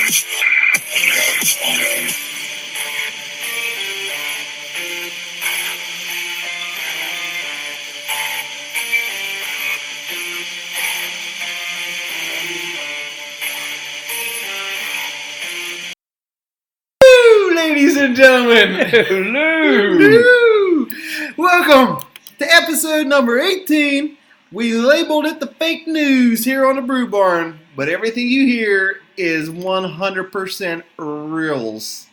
Ladies and gentlemen, hello. Welcome to episode number 18. We labeled it the fake news here on the Brew Barn, but everything you hear is 100% reals.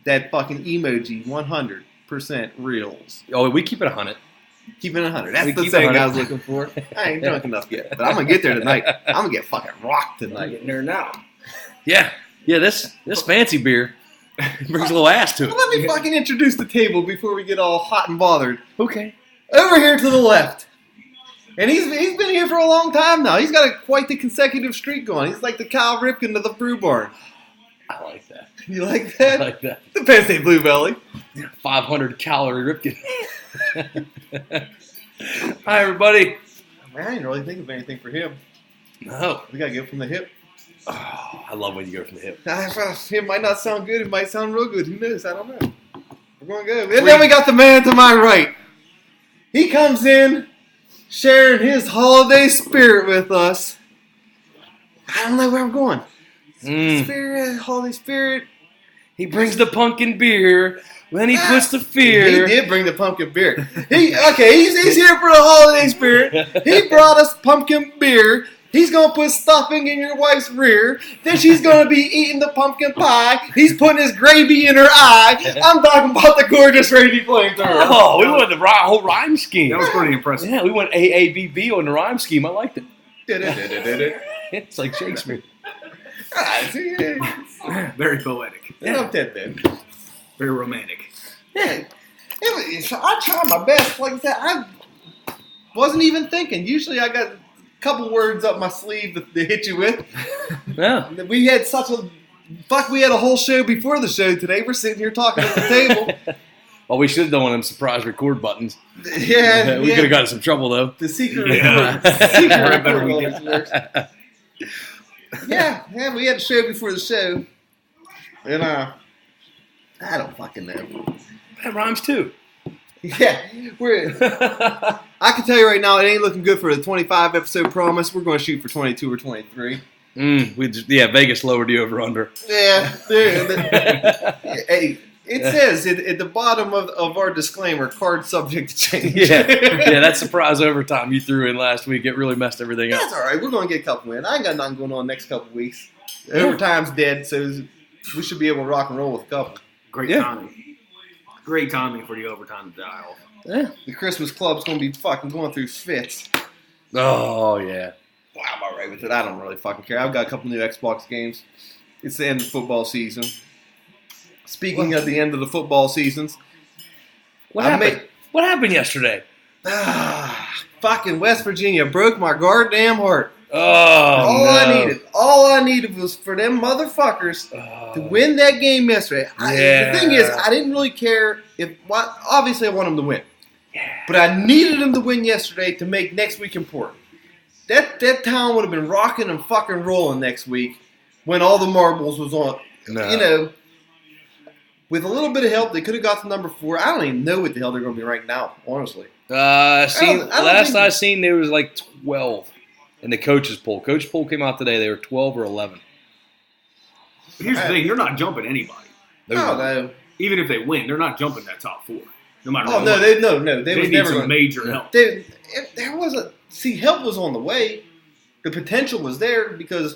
That fucking emoji, 100% reals. Oh, we keep it 100. Keep it 100. That's the thing I was looking for. I ain't drunk enough yet, but I'm gonna get there tonight. I'm gonna get fucking rocked tonight. Getting there now. Yeah. This fancy beer brings a little ass to it. Well, let me fucking introduce the table before we get all hot and bothered. Okay. Over here to the left. And he's been here for a long time now. He's got quite the consecutive streak going. He's like the Kyle Ripken of the Brew Barn. I like that. You like that? I like that. The Penn State Blue Belly. 500 calorie Ripken. Hi, everybody. Man, I didn't really think of anything for him. No. We gotta get from the hip. Oh, I love when you go from the hip. It might not sound good. It might sound real good. Who knows? I don't know. We're going to go. And then we got the man to my right. He comes in sharing his holiday spirit with us. I don't know where I'm going. Spirit, holiday spirit. He brings the pumpkin beer. Then he puts the fear. He did bring the pumpkin beer. He's here for the holiday spirit. He brought us pumpkin beer. He's going to put stuffing in your wife's rear. Then she's going to be eating the pumpkin pie. He's putting his gravy in her eye. I'm talking about the gorgeous Randy Flamethrower. Oh, we went the whole rhyme scheme. That was pretty impressive. Yeah, we went AABB on the rhyme scheme. I liked it. It's like Shakespeare. Very poetic. Yeah. Very romantic. Yeah. I tried my best. Like I said, I wasn't even thinking. Usually I got couple words up my sleeve to hit you with. Yeah. We had we had a whole show before the show today. We're sitting here talking at the table. Well, we should have done one of them surprise record buttons. Yeah. We could have got in some trouble, though. The secret. Yeah, we had a show before the show. And I don't fucking know. That rhymes, too. Yeah, I can tell you right now, it ain't looking good for the 25 episode promise. We're going to shoot for 22 or 23. Vegas lowered the over under. Yeah. Hey, it says at the bottom of our disclaimer, card subject to change. Yeah, that surprise overtime you threw in last week, it really messed everything up. That's all right. We're going to get a couple wins. I ain't got nothing going on next couple weeks. Overtime's dead, so we should be able to rock and roll with a couple. Great timing. Great timing for the overtime to die off. Yeah. The Christmas club's going to be fucking going through fits. Oh, yeah. Wow, I'm all right with it. I don't really fucking care. I've got a couple new Xbox games. It's the end of football season. Speaking of the end of the football seasons. What happened yesterday? Fucking West Virginia broke my goddamn heart. Oh, All I needed was for them motherfuckers to win that game yesterday. The thing is, I didn't really care obviously I want them to win. Yeah. But I needed them to win yesterday to make next week important. That town would have been rocking and fucking rolling next week when all the marbles was on. No. You know, with a little bit of help, they could have got to number 4. I don't even know what the hell they're going to be right now, honestly. Last I seen, there was like 12. In the coaches poll. Coach poll came out today. They were 12 or 11. Here's the thing. They're not jumping anybody. No. Even if they win, they're not jumping that top 4. No matter what. They was need never some major help. Help was on the way. The potential was there because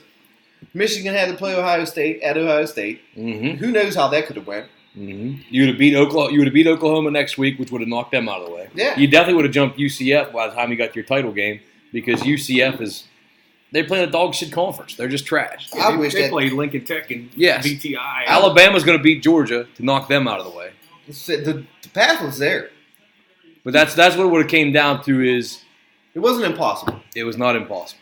Michigan had to play Ohio State at Ohio State. Mm-hmm. Who knows how that could have went. Mm-hmm. You would have beat Oklahoma next week, which would have knocked them out of the way. Yeah. You definitely would have jumped UCF by the time you got to your title game. Because UCF they play a dog shit conference. They're just trash. I wish they played Lincoln Tech and VTI. Alabama's going to beat Georgia to knock them out of the way. The path was there. But that's what it would have came down to is it wasn't impossible. It was not impossible.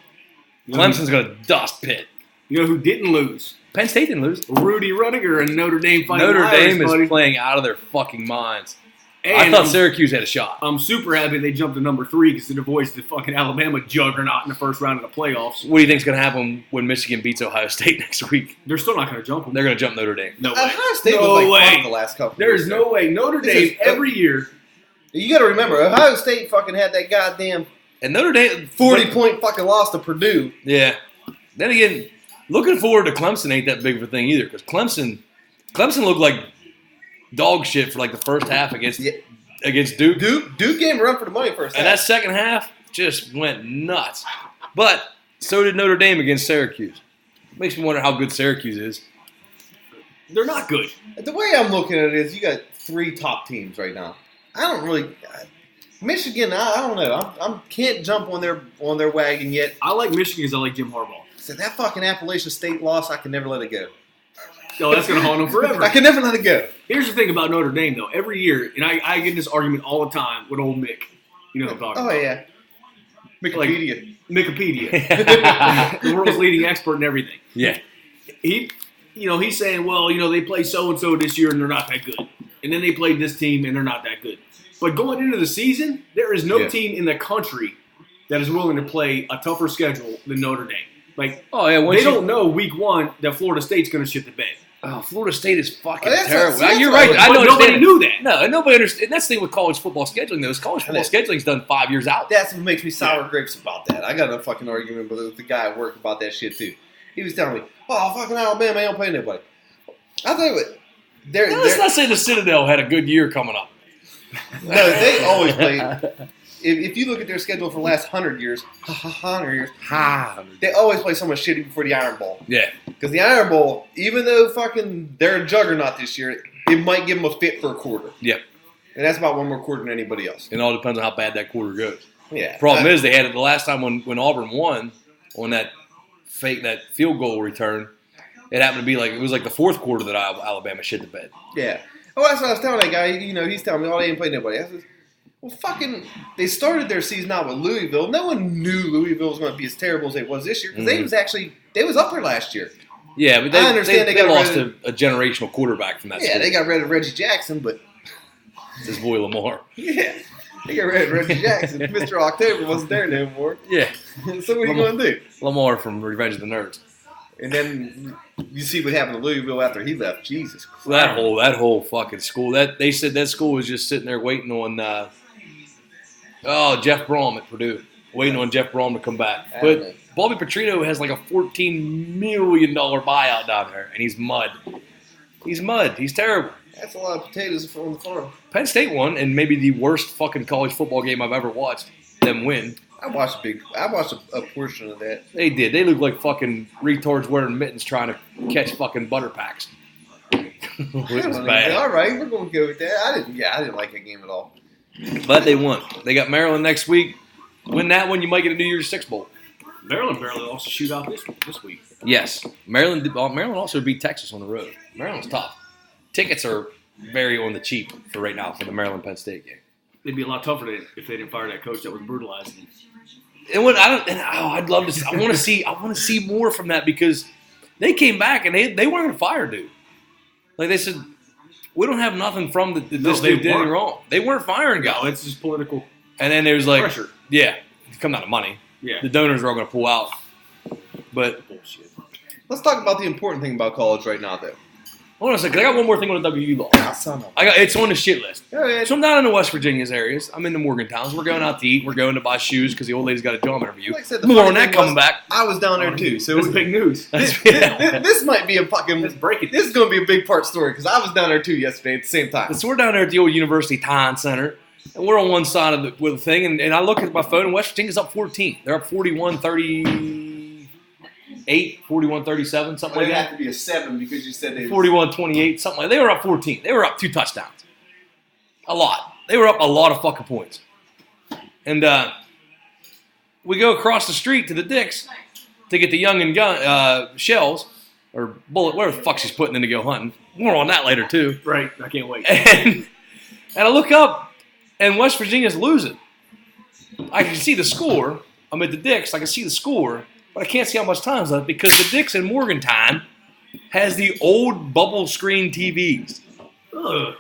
Clemson's going to dust Pitt. You know who didn't lose? Penn State didn't lose. Rudy Rudiger and Notre Dame fighting Notre Irish, Dame is buddy. playing out of their fucking minds. And I thought Syracuse had a shot. I'm super happy they jumped to number 3 because it avoids the fucking Alabama juggernaut in the first round of the playoffs. What do you think's going to happen when Michigan beats Ohio State next week? They're still not going to jump them. They're going to jump Notre Dame. No way. Ohio State No was like way. fucked the last couple. There's no way. Notre Dame every year. You got to remember, Ohio State fucking had that goddamn And Notre Dame 40-point fucking loss to Purdue. Yeah. Then again, looking forward to Clemson ain't that big of a thing either because Clemson looked like dog shit for like the first half against Duke. Duke gave him a run for the money first half. And that second half just went nuts. But so did Notre Dame against Syracuse. Makes me wonder how good Syracuse is. They're not good. The way I'm looking at it is you got 3 top teams right now. I don't really Michigan, I don't know. I can't jump on their wagon yet. I like Michigan because I like Jim Harbaugh. So that fucking Appalachian State loss, I can never let it go. No, that's going to haunt them forever. I can never let it go. Here's the thing about Notre Dame, though. Every year, and I get in this argument all the time with old Mick. You know what I'm talking about. Oh, yeah. Wikipedia. Wikipedia. The world's leading expert in everything. Yeah. He's saying, well, they play so-and-so this year and they're not that good. And then they played this team and they're not that good. But going into the season, there is no team in the country that is willing to play a tougher schedule than Notre Dame. Like, they don't know week 1 that Florida State's going to shit the bed. Oh, Florida State is fucking that's terrible. you're right. I know. Nobody knew that. No, nobody understands. And that's the thing with college football scheduling, though. Is college football scheduling's done 5 years out. That's what makes me sour grapes about that. I got a fucking argument with the guy at work about that shit, too. He was telling me, fucking Alabama ain't play nobody. I'll tell you what. Let's not say the Citadel had a good year coming up. No, they always play. If you look at their schedule for the last 100 years, they always play so much shitty before the Iron Bowl. Yeah. Because the Iron Bowl, even though fucking they're a juggernaut this year, it might give them a fit for a quarter. Yep. And that's about one more quarter than anybody else. It all depends on how bad that quarter goes. Yeah. Problem is, they had it the last time when Auburn won on that field goal return. It happened to be it was like the fourth quarter that Alabama shit the bed. Yeah. Oh, that's what I was telling that guy. He's telling me, they didn't play nobody. I said, well, fucking, they started their season out with Louisville. No one knew Louisville was going to be as terrible as it was this year because they was up there last year. Yeah, but I understand they lost a generational quarterback from that school. They got rid of Reggie Jackson, but it's his boy Lamar. Yeah, they got rid of Reggie Jackson. Mr. October wasn't there no more. Yeah. So what are you going to do? Lamar from Revenge of the Nerds. And then you see what happened to Louisville after he left. Jesus Christ. That whole fucking school. They said that school was just sitting there waiting on Jeff Brom at Purdue. Waiting on Jeff Brom to come back. But Bobby Petrino has like a $14 million buyout down there, and he's mud. He's mud. He's terrible. That's a lot of potatoes on the farm. Penn State won, and maybe the worst fucking college football game I've ever watched them win. I watched a portion of that. They did. They looked like fucking retards wearing mittens trying to catch fucking butter packs. It was bad. All right, we're going to go with that. I didn't like that game at all. But they won. They got Maryland next week. Win that one, you might get a New Year's Six bowl. Maryland barely lost a shootout this week. Yes. Maryland also beat Texas on the road. Maryland's tough. Tickets are very on the cheap for right now for the Maryland-Penn State game. It'd be a lot tougher if they didn't fire that coach that was brutalizing. I'd love to. I want to see more from that because they came back and they weren't going to fire dude. Like they said, we don't have nothing from this dude did anything wrong. They weren't firing guys. No, it's just political. And then there's like pressure. Yeah, it comes out of money. Yeah, the donors are all going to pull out. But bullshit. Let's talk about the important thing about college right now, though. Hold on a second. I got one more thing on the WU law. It's on the shit list. Yeah. So I'm down in the West Virginia's areas. I'm in the Morgantowns. We're going out to eat. We're going to buy shoes because the old lady's got a job interview. Like I said, more on that coming back. I was down there too. So it's big news. This might be a fucking. Let's break it. This is going to be a big part story because I was down there too yesterday at the same time. So we're down there at the old University Tyne Center. And we're on one side of the thing. And I look at my phone and West Virginia's up 14. They're up 41-38, 41-37, something like that. It had to be a 7 because you said they 41-28, something like that. They were up 14. They were up 2 touchdowns. A lot. They were up a lot of fucking points. And we go across the street to the Dicks to get the Young and Gun shells or bullet, whatever the fuck she's putting in to go hunting. More on that later too. Right. I can't wait. And I look up and West Virginia's losing. I can see the score. I'm at the Dicks. I can see the score. But I can't see how much time's left because the Dicks in Morgantown has the old bubble screen TVs. Ugh.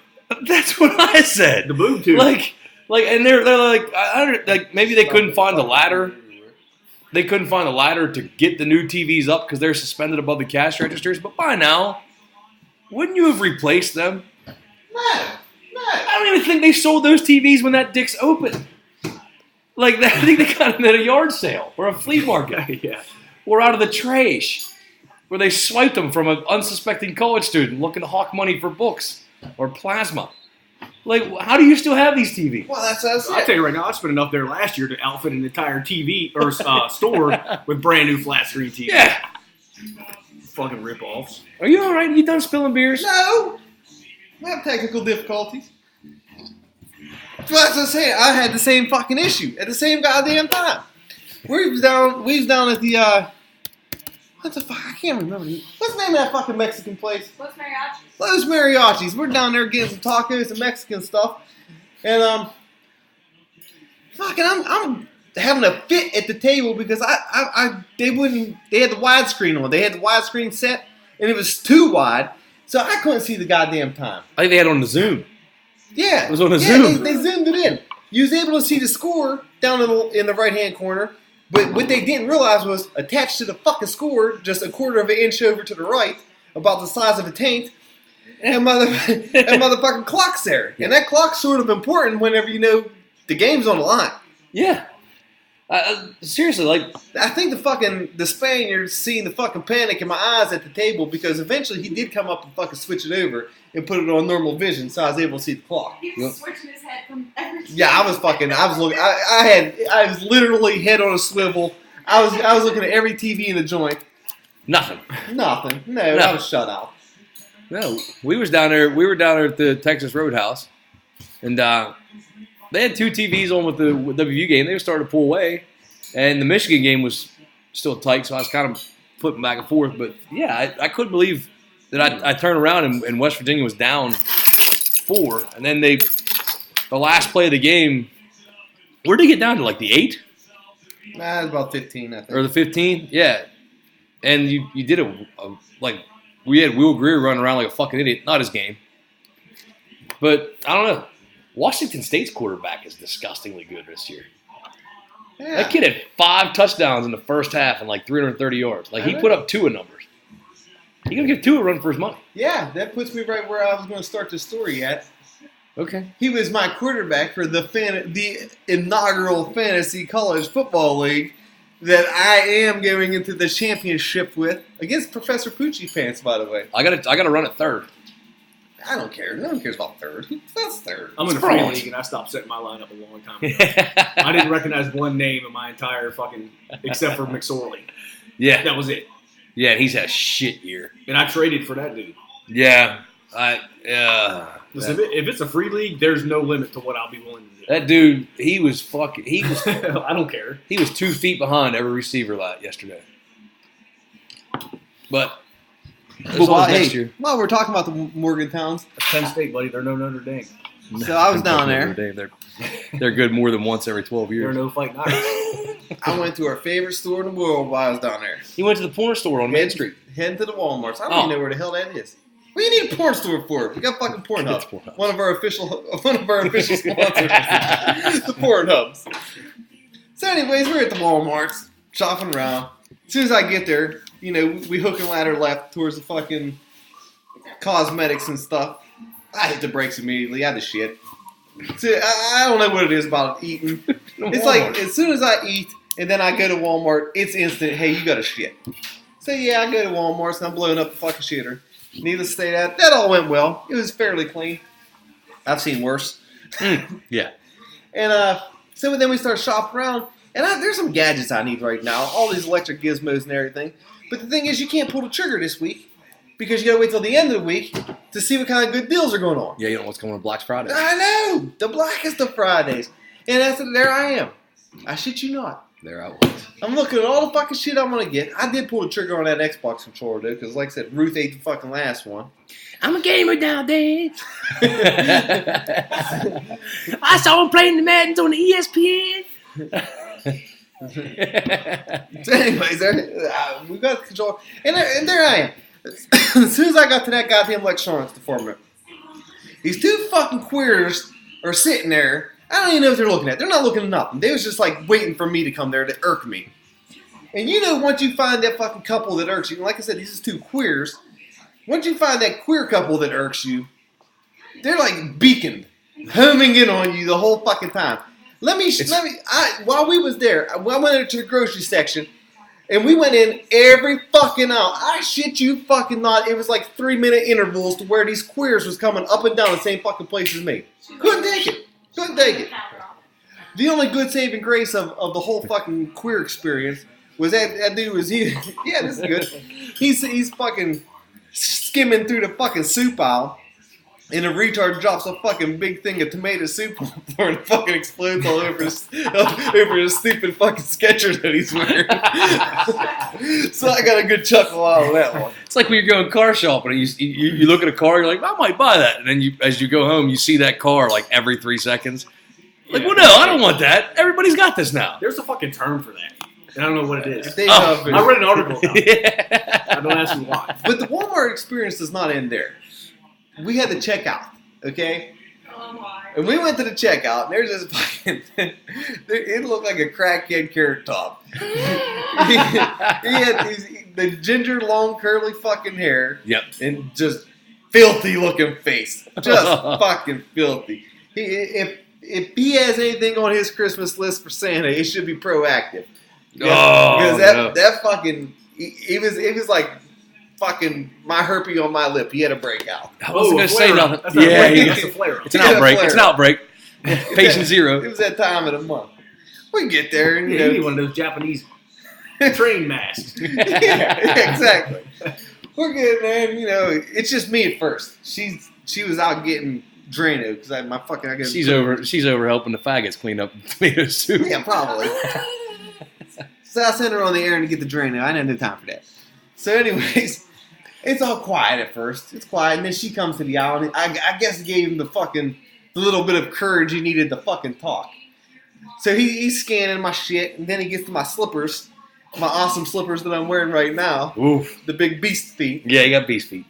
That's what I said. The boob tube. And they're like maybe they couldn't find the ladder. They couldn't find the ladder to get the new TVs up because they're suspended above the cash registers. But by now, wouldn't you have replaced them? No. I don't even think they sold those TVs when that Dick's opened. I think they got them at a yard sale or a flea market. Yeah. Or out of the trash, where they swiped them from an unsuspecting college student looking to hawk money for books or plasma. How do you still have these TVs? Well, that's what I said. I'll tell you right now, I spent enough there last year to outfit an entire TV or store with brand new flat screen TVs. Yeah. Fucking rip-offs. Are you all right? You done spilling beers? No. We have technical difficulties. Well, that's what I said. I had the same fucking issue at the same goddamn time. We was down at the what the fuck? I can't remember. What's the name of that fucking Mexican place? Los Mariachis. We're down there getting some tacos and Mexican stuff, and fucking I'm having a fit at the table because they had the widescreen on. They had the widescreen set, and it was too wide, so I couldn't see the goddamn time. I think they had it on the Zoom. Yeah, it was on a Zoom. They zoomed it in. You was able to see the score down in the right hand corner. But what they didn't realize was attached to the fucking score, just a quarter of an inch over to the right, about the size of a taint, and that motherfucking clock's there. Yeah. And that clock's sort of important whenever you know the game's on the line. Yeah. Seriously, I think the Spaniard's seeing the fucking panic in my eyes at the table because eventually he did come up and fucking switch it over and put it on normal vision, so I was able to see the clock. He was switching his head from everything. Yeah, I was looking. I was literally head on a swivel. I was looking at every TV in the joint. Nothing. No, I was shut out. No, we were down there at the Texas Roadhouse, and they had two TVs on with the WVU game. They were starting to pull away, and the Michigan game was still tight, so I was kind of flipping back and forth. But yeah, I couldn't believe that I turned around and West Virginia was down 4, and then the last play of the game, where did they get down to, the 8? Nah, it was about 15, I think. Or the 15? Yeah. And you did we had Will Greer running around like a fucking idiot. Not his game. But, I don't know. Washington State's quarterback is disgustingly good this year. Yeah. That kid had 5 touchdowns in the first half and 330 yards. He put up 2 in numbers. He gonna give 2 a run for his money. Yeah, that puts me right where I was going to start the story at. Okay. He was my quarterback for the inaugural fantasy college football league that I am going into the championship with against Professor Poochie Pants, by the way. I gotta run at 3rd. I don't care. No one cares about 3rd. That's 3rd. I'm in a free league and I stopped setting my lineup a long time ago. I didn't recognize one name in my entire except for McSorley. Yeah. That was it. Yeah, he's had a shit year. And I traded for that dude. Yeah. Listen, if it's a free league, there's no limit to what I'll be willing to do. That dude, he was I don't care. He was 2 feet behind every receiver yesterday. But while we're talking about the Morgantowns, Penn State, buddy, they're no Notre Dame. So I was down there. They're good more than once every 12 years. They're no fighting Irish. I went to our favorite store in the world while I was down there. He went to the porn store on Main Street. Heading to the Walmarts. I don't even know where the hell that is. What do you need a porn store for? We got fucking Pornhub. One of our official sponsors. The Pornhubs. So anyways, we're at the Walmarts, shopping around. As soon as I get there, we hook and ladder left towards the fucking cosmetics and stuff. I hit the brakes immediately. I had to shit. So I don't know what it is about eating. It's as soon as I eat and then I go to Walmart, it's instant, hey, you got to shit. So yeah, I go to Walmart and I'm blowing up the fucking shitter. Needless to say that all went well. It was fairly clean. I've seen worse. Yeah. And so then we start shopping around, and there's some gadgets I need right now, all these electric gizmos and everything. But the thing is, you can't pull the trigger this week because you got to wait till the end of the week to see what kind of good deals are going on. Yeah, you know what's going on Black Friday. I know! The blackest of Fridays. And there I am. I shit you not. There I was. I'm looking at all the fucking shit I'm going to get. I did pull the trigger on that Xbox controller, though, because like I said, Ruth ate the fucking last one. I'm a gamer nowadays. I saw him playing the Maddens on the ESPN. So anyways, we got the controller. And there I am. As soon as I got to that goddamn electronics department, These two fucking queers are sitting there. I don't even know if they're looking at. They're not looking at nothing. They was just like waiting for me to come there to irk me. And you know, once you find that fucking couple that irks you, like I said, these are two queers. Once you find that queer couple that irks you, they're like beaconed, homing in on you the whole fucking time. While we was there, I went into the grocery section, and we went in every fucking aisle. I shit you fucking not. It was like 3-minute intervals to where these queers was coming up and down the same fucking place as me. Couldn't take it. Couldn't take it. The only good saving grace of the whole fucking queer experience was that dude was yeah, this is good. He's fucking skimming through the fucking soup aisle, and a retard drops a fucking big thing of tomato soup on the floor and fucking explodes all over his stupid fucking Skechers that he's wearing. So I got a good chuckle out of that one. It's like when you're going car shopping and you look at a car, you're like, I might buy that. And then as you go home, you see that car like every 3 seconds. Like, well, no, I don't want that. Everybody's got this now. There's a fucking term for that. And I don't know what it is. I read an article about it. Yeah. I don't ask you why. But the Walmart experience does not end there. We had to check out, okay? Oh my. And we went to the checkout, and there's this fucking... it looked like a crackhead carrot top. he had the ginger, long, curly fucking hair. Yep. And just filthy-looking face. Just fucking filthy. If he has anything on his Christmas list for Santa, it should be proactive. Because that fucking... It was like... fucking my herpes on my lip. He had a breakout. I wasn't going to say nothing. That's a flare. It's an outbreak. It's an outbreak. Patient zero. It was that time of the month. We get there and you need one of those Japanese train masks. yeah, exactly. We're getting there, and it's just me at first. She was out getting Drano because I got. She's over helping the faggots clean up tomato soup. Yeah, probably. So I sent her on the errand to get the Drano. I didn't have time for that. So, anyways. It's all quiet at first. It's quiet, and then she comes to the aisle, and I guess it gave him the little bit of courage he needed to fucking talk. So he's scanning my shit, and then he gets to my slippers, my awesome slippers that I'm wearing right now. Oof. The big beast feet. Yeah, you got beast feet.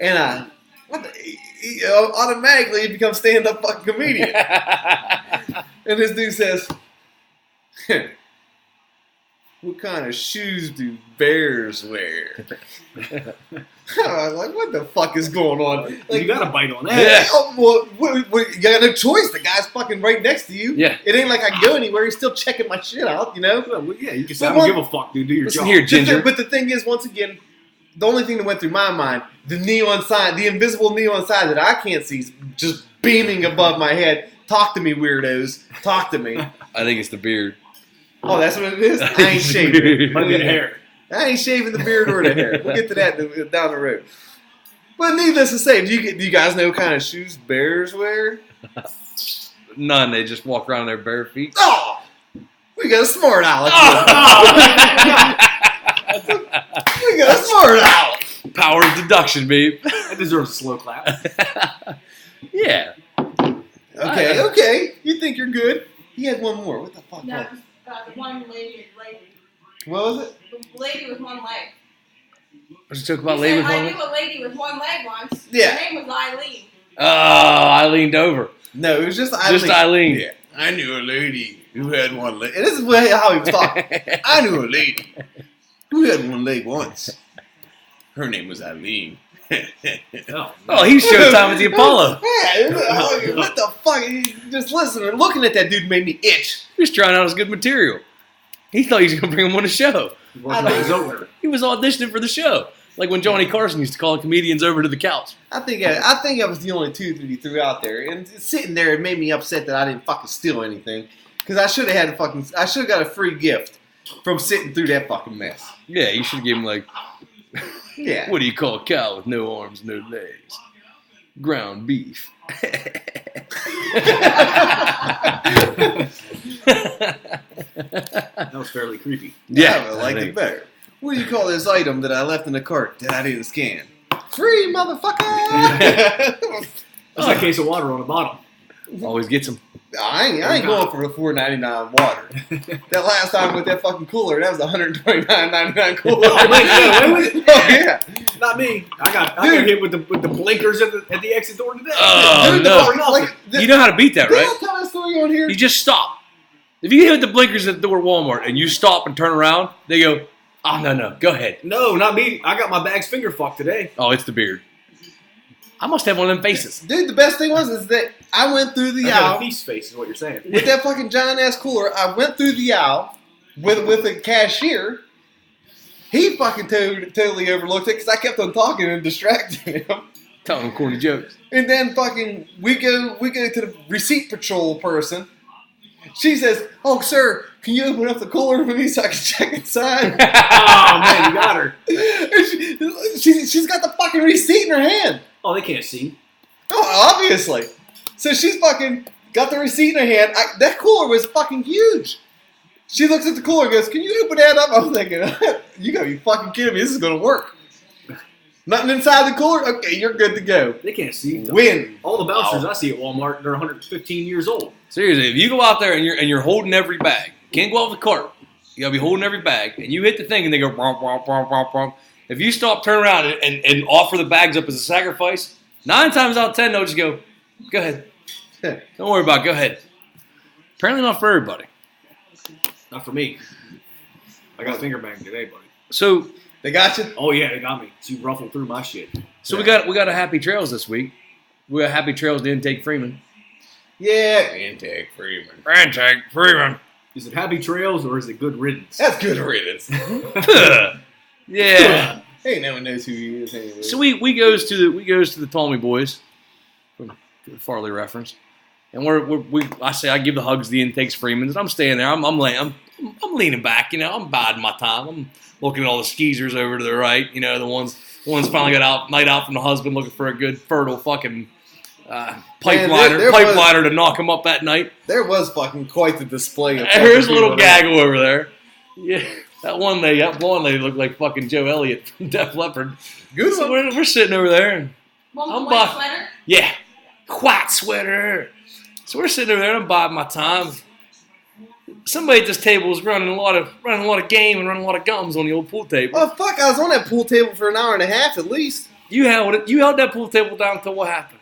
And automatically he becomes stand-up fucking comedian. And this dude says, what kind of shoes do bears wear? I'm like, what the fuck is going on? Like, you got to bite on that. Yeah. Well, you got no choice. The guy's fucking right next to you. Yeah. It ain't like I can go anywhere. He's still checking my shit out, Well, yeah, you can say, I don't give a fuck, dude. Do your job. Here, Ginger. But the thing is, once again, the only thing that went through my mind, the neon sign, the invisible neon sign that I can't see is just beaming above my head. Talk to me, weirdos. Talk to me. I think it's the beard. Oh, that's what it is? I ain't shaving. Might be the hair. I ain't shaving the beard or the hair. We'll get to that down the road. But needless to say, do you guys know what kind of shoes bears wear? None. They just walk around their bare feet. Oh! We got a smart aleck. We got a smart aleck. Power of deduction, babe. That deserves a slow clap. Yeah. Okay. You think you're good? He had one more. What the fuck? No, the one lady. What was it? The lady with one leg. Let's talk about He lady said, with I one. knew a lady with one leg once. Yeah. Her name was Eileen. Oh, I leaned over. No, it was just Eileen. Just Eileen. Yeah. I knew a lady who had one leg. And this is how he was talking. I knew a lady who had one leg once. Her name was Eileen. Oh, he's Showtime at the Apollo. Yeah, what the fuck? Just listening, looking at that dude made me itch. He was trying out his good material. He thought he was going to bring him on the show. He was auditioning for the show. Like when Johnny Carson used to call comedians over to the couch. I think I was the only tooth that he threw out there, and sitting there, it made me upset that I didn't fucking steal anything, because I should have got a free gift from sitting through that fucking mess. Yeah, you should have given him like, Yeah. what do you call a cow with no arms, no legs? Ground beef. That was fairly creepy. Yeah, I liked it better. What do you call this item that I left in the cart that I didn't scan? Free, motherfucker! That's like a case of water on the bottom. Always gets him. I ain't going for the $4.99 water. That last time with that fucking cooler, that was $129.99 cooler. Oh, yeah. Not me. I got hit with the blinkers at the exit door today. Oh, Dude, no. You know how to beat that, Did I right? tell that story on here? You just stop. If you hit with the blinkers at the door of Walmart and you stop and turn around, they go, oh, no, go ahead. No, not me. I got my bags finger fucked today. Oh, it's the beard. I must have one of them faces. Dude, the best thing is that I went through the I got a aisle feast face is what you're saying. with that fucking giant ass cooler. I went through the aisle with a cashier. He fucking totally overlooked it because I kept on talking and distracting him. Telling them corny jokes. And then fucking we go to the receipt patrol person. She says, "Oh, sir, can you open up the cooler for me so I can check inside?" Oh, man, you got her. She's got the fucking receipt in her hand. Oh, they can't see. Oh, obviously. So she's fucking got the receipt in her hand. That cooler was fucking huge. She looks at the cooler and goes, "Can you open that up?" I'm thinking, you gotta be fucking kidding me. This is gonna work. Nothing inside the cooler? Okay, you're good to go. They can't see. Win. All the bouncers I see at Walmart, they're 115 years old. Seriously, if you go out there and you're holding every bag, can't go off the cart. You gotta be holding every bag, and you hit the thing and they go romp, romp, romp, romp, romp. If you stop, turn around, and offer the bags up as a sacrifice, 9 times out of 10 they'll just go ahead. Don't worry about it, go ahead. Apparently not for everybody. Not for me. I got finger banged today, buddy. So They got you? Oh yeah, they got me. She ruffled through my shit. So we got a Happy Trails this week. We got Happy Trails to Intake Freeman. Yeah. Intake Freeman. Intake Freeman. Is it Happy Trails or is it Good Riddance? That's good riddance. Yeah. Hey, no one knows who he is anyway. So we goes to the Tommy boys, from the Farley reference, and I give the hugs to the Intakes Freemans, and I'm staying there. I'm leaning back, I'm biding my time. I'm looking at all the skeezers over to the right, the ones finally got night out from the husband, looking for a good fertile fucking pipe liner to knock him up that night. There was fucking quite the display of There's a little gaggle over there. Yeah. That one lady looked like fucking Joe Elliott from Def Leppard. Good So one. we're sitting over there. And One I'm with white buff. sweater. yeah, white sweater. So we're sitting over there and I'm biding my time. Somebody at this table is running a lot of game and running a lot of gums on the old pool table. Oh, fuck, I was on that pool table for an hour and a half at least. You held that pool table down until what happened?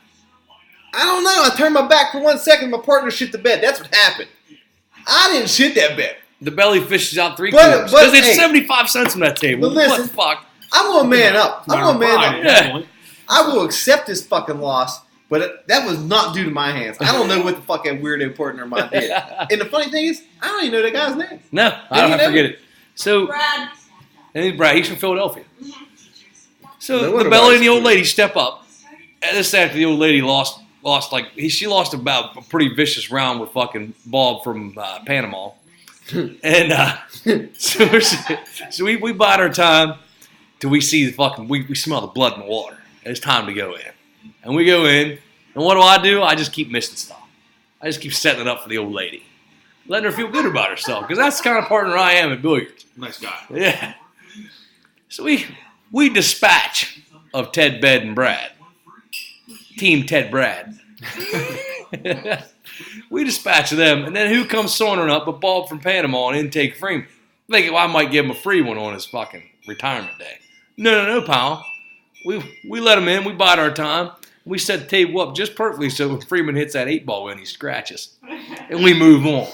I don't know. I turned my back for 1 second. My partner shit the bed. That's what happened. I didn't shit that bed. The belly fishes out 3 But- quarters. but, Because it's hey, 75 cents on that table. but listen, What the fuck? I'm going to man up. I'm going to man Pride up. at that point. I will accept this fucking loss, but that was not due to my hands. I don't know what the fuck that weirdo partner of mine did. And the funny thing is, I don't even know that guy's name. No, I don't have to forget it. So, Brad. and he's Brad. He's from Philadelphia. So No the wonder belly why and the he's old lady step up. And this after the old lady lost she lost about a pretty vicious round with fucking Bob from Panama. And so we bide our time till we see the fucking we smell the blood in the water. And it's time to go in. And we go in, and what do? I just keep missing stuff. I just keep setting it up for the old lady, letting her feel good about herself, because that's the kind of partner I am at billiards. Nice guy. Yeah. So we dispatch of Ted, Bed, and Brad. Team Ted Brad. We dispatch of them, and then who comes sauntering up but Bob from Panama and Intake Freeman? Thinking, I might give him a free one on his fucking retirement day. No, pal. We let him in. We bide our time. We set the table up just perfectly so when Freeman hits that 8-ball in, he scratches. And we move on.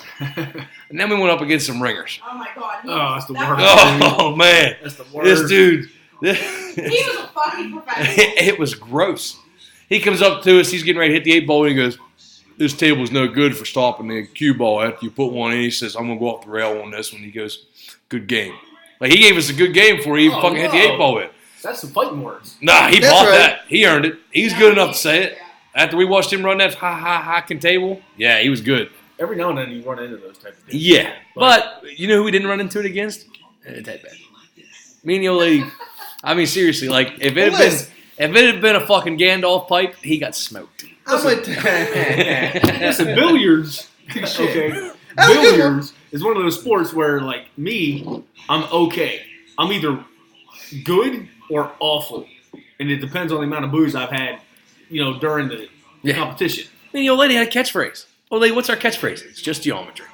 And then we went up against some ringers. Oh my god. Oh, that's the worst. Oh, man. That's the worst. This dude. He was a fucking professional. It was gross. He comes up to us. He's getting ready to hit the 8-ball. And he goes, this table's no good for stopping the cue ball after you put one in. He says, I'm going to go off the rail on this one. He goes, good game. Like, he gave us a good game before he even fucking hit the 8-ball in. That's some fighting words. Nah, he That's bought right. that. He earned it. He's good enough to say it. After we watched him run that high table, yeah, he was good. Every now and then you run into those type of things. Yeah. But you know who we didn't run into it against? Ted Bed. Me and the old lady. I mean, seriously, like, if it had been a fucking Gandalf pipe, he got smoked. I'm with Listen, billiards. Okay. Billiards is one of those sports where, like, I'm okay. I'm either good or awful. And it depends on the amount of booze I've had, during the competition. I mean, the old lady had a catchphrase. Well, what's our catchphrase? It's just geometry.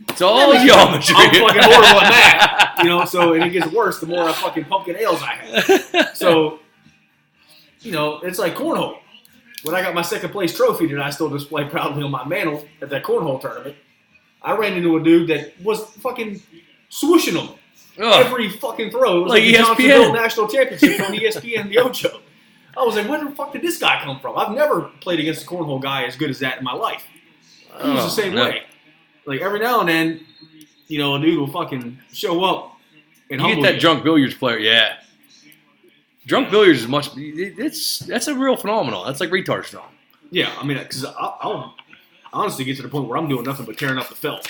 It's all geometry. I'm fucking horrible at math. You know, so and it gets worse the more fucking pumpkin ales I have. So, you know, it's like cornhole. When I got my second place trophy that I still display proudly on my mantle at that cornhole tournament, I ran into a dude that was fucking swooshing them every fucking throw. It was like the Johnsonville National Championship on ESPN the Ocho. I was like, where the fuck did this guy come from? I've never played against a cornhole guy as good as that in my life. He was the same way. Like every now and then, you know, a dude will fucking show up and you get that drunk billiards player, yeah. Drunk billiards is that's a real phenomenon. That's like retard strong. Yeah, I mean, because I'll honestly get to the point where I'm doing nothing but tearing up the felt.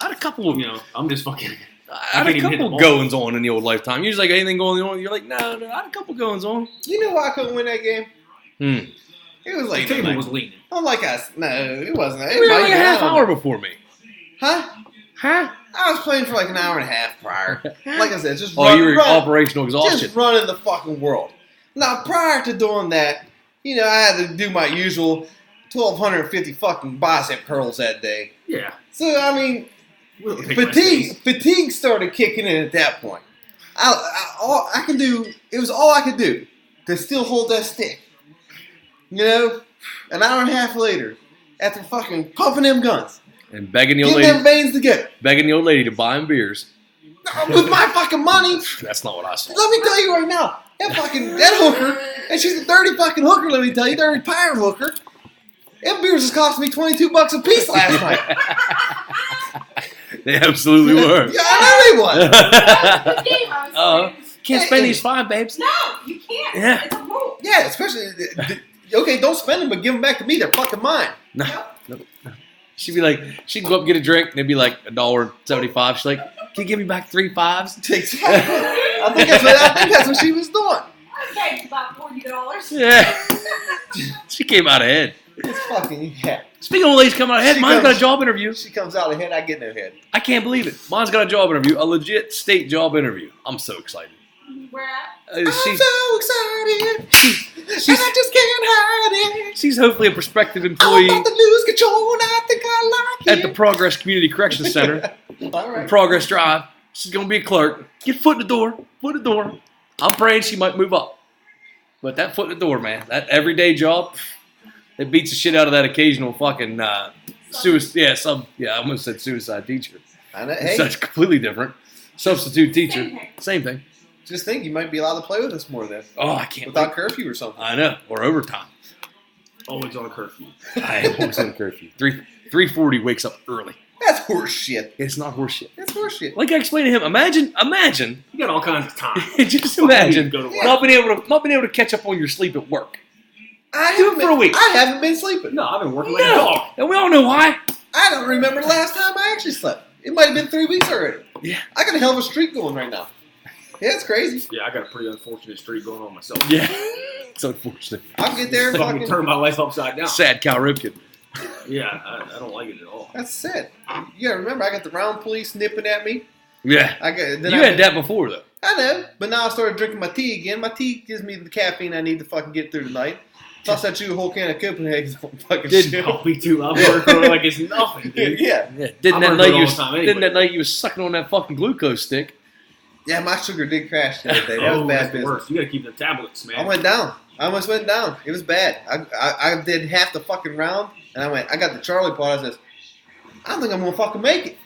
I had a couple of, you know, I'm just fucking. I had a couple goings on in the old lifetime. You're just like, anything going on? You're like, no, I had a couple goings on. You know why I couldn't win that game? It was like the table was leaning. I'm like, no, it wasn't. You were like a half hour before me. Huh? I was playing for like an hour and a half prior. Like I said, just you were operational exhaustion. Just running the fucking world. Now, prior to doing that, you know, I had to do my usual 1,250 fucking bicep curls that day. Yeah. So, I mean, fatigue started kicking in at that point. All I could do to still hold that stick. You know, an hour and a half later, after fucking pumping them guns. And begging the old lady. Getting them veins together. Begging the old lady to buy him beers. With my fucking money. That's not what I saw. Let me tell you right now. That hooker, and she's a dirty fucking hooker, let me tell you, dirty pirate hooker. Them beers has cost me $22 a piece last night. They absolutely were. Yeah, I know they was. Can't spend these $5, babes. No, you can't. Yeah. It's a rule. Yeah, especially, okay, don't spend them, but give them back to me. They're fucking mine. No. She'd be like, she'd go up and get a drink, and it'd be like $1.75. She's like, can you give me back 3 5s? Exactly. I think that's what she was doing. I paid about $40. Yeah. She came out ahead. It's fucking, yeah. Speaking of ladies coming out ahead, mine's got a job interview. She comes out ahead, I get no head. I can't believe it. Mine's got a job interview, a legit state job interview. I'm so excited. Where at? I'm so excited. And I just can't hide it. She's hopefully a prospective employee. I'm about to lose control, and I think I like it. At the Progress Community Corrections Center. All right. Progress Drive. She's going to be a clerk. Get foot in the door. Foot in the door. I'm praying she might move up. But that foot in the door, man. That everyday job, it beats the shit out of that occasional fucking suicide. I almost said suicide teacher. I know. Hey. That's completely different. Substitute teacher. Same thing. Just think you might be allowed to play with us more then. Oh, I can't. Without curfew or something. I know. Or overtime. Always on a curfew. I am always on curfew. 3:40 wakes up early. That's horse shit. It's not horse shit. That's horse shit. Like I explained to him, imagine. You got all kinds of time. Just imagine Go to work. not being able to catch up on your sleep at work. Do it for a week. I haven't been sleeping. No, I've been working like a dog. And we all know why. I don't remember the last time I actually slept. It might have been 3 weeks already. Yeah. I got a hell of a streak going right now. Yeah, it's crazy. Yeah, I got a pretty unfortunate streak going on myself. Yeah. It's unfortunate. I'll get there and Fucking turn my life upside down. Sad Cal Ripken. Yeah, I don't like it at all. That's sad. You gotta remember, I got the round police nipping at me. Yeah. You had that before, though. I know, but now I started drinking my tea again. My tea gives me the caffeine I need to fucking get through the night. Plus, I chew a whole can of Copenhagen's fucking shit. Oh, me too. I'm working like it's nothing, dude. Yeah. Didn't that night you was sucking on that fucking glucose stick? Yeah, my sugar did crash the other day. That was bad that's the business. worst. You gotta keep the tablets, man. I went down. I almost went down. It was bad. I did half the fucking round, and I got the Charlie pot. I says, I don't think I'm gonna fucking make it.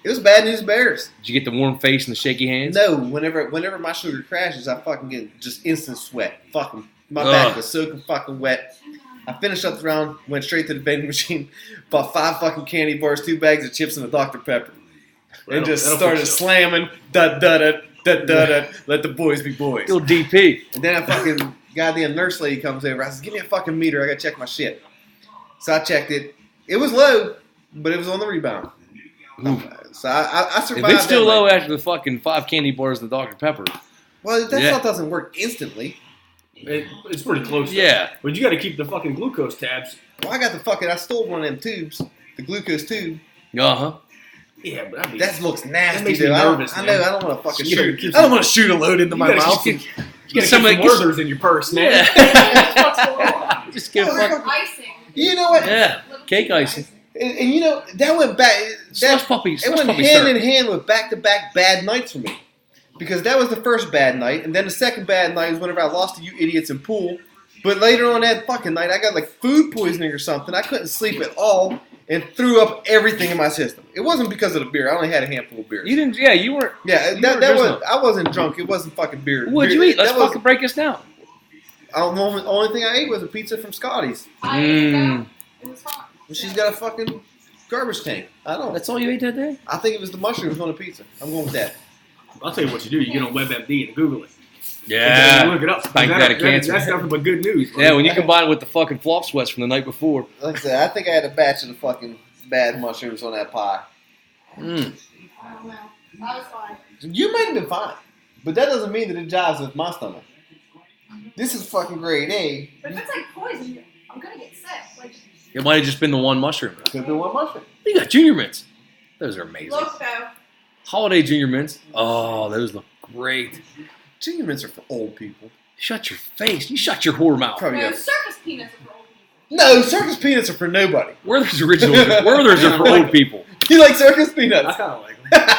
It was bad news bears. Did you get the warm face and the shaky hands? No, whenever my sugar crashes, I fucking get just instant sweat. Fucking my back was soaking fucking wet. I finished up the round, went straight to the vending machine, bought 5 fucking candy bars, 2 bags of chips, and a Dr. Pepper. And just started slamming, let the boys be boys. Still DP. And then a fucking goddamn nurse lady comes over. I said, give me a fucking meter. I gotta check my shit. So I checked it. It was low, but it was on the rebound. So I survived. If it's still low after the fucking 5 candy bars and the Dr. Pepper. Well, that stuff doesn't work instantly. It's pretty close. Yeah. Though. But you got to keep the fucking glucose tabs. Well, I stole one of them tubes, the glucose tube. Uh-huh. Yeah, but that looks nasty. That makes dude. me nervous, I man. know. I don't want to fucking You shoot. I don't want to shoot a load into my mouth. You got to keep some Werther's in your purse, man. Yeah. Just get a fucking... Icing. You know what? Yeah. Cake icing. And you know, that went back. Slush puppies. It Slush went puppy hand syrup. in hand with back-to-back bad nights for me. Because that was the first bad night, and then the second bad night was whenever I lost to you idiots in pool. But later on that fucking night, I got like food poisoning or something. I couldn't sleep at all and threw up everything in my system. It wasn't because of the beer. I only had a handful of beers. You didn't. Yeah, you weren't. Yeah, you that weren't was. I wasn't drunk. It wasn't fucking beer. What'd you Beer- eat? Let's that was- fucking break this down. The only thing I ate was a pizza from Scotty's. I ate it. It was fine. She's got a fucking garbage tank. I don't. That's all you ate that day? I think it was the mushrooms on the pizza. I'm going with that. I'll tell you what you do. You get on WebMD and Google it. And Yeah. you look it up. Pancreatic cancer. That's nothing but good news. Yeah, when you combine it with the fucking flop sweats from the night before. Like I said, I think I had a batch of the fucking bad mushrooms on that pie. Mm. I don't know. I was fine. You might have been fine, but that doesn't mean that it jives with my stomach. This is fucking grade A. But if it's like poison, I'm gonna get sick. Like, It might have just been the one mushroom. Could have been one mushroom. You got junior mints. Those are amazing. loco. Holiday junior mints. Oh, those look great. Junior mints are for old people. Shut your face. You shut your whore mouth. Probably No, not. circus peanuts are for old people. No, circus peanuts are for nobody. Werther's original. Werther's are for old people. You like circus I peanuts? kind of like them.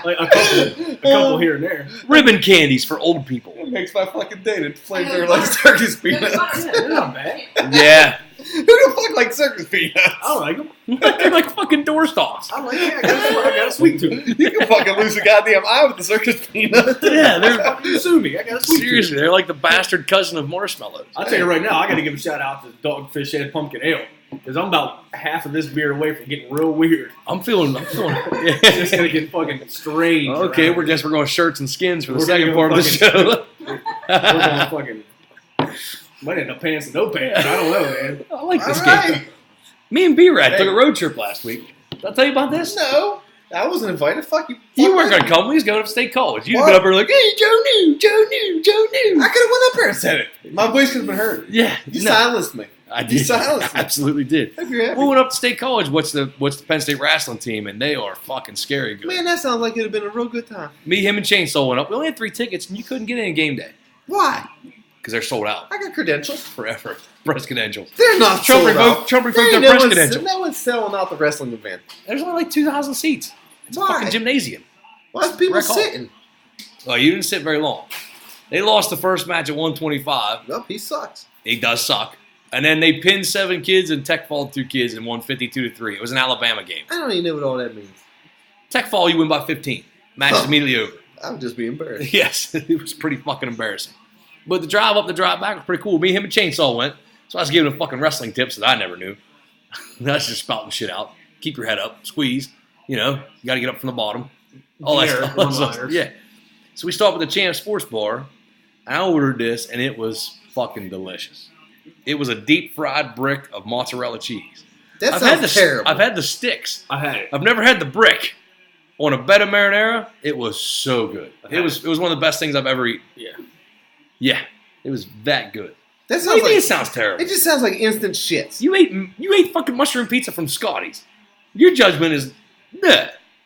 Like a couple here and there. Ribbon candies for old people. It makes my fucking day to flavor like circus peanuts. Yeah, they're not bad. Yeah. Who the fuck likes circus peanuts? I like them. They're like fucking doorstops. I like it. I got a sweet tooth. You can fucking lose a goddamn eye with the circus peanut. Yeah, they're Fucking sue me. I got a sweet seriously, tooth. they're like the bastard cousin of marshmallows. I'll tell you right now, I got to give a shout out to Dogfish Head Pumpkin Ale. Because I'm about half of this beer away from getting real weird. I'm feeling. It's just going to get fucking strange. Okay, around we're guess we're going shirts and skins for the We're second gonna part of the show. We're going fucking. Might end up pants and no pants. I don't know, man. I like this All game. right. Me and B-Rad took a road trip last week. Did I tell you about this? No, I wasn't invited. Fuck you. You Fuck weren't you. going to come. We was going to State College. You'd What? been up there like, hey, Joe New, Joe New, Joe New. I could have went up there and said it. My voice could have been heard. Yeah. You no, silenced me. I you did. silenced I me. absolutely did. Hope you're happy. We went up to State College. What's the Penn State wrestling team? And they are fucking scary good. Man, that sounds like it'd have been a real good time. Me, him, and Chainsaw went up. We only had 3 tickets, and you couldn't get in game day Why? because they're sold out I got credentials. forever. Press credentials. They're not Trump sold out. revoked There their ain't press one's- credentials. No one's selling out the wrestling event. There's only like 2,000 seats. It's a Why? fucking gymnasium. Why's people Rec hall. sitting? Oh, you didn't sit very long. They lost the first match at 125. Nope, he sucks. He does suck. And then they pinned 7 kids and tech falled 2 kids and won 52-3. It was an Alabama game. I don't even know what all that means. Tech fall, you win by 15. Match is immediately over. I would just be embarrassed. Yes, it was pretty fucking embarrassing. But the drive up, the drive back was pretty cool. Me, him, and Chainsaw went. So I was giving him fucking wrestling tips that I never knew. That's just spouting shit out. Keep your head up. Squeeze. You know, you got to get up from the bottom. All that Generic stuff. All that stuff. one-liners. Yeah. So we stopped at the Champ Sports Bar. And I ordered this, and it was fucking delicious. It was a deep fried brick of mozzarella cheese. That I've had sounds the terrible. I've had the sticks. I had it. I've never had the brick. On a bed of marinara, it was so good. It was one of the best things I've ever eaten. Yeah. Yeah, it was that good. that What do sounds you mean it like sounds terrible? it just sounds like instant shits. You ate fucking mushroom pizza from Scotty's. Your judgment is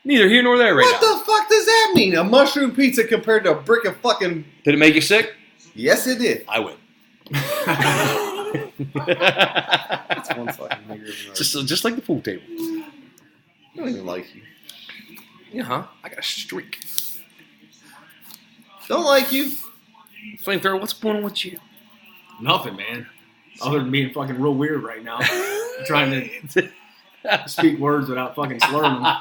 neither here nor there right What now. the fuck does that mean? A mushroom pizza compared to a brick of fucking. Did it make you sick? Yes, it did. I win. That's one fucking nigger. just like the pool table. I don't even like you. Yeah, huh? I got a streak. Don't like you. Flamethrower, what's going on with you? Nothing, man. Other than being fucking real weird right now. Trying to speak words without fucking slurring them.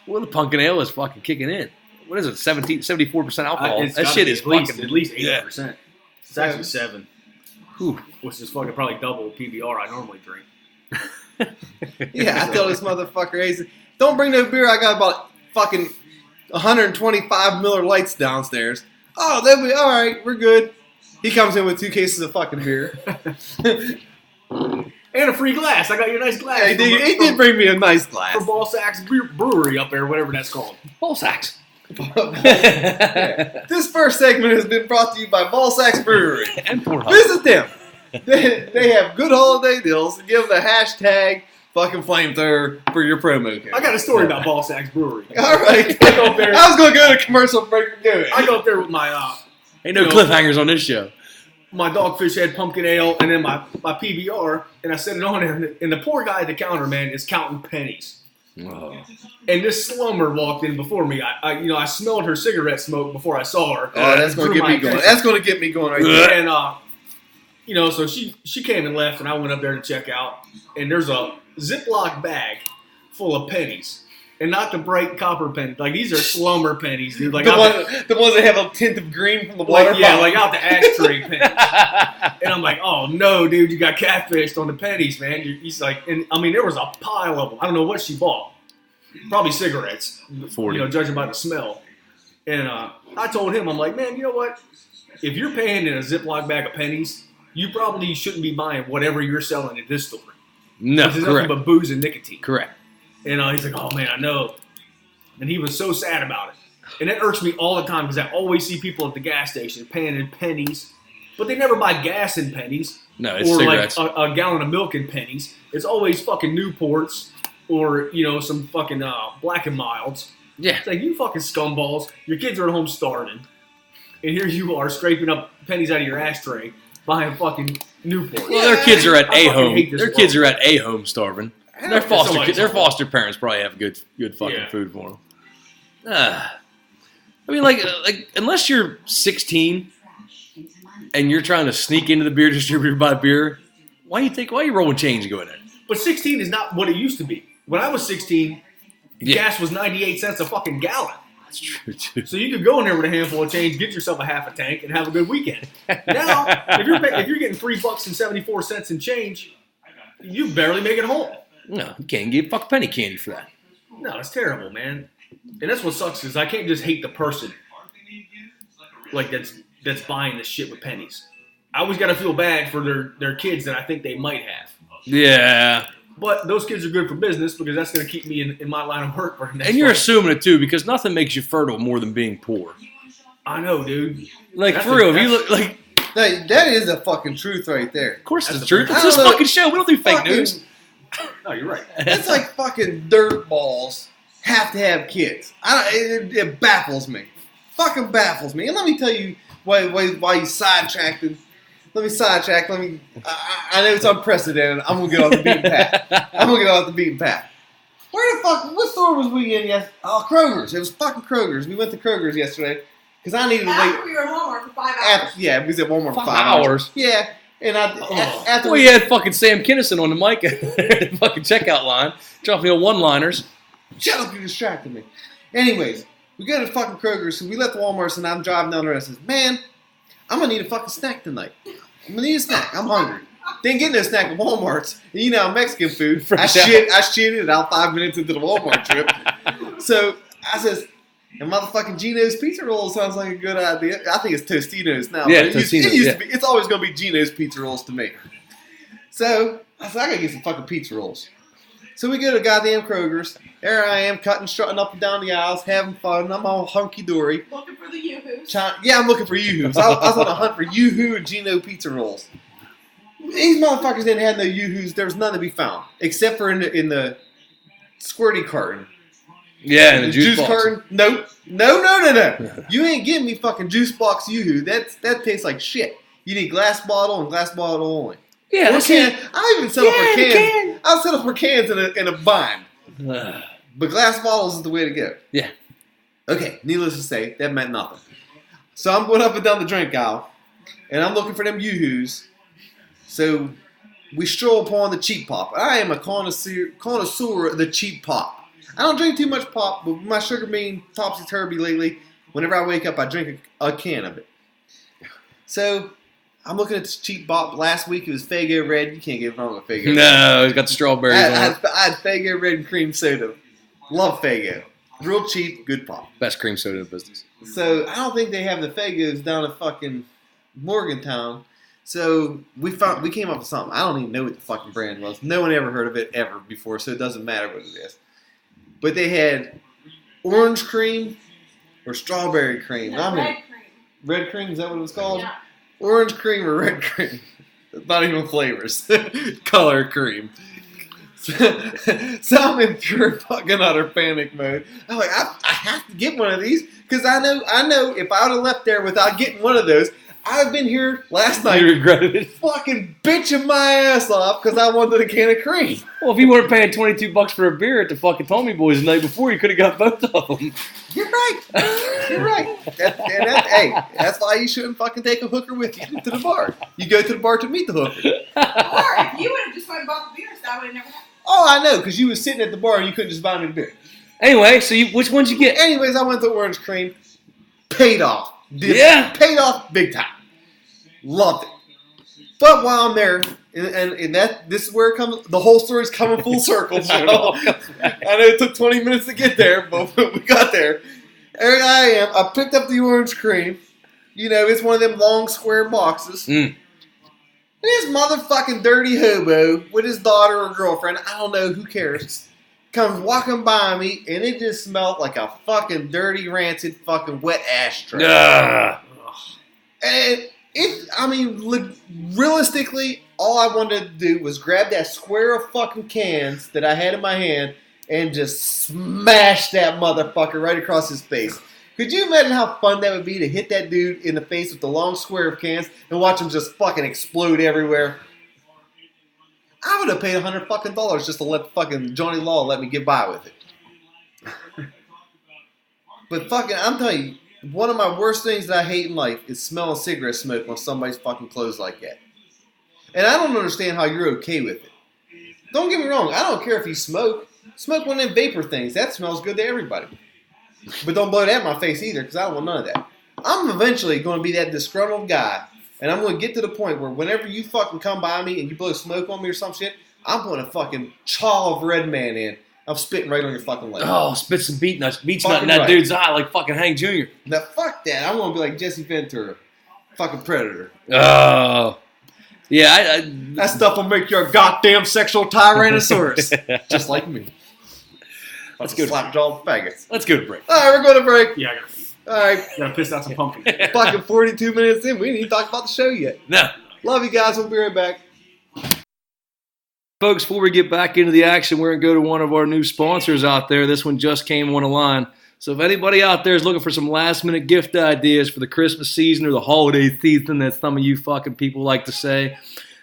Well, the pumpkin ale is fucking kicking in. What is it? 74% alcohol. It's That gotta shit be is at least, fucking at least 80%. yeah. It's actually 7, Whew. which is fucking probably double the PBR I normally drink. Yeah, I tell this motherfucker, hey, don't bring no beer. I got about fucking 125 Miller Lights downstairs. Oh, they'll be all right. We're good. He comes in with 2 cases of fucking beer. And a free glass. I got you a nice glass. Yeah, he did bring me a nice glass. From Ball Sacks Brewery up there, whatever that's called. Ball sacks. This first segment has been brought to you by Ballsacks Brewery. And Pornhub. Visit them. They have good holiday deals. Give them the hashtag fucking flamethrower for your promo code. I got a story about Ball Sacks Brewery. All right. I go up there. I was going to go to commercial break and go. I go up there with my Ain't no You know- cliffhangers on this show. my Dogfish Head pumpkin ale and then my PBR, and I set it on there. And the poor guy at the counter, man, is counting pennies. Oh. And this slumber walked in before me. I smelled her cigarette smoke before I saw her. Oh, that's going to get me going. That's going to get me going right there. And so she came and left, and I went up there to check out. And there's a Ziploc bag full of pennies. And not the bright copper pennies. Like, these are slumber pennies, dude. Like the ones that have a tint of green from the water bottle. Yeah, like out the ashtray pennies. And I'm like, oh, no, dude, you got catfished on the pennies, man. He's like, and I mean, there was a pile of them. I don't know what she bought. Probably cigarettes, 40. Judging by the smell. And I told him, I'm like, man, you know what? If you're paying in a Ziploc bag of pennies, you probably shouldn't be buying whatever you're selling at this store. No, This is correct. nothing but booze and nicotine. Correct. And he's like, oh, man, I know. And he was so sad about it. And it irks me all the time because I always see people at the gas station paying in pennies. But they never buy gas in pennies. No, it's or cigarettes. like a gallon of milk in pennies. It's always fucking Newports or, some fucking Black and Milds. Yeah. It's like, you fucking scumballs. Your kids are at home starving. And here you are scraping up pennies out of your ashtray buying fucking Newports. Well, their kids are at I a fucking home. hate this Their world. kids are at a home starving. Their somebody's foster parents probably have good fucking Yeah. food for them. I mean, like unless you're 16 and you're trying to sneak into the beer distributor to buy beer, why are you rolling change and going in? But 16 is not what it used to be. When I was 16, gas was 98 cents a fucking gallon. That's true too. So you could go in there with a handful of change, get yourself a half a tank, and have a good weekend. Now, if you're getting $3.74 in change, you barely make it home. No, you can't get fucking penny candy for that. No, it's terrible, man. And that's what sucks is I can't just hate the person like that's buying this shit with pennies. I always got to feel bad for their kids that I think they might have. Yeah. But those kids are good for business because that's going to keep me in my line of work for the next And you're 5 assuming it too because nothing makes you fertile more than being poor. I know, dude. Like, That's for real, if you look like... That is a fucking truth right there. Of course it's That's the truth. the- It's I this don't know. fucking show. We don't do fake Fucking- news. No, you're right. It's like fucking dirt balls have to have kids. It baffles me. Fucking baffles me. And let me tell you why you sidetracked. Let me sidetrack. I know it's unprecedented. I'm gonna get off the beaten path. Where the fuck? What store was we in yesterday? Oh, Kroger's. It was fucking Kroger's. We went to Kroger's yesterday because I needed to After wait. we were at Walmart for 5 hours. Yeah, we was at Walmart for 5 5 hours? Yeah, and after Well, you had fucking Sam Kinison on the mic at the fucking checkout line, dropping the one-liners. Shut up, you distracted me. Anyways, we go to fucking Kroger's, so we left Walmart's, and I'm driving down there, and I says, man, I'm going to need a fucking snack tonight. I'm going to need a snack. I'm hungry. Didn't get no snack at Walmart's. And you know, Mexican food. I shitted it out 5 minutes into the Walmart trip. So I says, and motherfucking Gino's Pizza Roll sounds like a good idea. I think it's Tostino's now. Yeah, but it Tostino's, used yeah. to be. It's always going to be Gino's Pizza Rolls to me. So I said, I got to get some fucking pizza rolls. So we go to goddamn Kroger's. There I am, strutting up and down the aisles, having fun. I'm all hunky-dory. Looking for the Yoo-hoos. Yeah, I'm looking for Yoo-hoos. I was on a hunt for Yoo-hoo and Gino pizza rolls. These motherfuckers didn't have no Yoo-hoos. There was none to be found. Except for in the squirty carton. Yeah, and the juice box. carton. Nope. No. You ain't getting me fucking juice box Yoo-hoo. That tastes like shit. You need glass bottle and glass bottle only. Yeah, Or that's can. it. I even settle for Yeah, cans. I'll settle for cans in a bind. Ugh. But glass bottles is the way to go. Yeah. Okay, needless to say, that meant nothing. So I'm going up and down the drink aisle, and I'm looking for them Yoo-hoos. So we stroll upon the cheap pop. I am a connoisseur of the cheap pop. I don't drink too much pop, but with my sugar bean topsy-turvy lately, whenever I wake up, I drink a can of it. So I'm looking at this cheap pop. Last week it was Faygo Red. You can't get wrong with Faygo Red. No, it's got the strawberries I on it. had Faygo Red and cream soda. Love Faygo. Real cheap, good pop. Best cream soda in the business. So I don't think they have the Faygos down at fucking Morgantown. So we came up with something. I don't even know what the fucking brand was. No one ever heard of it ever before, so it doesn't matter what it is. But they had orange cream or strawberry cream. No, red cream. Red cream, is that what it was called? Yeah. Orange cream or red cream. It's not even flavors. Color cream. So I'm in pure fucking utter panic mode. I'm like, I have to get one of these because I know if I would have left there without getting one of those, I've been here last night. You regretted it. Fucking bitching my ass off because I wanted a can of cream. Well, if you weren't paying $22 for a beer at the fucking Tommy Boys the night before, you could have got both of them. You're right. You're right. Hey, that's why you shouldn't fucking take a hooker with you to the bar. You go to the bar to meet the hooker. Or if you would have just went and bought the beers, that would have never happened. Oh, I know, because you was sitting at the bar and you couldn't just buy me the beer. Anyway, so which one'd you get? Anyways, I went to orange cream. Paid off. Yeah. Paid off big time. Loved it. But while I'm there, and this is where it comes, the whole story's coming full circle now. I know it took 20 minutes to get there, but we got there. There I am. I picked up the orange cream. You know, it's one of them long square boxes. And this motherfucking dirty hobo with his daughter or girlfriend, I don't know, who cares, comes walking by me, and it just smelled like a fucking dirty, rancid, fucking wet ashtray. And realistically, all I wanted to do was grab that square of fucking cans that I had in my hand and just smash that motherfucker right across his face. Could you imagine how fun that would be to hit that dude in the face with the long square of cans and watch him just fucking explode everywhere? I would have paid $100 fucking just to let fucking Johnny Law let me get by with it. But fucking, I'm telling you, one of my worst things that I hate in life is smelling cigarette smoke on somebody's fucking clothes like that. And I don't understand how you're okay with it. Don't get me wrong, I don't care if you smoke. Smoke one of them vapor things. That smells good to everybody. But don't blow that in my face either, because I don't want none of that. I'm eventually going to be that disgruntled guy, and I'm going to get to the point where whenever you fucking come by me and you blow smoke on me or some shit, I'm going to fucking chaw of Red Man in. I'm spitting right on your fucking leg. Oh, spit some beach nut in Fucking that right. dude's eye like fucking Hank Jr. Now, fuck that. I want to be like Jesse Ventura. Fucking Predator. Oh. Yeah, That stuff will make you a goddamn sexual tyrannosaurus. Just like me. Let's go. Slapjaw faggots. Let's go to break. All right, we're going to break. Yeah, I gotta pee. All right. Gotta piss out some pumpkin. Fucking 42 minutes in. We didn't even talk about the show yet. No. Love you guys. We'll be right back. Folks, before we get back into the action, we're going to go to one of our new sponsors out there. This one just came on the line. So if anybody out there is looking for some last-minute gift ideas for the Christmas season or the holiday season, that some of you fucking people like to say,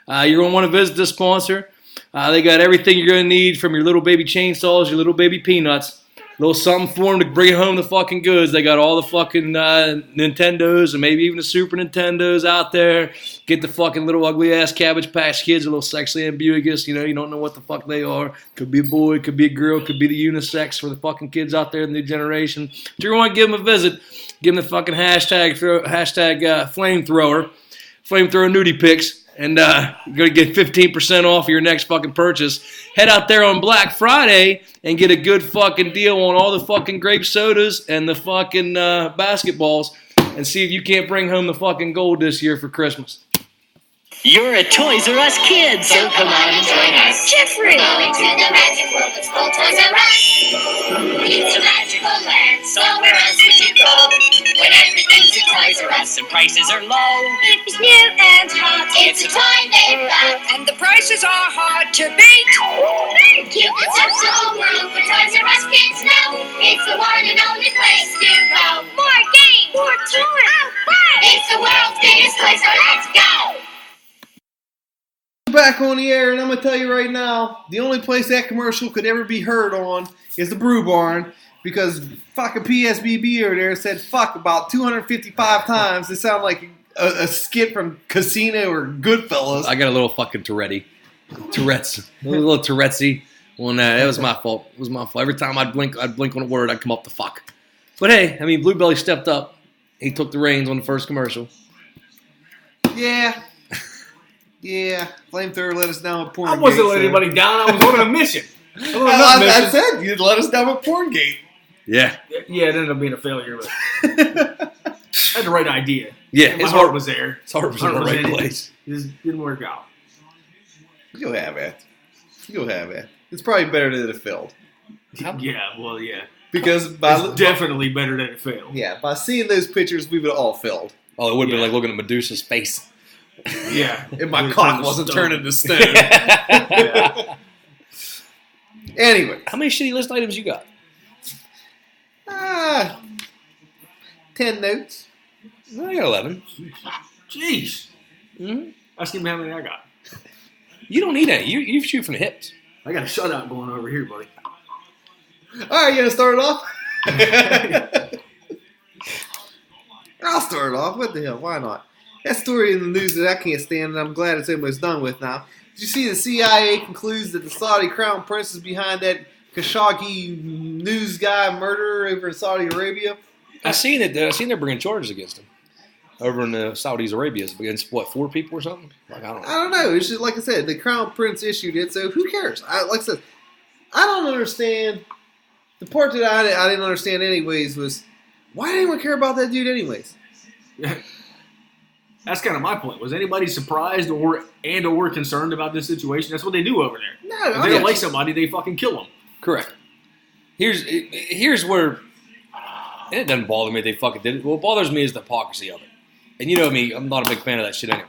you're going to want to visit this sponsor. They got everything you're going to need from your little baby chainsaws, your little baby peanuts. A little something for them to bring home the fucking goods. They got all the fucking Nintendos and maybe even the Super Nintendos out there. Get the fucking little ugly-ass Cabbage Patch Kids, a little sexually ambiguous. You know, you don't know what the fuck they are. Could be a boy, could be a girl, could be the unisex for the fucking kids out there in the new generation. If you want to give them a visit, give them the fucking hashtag flamethrower nudie pics. And you're going to get 15% off your next fucking purchase. Head out there on Black Friday and get a good fucking deal on all the fucking grape sodas and the fucking basketballs and see if you can't bring home the fucking gold this year for Christmas. You're a Toys R Us kid, so come on and join us. Jeffrey! Going to the magic world, it's called Toys R Us. It's a magical land, so where else would you go? When everything's at Toys R Us And prices are low. it's new and hot. It's a toy they've got. And the prices are hard to beat. You can search the whole world for Toys R Us kids now. It's the one and only place to go. More games, more toys, fun. It's the world's biggest toy store. Let's go! Back on the air, and I'm going to tell you right now, the only place that commercial could ever be heard on is the Brew Barn, because fucking psbb over there said fuck about 255 times. It sounded like a skit from Casino or Goodfellas. I got a little fucking Tourette's. A little Tourette'sy on that. It was my fault. It was my fault. Every time I'd blink on a word, I'd come up the fuck. But hey, I mean, Blue Belly stepped up. He took the reins on the first commercial. Yeah. Yeah. Flamethrower let us down with Porn I wasn't Gate, letting so- anybody down. I was on a mission. I said you'd let us down with Porngate. Yeah. Yeah, it ended up being a failure, but I had the right idea. Yeah, My his heart heart was there. His heart was in the right in it. place. It just didn't work out. You'll have it. You'll have it. It's probably better that it failed. Yeah, well, yeah. Because It's definitely better than it failed. by seeing those pictures, we would have all failed. Oh, it would have been Yeah. like looking at Medusa's face. Yeah. If my It cock was wasn't stone. turning to stone. Yeah. Anyway. How many shitty list items you got? 10 notes. I got 11. Jeez. Mm-hmm. Ask him how many I got. You don't need any. You shoot from the hips. I got a shutout going over here, buddy. All right, you gonna start it off? I'll start it off. What the hell? Why not? That story in the news that I can't stand, and I'm glad it's almost done with now. Did you see the CIA concludes that the Saudi crown prince is behind that Khashoggi news guy murderer over in Saudi Arabia? I seen they're bringing charges against him over in Saudi Arabia against what, 4 people or something? Like I don't know. It's just like I said, the crown prince issued it, so who cares? Like I said, I don't understand. The part that I didn't understand anyways was why did anyone care about that dude anyways? That's kind of my point. Was anybody surprised or concerned about this situation? That's what they do over there. No, If they don't like somebody, they fucking kill them. Correct. Here's where and it doesn't bother me if they fucking did it. What bothers me is the hypocrisy of it. And you know me, I'm not a big fan of that shit anyway.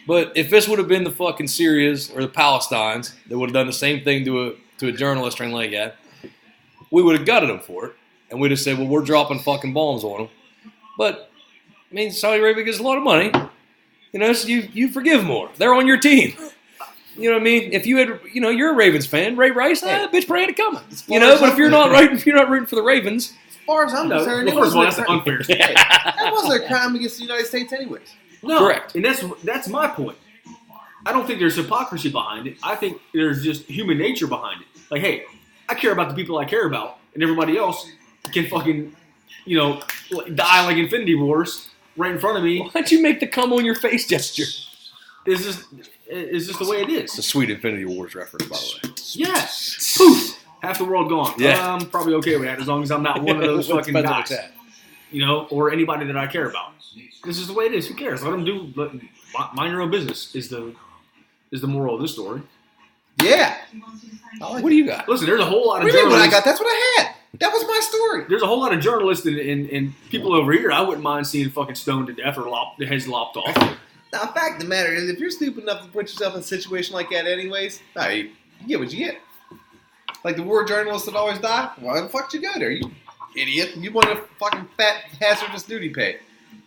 But if this would have been the fucking Syrians or the Palestines that would have done the same thing to a journalist or anything like that, we would have gutted them for it. And we'd have said, well, we're dropping fucking bombs on them. But, I mean, Saudi Arabia gets a lot of money. You know, so you forgive more. They're on your team. You know what I mean? If you had, you know, you're a Ravens fan, Ray Rice, bitch, pray ain't coming. You know, but if you're not rooting for the Ravens, as far as I'm concerned, first of all, that's unfair. That wasn't a crime against the United States anyways. No, correct. And that's my point. I don't think there's hypocrisy behind it. I think there's just human nature behind it. Like, hey, I care about the people I care about, and everybody else can fucking, you know, die like Infinity Wars right in front of me. why don't you make the come on your face gesture? It's just the way it It's is. a sweet Infinity Wars reference, by the way. Yes. Poof. Half the world gone. Yeah. I'm probably okay with that as long as I'm not one of those fucking Depends on guys. what's at. You know, or anybody that I care about. This is the way it is. Who cares? Let them do. Mind your own business is the moral of this story. Yeah. What do you got? Listen, there's a whole lot of What do you mean what I journalists. got? That's what I had. That was my story. There's a whole lot of journalists and people over here. I wouldn't mind seeing fucking stoned to death or their heads lopped off. Now, the fact of the matter is, if you're stupid enough to put yourself in a situation like that anyways, you get what you get. Like the war journalists that always die, why the fuck did you go there, you idiot? You want a fucking fat hazardous duty pay.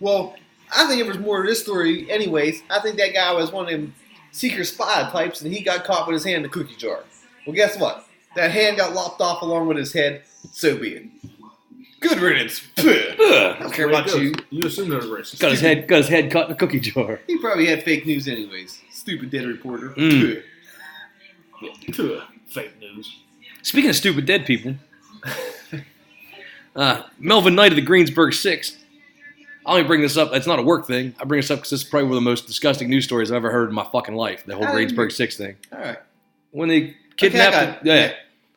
Well, I think there was more to this story anyways. I think that guy was one of them secret spy types, and he got caught with his hand in the cookie jar. Well, guess what? That hand got lopped off along with his head. So be it. Good riddance. I don't care about you. You assume there's risk. Got his head cut in a cookie jar. He probably had fake news anyways. Stupid dead reporter. Fake news. Speaking of stupid dead people, Melvin Knight of the Greensburg Six. I only bring this up. It's not a work thing. I bring this up because this is probably one of the most disgusting news stories I've ever heard in my fucking life. The whole Greensburg Six thing. All right. When they kidnapped him,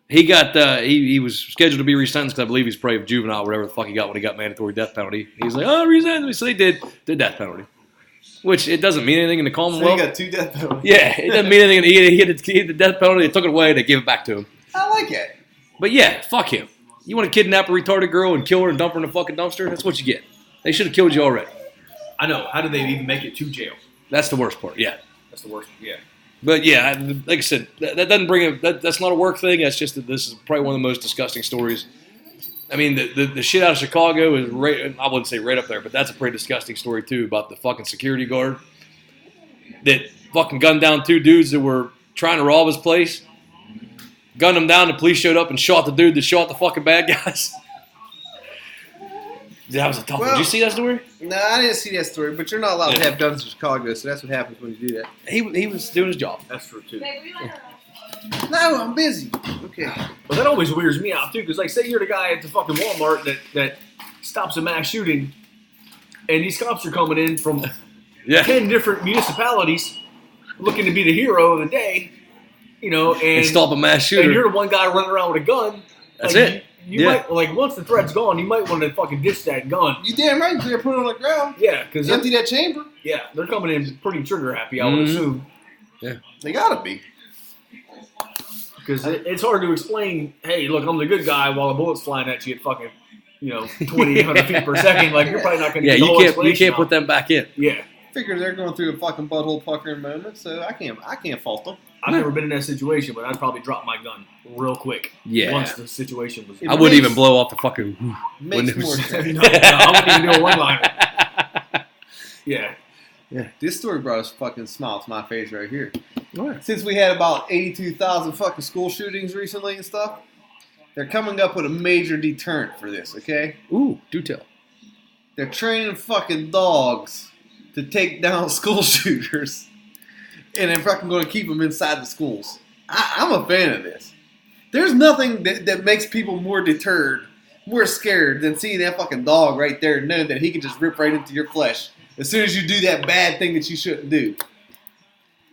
he got he was scheduled to be resentenced because I believe he's probably a juvenile, whatever the fuck he got when he got mandatory death penalty. He's like, oh, resent me. So they did death penalty, which it doesn't mean anything in the So Commonwealth. he got 2 death penalties. Yeah, it doesn't mean anything. He had the death penalty. They took it away. They gave it back to him. I like it. But yeah, fuck him. You want to kidnap a retarded girl and kill her and dump her in a fucking dumpster? That's what you get. They should have killed you already. I know. How did they even make it to jail? That's the worst part. Yeah. That's the worst. Yeah. But yeah, like I said, that doesn't bring that's not a work thing. That's just that this is probably one of the most disgusting stories. I mean, the shit out of Chicago is right. I wouldn't say right up there, but that's a pretty disgusting story too about the fucking security guard that fucking gunned down 2 dudes that were trying to rob his place. Gunned them down. The police showed up and shot the dude that shot the fucking bad guys. That was a tough one. Did you see that story? No, I didn't see that story, but you're not allowed to have guns in Chicago, so that's what happens when you do that. He was doing his job. That's true too. No, I'm busy. Okay. But that always weirds me out too, because like, say you're the guy at the fucking Walmart that stops a mass shooting, and these cops are coming in from 10 different municipalities, looking to be the hero of the day, you know, and stop a mass shooter. And you're the one guy running around with a gun. That's like, it. You might, like, once the threat's gone, you might want to fucking ditch that gun. You damn right. You put it on the ground. Yeah, because Empty that chamber. Yeah, they're coming in pretty trigger happy, I would assume. Yeah, they gotta be. Because it's hard to explain. Hey, look, I'm the good guy while a bullet's flying at you at fucking, 2,800 feet per second. Like, you're probably not going to. Yeah, you can't put them back in. Yeah. Figure they're going through a fucking butthole puckering moment, so I can't fault them. I've never been in that situation, but I'd probably drop my gun real quick. Yeah. Once the situation was. I wouldn't even blow off the fucking makes windows. No, I wouldn't even do a one-liner. Yeah. Yeah. This story brought a fucking smile to my face right here. What? Since we had about 82,000 fucking school shootings recently and stuff, they're coming up with a major deterrent for this, okay? Ooh, do tell. They're training fucking dogs to take down school shooters. And they're fucking going to keep them inside the schools. I'm a fan of this. There's nothing that makes people more deterred, more scared than seeing that fucking dog right there and knowing that he can just rip right into your flesh as soon as you do that bad thing that you shouldn't do.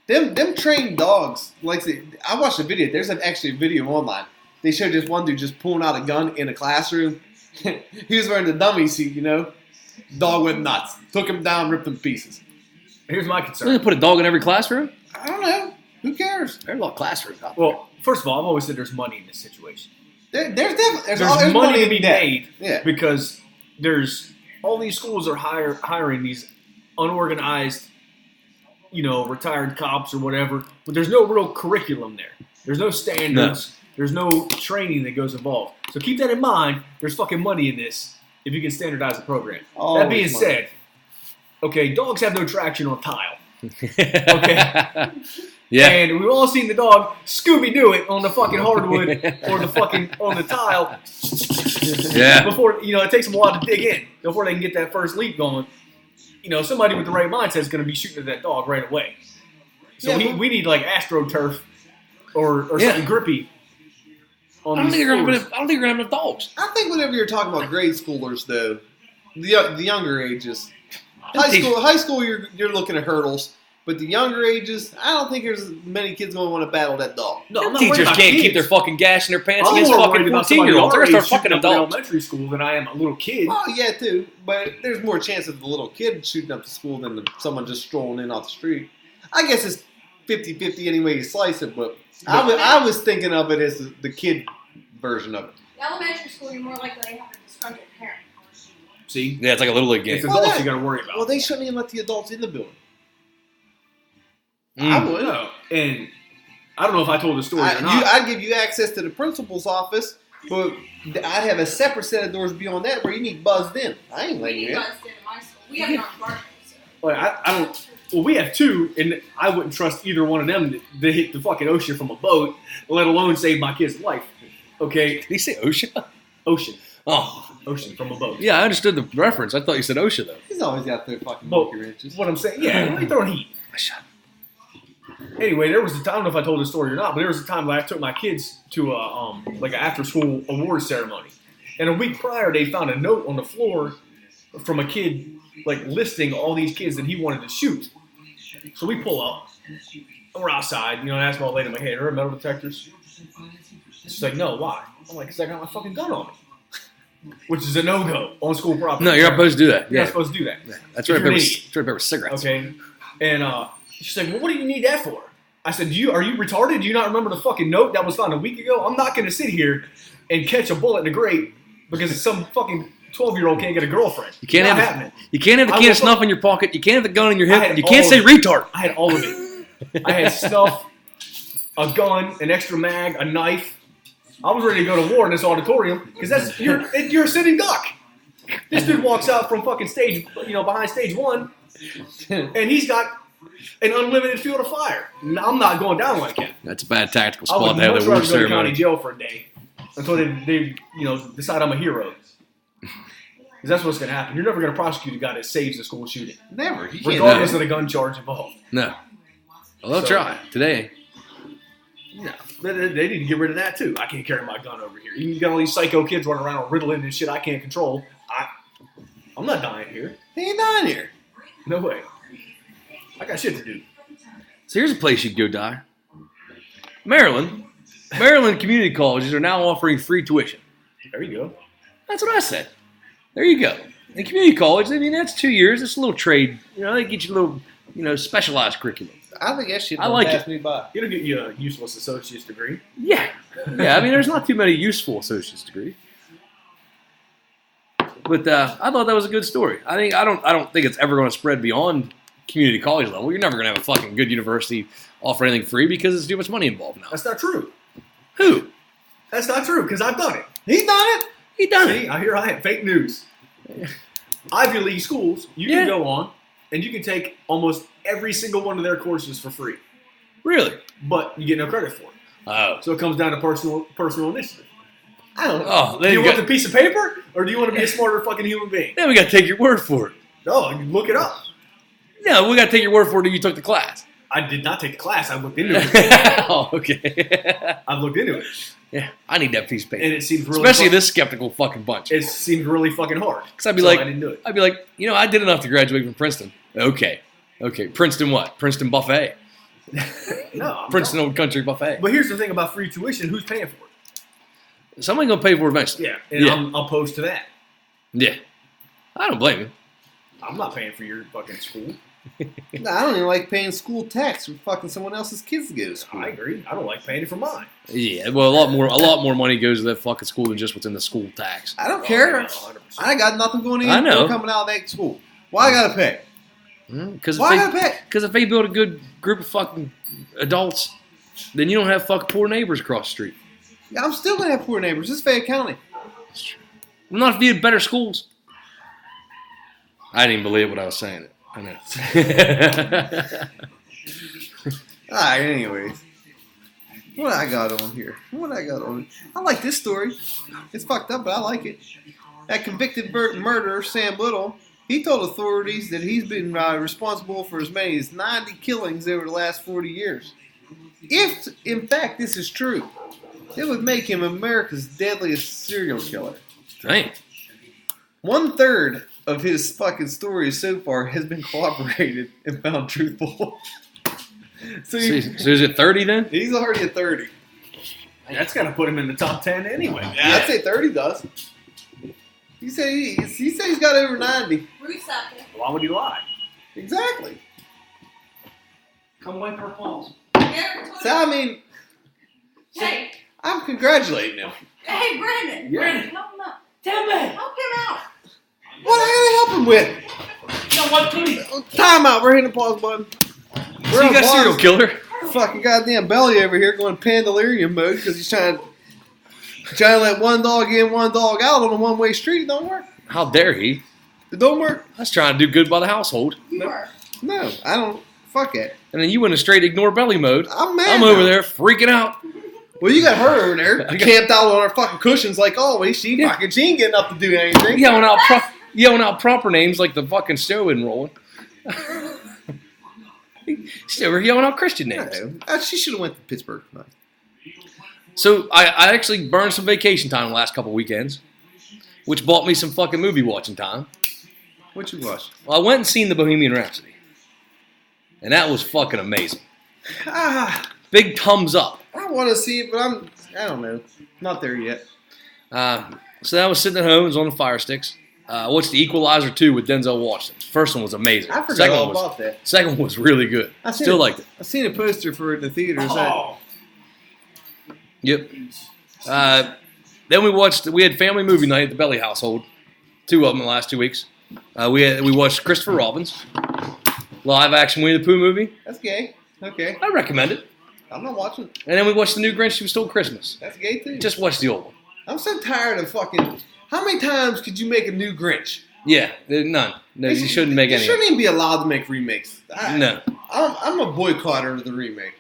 Them trained dogs, like I watched a video. There's actually a video online. They showed this one dude just pulling out a gun in a classroom. He was wearing the dummy seat, you know. Dog went nuts. Took him down, ripped him to pieces. Here's my They concern. put a dog in every classroom? I don't know. Who cares? There's a lot of classrooms out there. Well, first of all, I've always said there's money in this situation. There's definitely There's money to be in that. made Yeah. because there's all these schools are hiring these unorganized, retired cops or whatever, but there's no real curriculum there. There's no standards. There's no training that goes involved. So keep that in mind. There's fucking money in this if you can standardize the program. Always That being money. said, okay, dogs have no traction on tile. Okay. Yeah. And we've all seen the dog Scooby-Doo it on the fucking hardwood or the fucking on the tile. Yeah. Before, it takes them a while to dig in before they can get that first leap going. Somebody with the right mindset is going to be shooting at that dog right away. So Yeah, we need like AstroTurf or something grippy. I don't think you're gonna have enough dogs. I think whenever you're talking about grade schoolers, though, the younger ages, high school, you're looking at hurdles. But the younger ages, I don't think there's many kids going to want to battle that dog. No, I'm not Teachers worried about can't kids. keep their fucking gas in their pants I'm against more fucking worried about somebody 14-year-olds. They're our gonna age start fucking shooting up in adults. elementary school than I am a little kid. Oh, yeah, too. But there's more chance of the little kid shooting up the school than someone just strolling in off the street. I guess it's 50-50 any way you slice it, but I was thinking of it as the kid version of it. In elementary school, you're more likely to have a disgruntled parent. See? Yeah, it's like a little league It's game. adults you got to worry about. Well, they shouldn't even let the adults in the building. Mm. I would. No. And I don't know if I told the story or not. I'd give you access to the principal's office, but I'd have a separate set of doors beyond that where you need buzzed in. I ain't letting you We in. buzzed in my school. We have not guarded, so. Like, I don't. Well, we have two, and I wouldn't trust either one of them to hit the fucking ocean from a boat, let alone save my kid's life. Okay, Did he say OSHA? ocean Oh, from a boat. yeah, I understood the reference. I thought you said OSHA though. He's always got their fucking But monkey wrenches. what I'm saying, yeah, they throwing heat. Anyway, there was a time, I don't know if I told this story or not, but there was a time when I took my kids to like an after-school awards ceremony, and a week prior they found a note on the floor from a kid like listing all these kids that he wanted to shoot. So we pull up, and we're outside, and I asked my old lady, I'm like, hey, are there metal detectors? She's like, no, why? I'm like, because I got my fucking gun on me. Which is a no-go on school property. No, you're not supposed to do that. You're Yeah, not supposed to do that. that's If right. you're an It's idiot. right there with cigarettes. Okay. And she's like, well, what do you need that for? I said, are you retarded? Do you not remember the fucking note that was found a week ago? I'm not going to sit here and catch a bullet in the grate because some fucking 12-year-old can't get a girlfriend. You can't Not have happening. You can't have the I can will of snuff in your pocket. You can't have the gun in your I hip. had And you can't all say of retard. I had all of it. I had snuff, a gun, an extra mag, a knife. I was ready to go to war in this auditorium because you're a sitting duck. This dude walks out from fucking stage, behind stage one, and he's got an unlimited field of fire. I'm not going down like that. That's a bad tactical I spot would to have much the rather award go to county ceremony. jail for a day until they decide I'm a hero. Because that's what's going to happen. You're never going to prosecute a guy that saves a school shooting, Never. You can't. regardless of the gun charge involved. No. Well, they'll So- try today. No, they need to get rid of that too. I can't carry my gun over here. You got all these psycho kids running around with Ritalin and shit I can't control. I'm not dying here. He ain't dying here. No way. I got shit to do. So here's a place you could go die. Maryland. Maryland community colleges are now offering free tuition. There you go. That's what I said. There you go. In community college, I mean, that's 2 years. It's a little trade. They get you a little, specialized curriculum. I think that shit I don't like pass it. me by. It'll get you a useless associate's degree. Yeah. Yeah, I mean, there's not too many useful associate's degrees. But I thought that was a good story. I don't think it's ever going to spread beyond community college level. You're never going to have a fucking good university offer anything free because there's too much money involved now. That's not true. Who? That's not true because I've done it. He done it. He done See, it. I am. Fake news. Ivy League schools, you Yeah. can go on and you can take almost every single one of their courses for free, Really? but you get no credit for it. Oh. So it comes down to personal initiative. I don't know. Oh, Do then you you want got, the piece of paper, or do you want to be a smarter fucking human being? then we got to take your word for it. No, you look it up. No, we got to take your word for it that you took the class. I did not take the class. I looked into it. Oh, okay. I've looked into it, Yeah, I need that piece of paper. and it seems really Especially this skeptical fucking bunch. It seems really fucking hard. Because I'd be So like, I didn't do it. I'd be like, I did enough to graduate from Princeton. Okay. Princeton what? Princeton buffet. No, I'm Princeton not. Old Country buffet. But here's the thing about free tuition: who's paying for it? Somebody gonna pay for it eventually. Yeah, and Yeah. I'm opposed to that. Yeah. I don't blame you. I'm not paying for your fucking school. No, I don't even like paying school tax for fucking someone else's kids to go to school. I agree. I don't like paying for mine. Yeah. Well, a lot more money goes to that fucking school than just what's in the school tax. I don't care. Oh, 100%. I got nothing going in. I know. Coming out of that school. Why I gotta pay? Because Why I gotta pay? if they build a good group of fucking adults, then you don't have fucking poor neighbors across the street. Yeah, I'm still gonna have poor neighbors. This is Fayette County. Not if you had better schools. I didn't even believe what I was saying. I know. Alright, anyways. What I got on here? I like this story. It's fucked up, but I like it. That convicted murderer, Sam Little, he told authorities that he's been responsible for as many as 90 killings over the last 40 years. If, in fact, this is true, it would make him America's deadliest serial killer. Dang. 1/3 of his fucking stories so far has been corroborated and found truthful. So So is it 30 then? he's already at 30. That's got to put him in the top 10 anyway. Yeah, I'd say 30 does. He said he's got over 90. Reset it. Why would he lie? Exactly. Come wipe our palms. So I mean, Hey, I'm congratulating him. hey, Brandon. Yeah. Brandon, help him out. Damn it! Help him out. What I gotta help him with? No, what, please? Time out. We're hitting the pause button. So We're you on got pause. serial killer? Fucking goddamn Belly over here going Pandalarian mode because he's trying to let one dog in, one dog out on a one-way street. It don't work. How dare he? It don't work. I was trying to do good by the household. You were. No, I don't. Fuck it. And then you went in straight ignore belly mode. I'm mad. I'm now. over there freaking out. Well, you got her over there, I got- camped out on her fucking cushions like always. She ain't getting up to do anything. Yelling out proper names like the fucking show isn't rolling. Still, we're yelling out Christian names. She should have went to Pittsburgh tonight. So I actually burned some vacation time the last couple weekends, which bought me some fucking movie watching time. What you watch? Well, I went and seen the Bohemian Rhapsody, and that was fucking amazing. Big thumbs up. I want to see it, but I don't know. Not there yet. So I was sitting at home, it was on the Fire Sticks. I watched The Equalizer 2 with Denzel Washington. First one was amazing. I forgot Second all one was, about that. Second one was really good. I seen Still it. liked it. I seen a poster for it in the theaters. Oh, Yep. Then we had family movie night at the Belly household. 2 of them in the last 2 weeks. We watched Christopher Robin's live action Winnie the Pooh movie. That's gay. Okay. I recommend it. I'm not watching it. And then we watched the new Grinch Who Stole Christmas. That's gay too. Just watch the old one. I'm so tired of fucking. How many times could you make a new Grinch? Yeah, none. No, you shouldn't make You any. shouldn't even be allowed to make remakes. No. I'm a boycotter of the remake.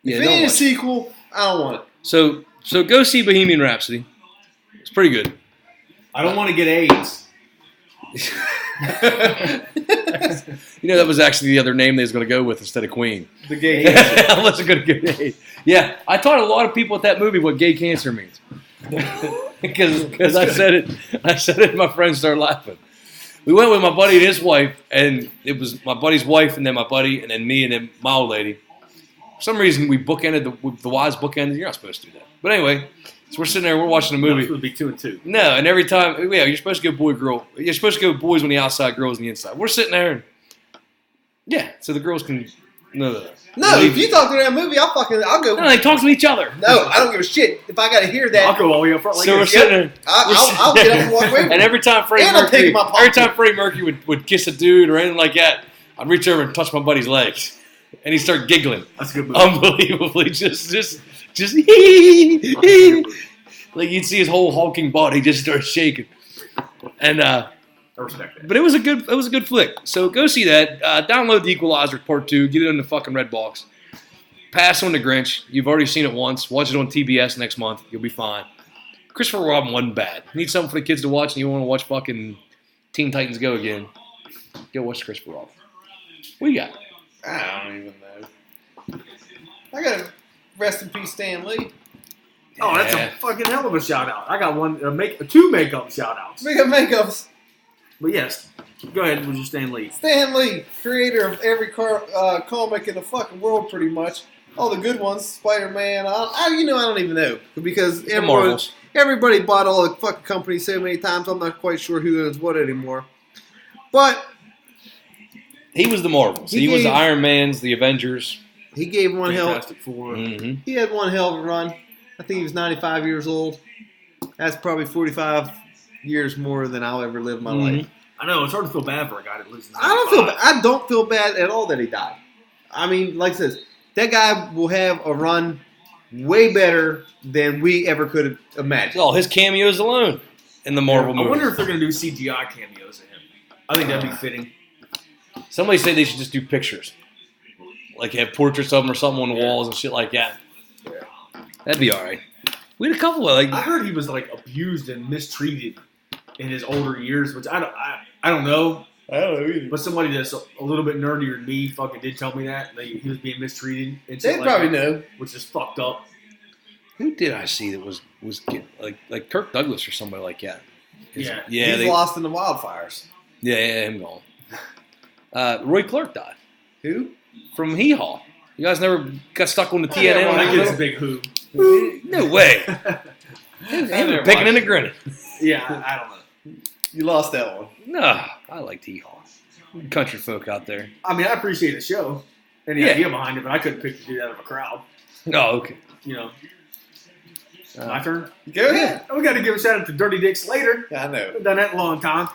Yeah, If it don't ain't a watch it. sequel, I don't want it. So go see Bohemian Rhapsody. It's pretty good. I don't want to get AIDS. That was actually the other name they was going to go with instead of Queen. The gay. I wasn't going to go. Yeah, I taught a lot of people at that movie what gay cancer means. Because I said it, my friends started laughing. We went with my buddy and his wife, and it was my buddy's wife, and then my buddy, and then me, and then my old lady. For some reason, we bookended the wise bookended. You're not supposed to do that, but anyway, so we're sitting there, we're watching a movie. It would be 2 and 2. No, and every time, yeah, you're supposed to go boy girl. You're supposed to go boys on the outside, girls on the inside. We're sitting there, and yeah, so the girls can. No. No, if you talk to that movie, I'll go. No, they talk to each other. No, I don't give a shit. If I got to hear that, I'll go all the way up front like So we're this. sitting there. I'll get up and walk away from And it. every time Freddie And I'm Mercury, taking my popcorn. every time Freddie Mercury would kiss a dude or anything like that, I'd reach over and touch my buddy's legs, and he'd start giggling, That's a good movie. unbelievably, just like you'd see his whole hulking body just start shaking, and I respect that. But it was a good flick. So go see that. Download The Equalizer Part 2. Get it in the fucking red box. Pass on the Grinch. You've already seen it once. Watch it on TBS next month. You'll be fine. Christopher Robin wasn't bad. Need something for the kids to watch, and you want to watch fucking Teen Titans Go again. Go watch Christopher Robin. What you got? I don't even know. I got to rest in peace, Stan Lee. Oh, that's a fucking hell of a shout out. I got two makeup shout outs. Makeups. But yes, go ahead with your Stan Lee. Stan Lee, creator of every comic in the fucking world, pretty much. All the good ones, Spider-Man. I don't even know because everybody bought all the fucking companies so many times. I'm not quite sure who owns what anymore. But he was the Marvels. He was the Iron Man's, the Avengers. He gave one Fantastic Four. Mm-hmm. He had one hell of a run. I think he was 95 years old. That's probably 45 years more than I'll ever live my life. I know, it's hard to feel bad for a guy that lives in I don't feel bad at all that he died. I mean, like I said, that guy will have a run way better than we ever could have imagined. Oh, his cameos alone in the Marvel movies. I wonder if they're going to do CGI cameos of him. I think that'd be fitting. Somebody said they should just do pictures. Like have portraits of him or something on the walls and shit like that. Yeah. That'd be all right. We had a couple of I heard he was abused and mistreated in his older years, which I don't know. I don't know either. But somebody that's a little bit nerdier than me fucking did tell me that he was being mistreated. And They probably know. Which is fucked up. Who did I see that was getting, like Kirk Douglas or somebody like that? He's lost in the wildfires. Yeah, him gone. Roy Clark died. Who? From Hee Haw. You guys never got stuck on the TNN? Yeah, that kid's a big who. No way. Picking and grinning. Yeah, I don't know. You lost that one. No, I liked Hee Haw. Country folk out there. I mean, I appreciate the show and the idea behind it, but I couldn't pick to do that of a crowd. Oh, okay. My turn? Go ahead. We got to give a shout out to Dirty Dick Slater. I know. I've done that in a long time.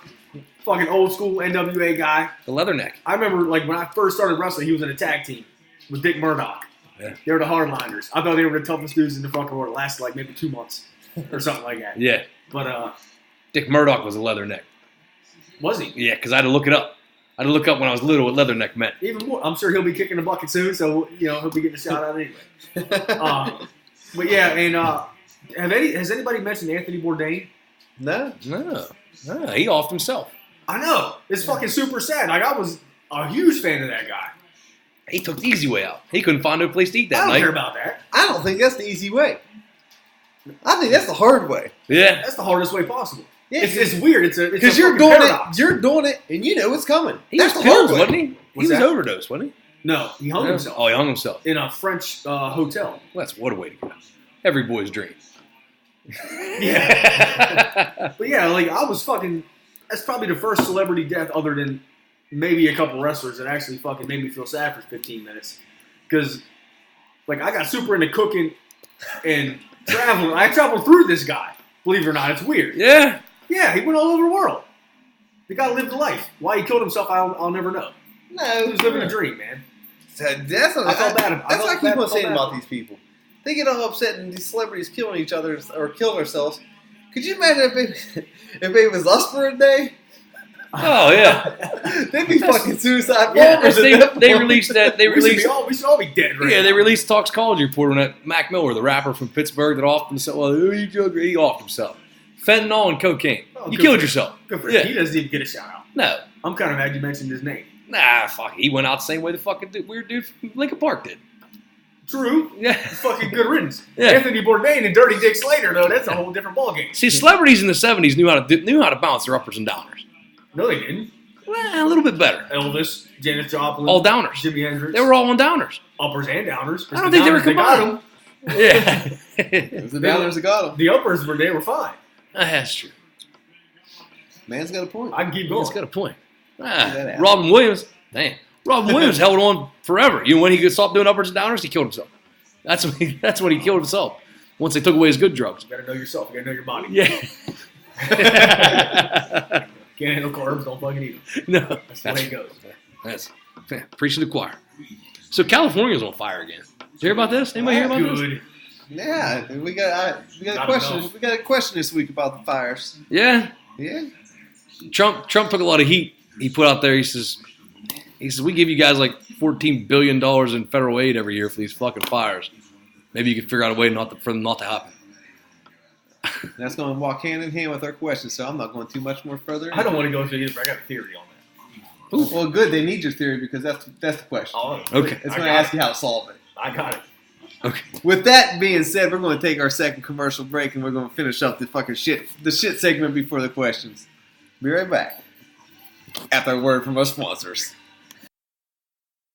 Fucking old school NWA guy. The Leatherneck. I remember when I first started wrestling, he was in a tag team with Dick Murdoch. Yeah. They were the hardliners. I thought they were the toughest dudes in the fucking world. It lasted maybe 2 months or something like that. Yeah. But Dick Murdoch was a Leatherneck. Was he? Yeah, because I had to look it up. I had to look up when I was little what Leatherneck meant. Even more. I'm sure he'll be kicking the bucket soon, so he'll be getting a shout out anyway. But yeah, and has anybody mentioned Anthony Bourdain? No. He offed himself. I know. It's fucking super sad. I was a huge fan of that guy. He took the easy way out. He couldn't find no place to eat that I don't night. care about that. I don't think that's the easy way. I think that's the hard way. Yeah. That's the hardest way possible. Yeah, it's weird. It's because you're doing it, and you know it's coming. He that's was the hard killed, way. wasn't he? What's He was that? overdosed, wasn't he? No, he hung himself. Oh, he hung himself. In a French hotel. Well, that's what a way to go. Every boy's dream. Yeah. But yeah, I was fucking. That's probably the first celebrity death, other than maybe a couple wrestlers, that actually fucking made me feel sad for 15 minutes. Because, I got super into cooking and traveling. I traveled through this guy. Believe it or not, it's weird. Yeah. Yeah, he went all over the world. The guy lived a life. Why he killed himself, I'll never know. No, He was living a dream, man. That's what I felt bad. That's what I keep on saying about these people. They get all upset and these celebrities killing each other or killing themselves. Could you imagine if it was us for a day? Oh yeah. They'd be fucking suicide They bombers. released that. They We released. should all be dead right Yeah, now. they released toxicology report on that Mac Miller, the rapper from Pittsburgh, that offed himself. Well, he offed himself. Fentanyl and cocaine. Oh, You good killed for- yourself. Good for Yeah. him. He doesn't even get a shout out. No. I'm kind of mad you mentioned his name. Nah, fuck. He went out the same way the fucking weird dude from Lincoln Park did. True. Yeah. Fucking good riddance. Yeah. Anthony Bourdain and Dirty Dick Slater, though, that's a whole different ballgame. See, celebrities in the 70s knew how to balance their uppers and downers. No, they didn't. Well, a little bit better. Elvis, Janis Joplin, All downers. Jimi Hendrix. They were all on downers. uppers and downers. I don't think they were combined. Yeah. It's the downers that got them. The uppers they were fine. That's true. Man's got a point. I can keep going. He's got a point. that Robin Williams. Damn. Robin Williams held on forever. When he could stop doing uppers and downers, he killed himself. That's when he killed himself. Once they took away his good drugs. You gotta know yourself. You gotta know your body. Yeah. Can't handle carbs, don't fucking eat them. No. That's the way it goes. That's preaching to the choir. So California's on fire again. Did you hear about this? Anybody hear about this? Good. Yeah, we got a Not question. enough. We got a question this week about the fires. Yeah. Yeah. Trump took a lot of heat. He put out there. He says we give you guys like $14 billion in federal aid every year for these fucking fires. Maybe you could figure out a way for them not to happen. That's going to walk hand in hand with our question, so I'm not going too much more further. I don't want to go into it, but I got a theory on that. Ooh. Well, good. They need your theory because that's the question. Oh, Okay. It's going to ask you how to solve it. I got it. Okay. With that being said, we're going to take our second commercial break and we're going to finish up the shit segment before the questions. Be right back after a word from our sponsors.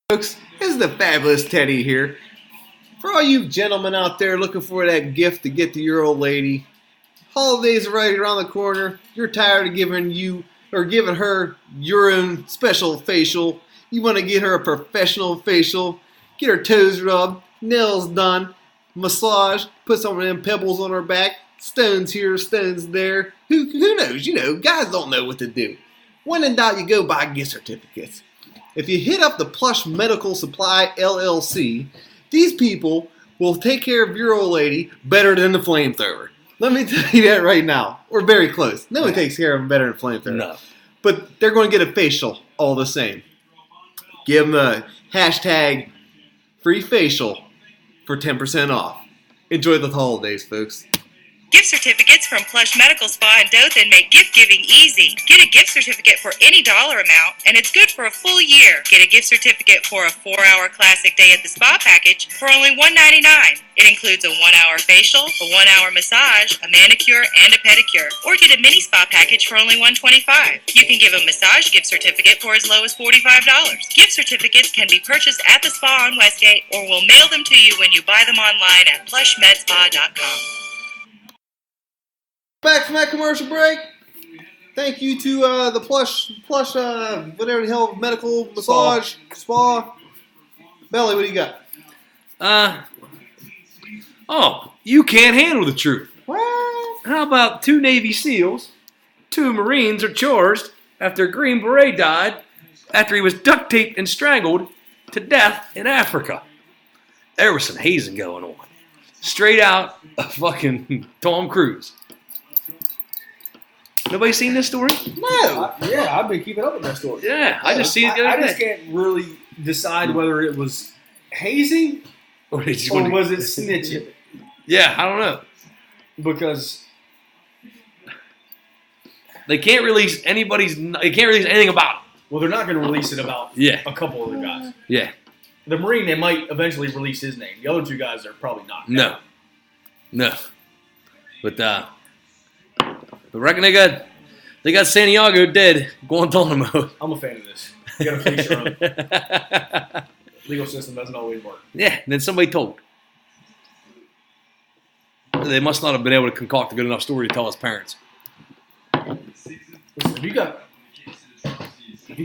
Folks, this is the fabulous Teddy here. For all you gentlemen out there looking for that gift to get to your old lady, holidays are right around the corner. You're tired of giving her your own special facial. You want to get her a professional facial. Get her toes rubbed, nails done, massage, put some of them pebbles on her back, stones here, stones there. Who knows? Guys don't know what to do. When in doubt, you go buy gift certificates. If you hit up the Plush Medical Supply LLC, these people will take care of your old lady better than the flamethrower. Let me tell you that right now. We're very close. No one takes care of them better than flamethrower. No. But they're going to get a facial all the same. Give them the hashtag free facial for 10% off. Enjoy the holidays, folks. Gift certificates from Plush Medical Spa in Dothan make gift giving easy. Get a gift certificate for any dollar amount, and it's good for a full year. Get a gift certificate for a 4-hour classic day at the spa package for only $1.99. It includes a 1-hour facial, a 1-hour massage, a manicure, and a pedicure. Or get a mini spa package for only $125. You can give a massage gift certificate for as low as $45. Gift certificates can be purchased at the spa on Westgate, or we'll mail them to you when you buy them online at plushmedspa.com. Back from that commercial break. Thank you to the plush, whatever the hell, medical massage spa. Belly, what do you got? You can't handle the truth. What? How about 2 Navy SEALs, 2 Marines are charged after a Green Beret died after he was duct taped and strangled to death in Africa. There was some hazing going on. Straight out of fucking Tom Cruise. Nobody seen this story? No. I've been keeping up with that story. Yeah, I just seen it the I other just day. can't really decide whether it was hazing Or was was it snitching. Yeah, I don't know. Because They can't release anything about it. well, they're not going to release it about Yeah. a couple of the guys. Yeah. The Marine, they might eventually release his name. The other 2 guys are probably not. No. But I reckon they got Santiago dead, Guantanamo. I'm a fan of this. You got to police your own. Legal system doesn't always work. Yeah, and then somebody told. They must not have been able to concoct a good enough story to tell his parents. Listen, if you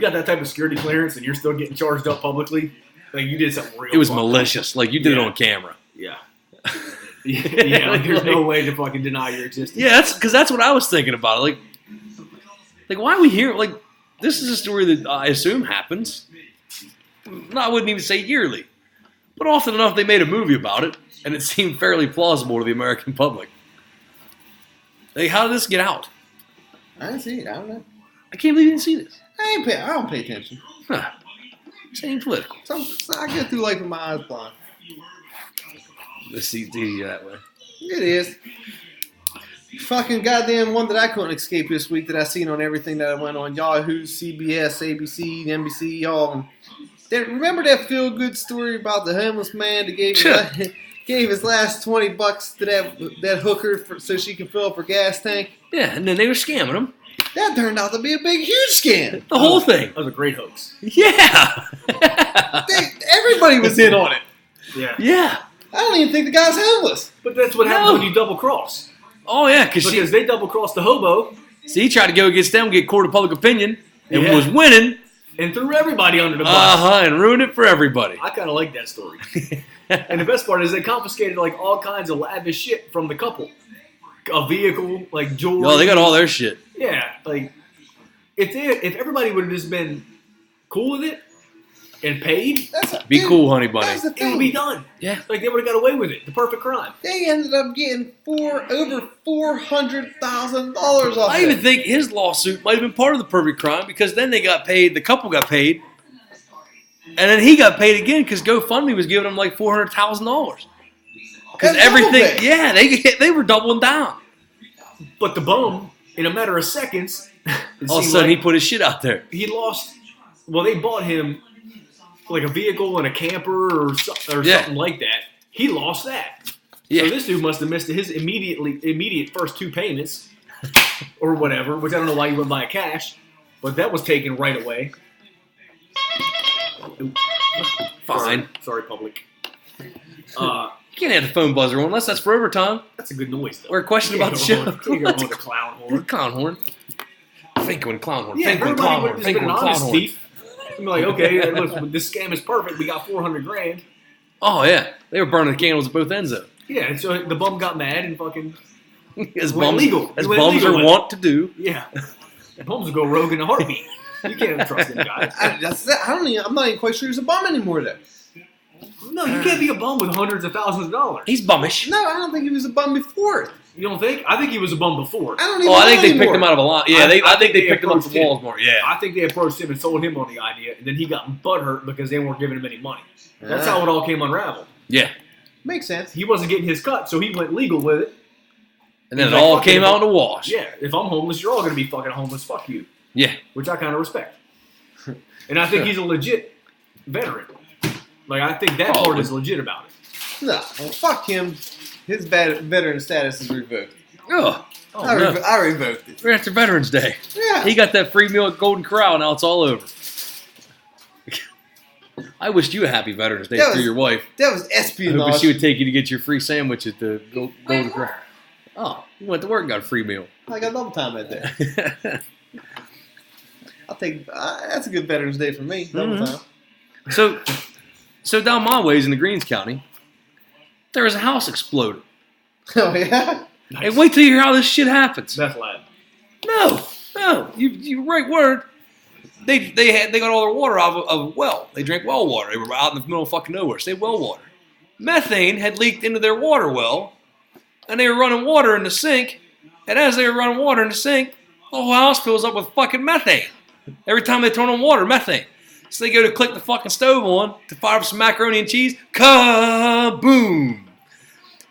got that type of security clearance and you're still getting charged up publicly, like you did something real. It was fucked up. malicious. Like you did it Yeah. on camera. Yeah. Yeah, like there's no way to fucking deny your existence. Yeah, that's what I was thinking about. Like why are we here? Like, this is a story that I assume happens. No, I wouldn't even say yearly, but often enough they made a movie about it, and it seemed fairly plausible to the American public. Like, how did this get out? I didn't see it. I don't know. I can't believe you didn't see this. I don't pay attention. Huh. This ain't political. I get through life with my eyes blind. Let's see that way. It is. Fucking goddamn one that I couldn't escape this week that I seen on everything that went on Yahoo, CBS, ABC, NBC, y'all. Remember that feel-good story about the homeless man that gave his last $20 to that hooker so she can fill up her gas tank? Yeah, and then they were scamming him. That turned out to be a big, huge scam. The whole thing. That was a great hoax. Yeah. Everybody was in on it. Yeah. Yeah. I don't even think the guy's homeless. But that's what happens when you double cross. Oh, yeah, because they double crossed the hobo. See, he tried to go against them, get court of public opinion, and Yeah. was winning. And threw everybody under the bus. And ruined it for everybody. I kind of like that story. And the best part is they confiscated like all kinds of lavish shit from the couple. A vehicle, like jewelry. Oh, they got all their shit. Yeah, like if everybody would have just been cool with it, and paid, Be cool, honey bunny. That's the it would be done. Yeah. Like they would have got away with it. The perfect crime. They ended up getting over $400,000 off I it. even think his lawsuit might have been part of the perfect crime because then they got paid. The couple got paid, and then he got paid again because GoFundMe was giving him like $400,000. Because That's everything, double yeah, they were doubling down. But the bum, in a matter of seconds, All of a sudden, he put his shit out there. he lost. Well, they bought him like a vehicle and a camper or something like that. He lost that. Yeah. So this dude must have missed his immediate first 2 payments or whatever, which I don't know why he went by cash, but that was taken right away. Fine. Sorry, public. You can't have the phone buzzer on unless that's for overtime. That's a good noise, though. Or a question about the show. You go on the clown horn. Clown horn. Think when clown horn. Yeah, Think when everybody clown would horn. have just Think been when an clown honest horn. thief. I'm like, okay, look, this scam is perfect. We got $400,000. Oh yeah, they were burning the candles at both ends of it. Yeah, and so the bum got mad and fucking As went bums, legal. as He went bums legal are with it. wont to do. Yeah. Bums will go rogue in a heartbeat. You can't trust them guys. I'm not even quite sure he's a bum anymore, though. No, you can't be a bum with hundreds of thousands of dollars. He's bummish. No, I don't think he was a bum before. You don't think? I think he was a bum before. I don't even Oh, I know think they anymore. picked him out of a lot. Yeah, I think they picked him up approached the walls more. Yeah. I think they approached him and sold him on the idea, and then he got butthurt because they weren't giving him any money. That's how it all came unraveled. Yeah. Makes sense. He wasn't getting his cut, so he went legal with it. And then He's it like, all fuck came it. out in the wash. Yeah, if I'm homeless, you're all going to be fucking homeless. Fuck you. Yeah. Which I kind of respect. And I think he's a legit veteran. Like, I think that part is legit about it. No, well, fuck him. His veteran status is revoked. Ugh. I no. revoked it. Right after Veterans Day. Yeah. He got that free meal at Golden Corral. Now it's all over. I wished you a happy Veterans Day That through was your wife. That was I hope espionage. she would take you to get your free sandwich at the Golden Corral. Oh, you went to work and got a free meal. I got double time that day. I'll take. That's a good Veterans Day for me. Double time. So down my ways in the Greens County, there was a house exploded. Oh yeah. Nice. Hey, wait till you hear how this shit happens. Meth lab. No, you right word. They got all their water out of a well. They drank well water. They were out in the middle of fucking nowhere. So they had well water. Methane had leaked into their water well, and they were running water in the sink. And as they were running water in the sink, the whole house fills up with fucking methane. Every time they turn on water, methane. So they go to click the fucking stove on to fire up some macaroni and cheese. Kaboom!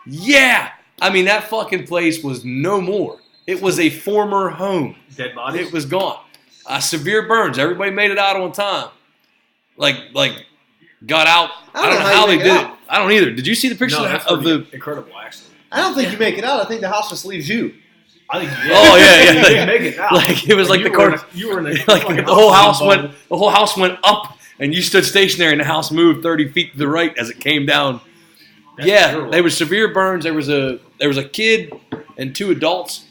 Yeah! I mean, that fucking place was no more. It was a former home. Dead bodies. It was gone. Severe burns. Everybody made it out on time. Like got out. I don't know how they did it. I don't either. Did you see the picture that's of the? incredible, actually. I don't think you make it out. I think the house just leaves you. I think. Oh yeah. You didn't make it out. Like it was like the car. You were in the Like fucking the whole house bubble. went. The whole house went up, and you stood stationary, and the house moved 30 feet to the right as it came down. That's Yeah, terrible. they were severe burns. There was a kid and 2 adults,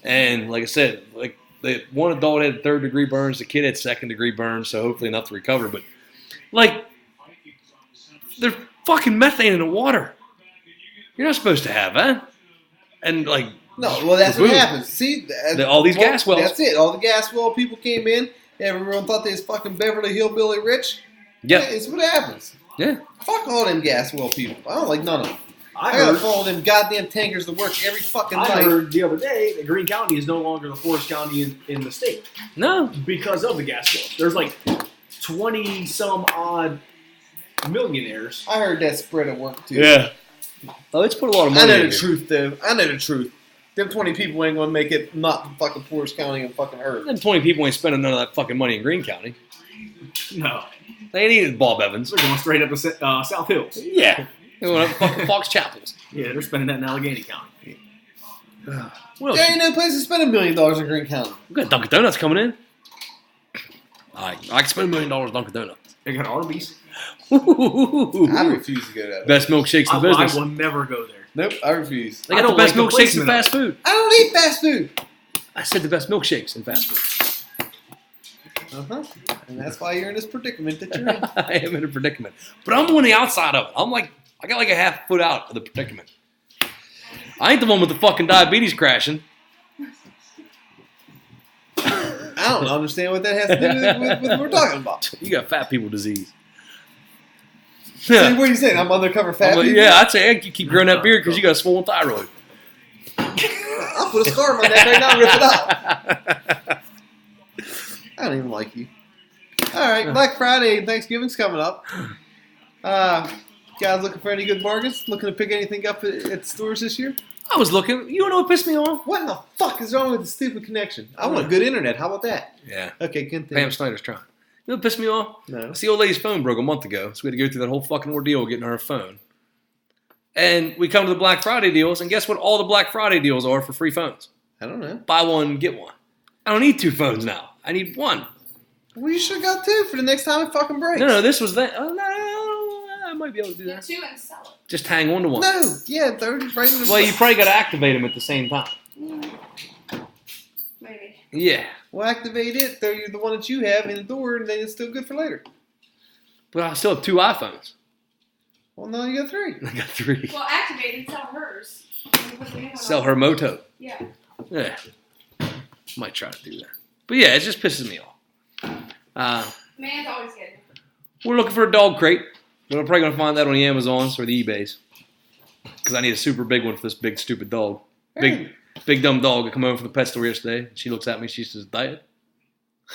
and like I said, like the one adult had 3rd-degree burns, the kid had 2nd-degree burns, so hopefully enough to recover. But like, there's fucking methane in the water. You're not supposed to have that. And like, No, well that's what Boom. happens. See, all these gas wells. That's it. All the gas well people came in. Everyone thought they was fucking Beverly Hillbilly rich. yep, It's what happens. yeah. Fuck all them gas well people. I don't like none of them. I I gotta heard, follow them goddamn tankers to work every fucking I night. heard the other day that Greene County is no longer the poorest county in the state No, because of the gas wells. There's like 20 some odd millionaires. I heard that spread at work too. yeah. Oh, let's put a lot of I money. know in the here. truth though. I know the truth. Them 20 people ain't gonna make it not the fucking poorest county in fucking earth. Them 20 people ain't spending none of that fucking money in Greene County. No, They ain't eating Bob Evans. they're going straight up to South Hills. Yeah. They went up to fucking Fox Chapels. Yeah, they're spending that in Allegheny County. What else? There ain't no place to spend $1 million in Greene County. We got Dunkin' Donuts coming in. I can spend $1 million on Dunkin' Donuts. They got Arby's. I refuse to go to that. Best milkshakes in the I business. will never go there. Nope, I refuse. They I got the don't best like the milkshakes in placement of fast food. I don't eat fast food. I said the best milkshakes in fast food. And that's why you're in this predicament that you're in. I am in a predicament. But I'm on the outside of it. I got like a half foot out of the predicament. I ain't the one with the fucking diabetes crashing. I don't understand what that has to do with what we're talking about. You got fat people disease. So what are you saying? I'm undercover fat people? Yeah, I'd say you keep growing that beard because you got a swollen thyroid. I'll put a scarf on my neck right now and rip it out. I don't even like you. All right, Black Friday and Thanksgiving's coming up. Guys looking for any good bargains? Looking to pick anything up at stores this year? I was looking. You know what pissed me off? What in the fuck is wrong with the stupid connection? I want good internet. How about that? Yeah. Okay, continue. Pam Snyder's trying. You know what pissed me off? No. See, old lady's phone broke a month ago, so we had to go through that whole fucking ordeal getting her phone. And we come to the Black Friday deals, and guess what all the Black Friday deals are for free phones? I don't know. Buy one, get one. I don't need 2 phones now. I need 1. Well, you should have got 2 for the next time it fucking breaks. No, this was that. Oh, no, I might be able to do Get that. 2 and sell it. Just hang on to one. No, yeah, they're right in the... Well, you probably got to activate them at the same time. Maybe. Yeah. Well, activate it. They're the one that you have in the door, and then it's still good for later. But I still have 2 iPhones. Well, now you got 3. I got 3. Well, activate and sell hers. Sell her Moto. Yeah. Yeah. Might try to do that. But yeah, it just pisses me off. Man's always good. We're looking for a dog crate. We're probably going to find that on the Amazons or the eBays. Because I need a super big one for this big, stupid dog. Big dumb dog. I come home from the pet store yesterday. She looks at me. She says, Dad,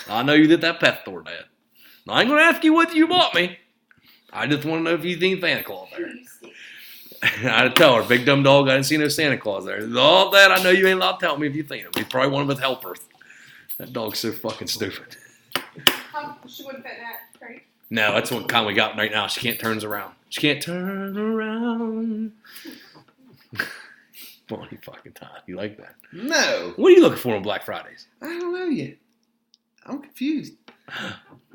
I know you did that pet store, Dad. I ain't going to ask you what you bought me. I just want to know if you seen Santa Claus there. I had to tell her, big dumb dog, I didn't see no Santa Claus there. All that, I know you ain't allowed to tell me if you seen him. He's probably one of his helpers. That dog's so fucking stupid. She wouldn't fit in that crate. No, that's what kind we got right now. She can't turn around. She can't turn around. Funny fucking time. You like that? No. What are you looking for on Black Fridays? I don't know yet. I'm confused.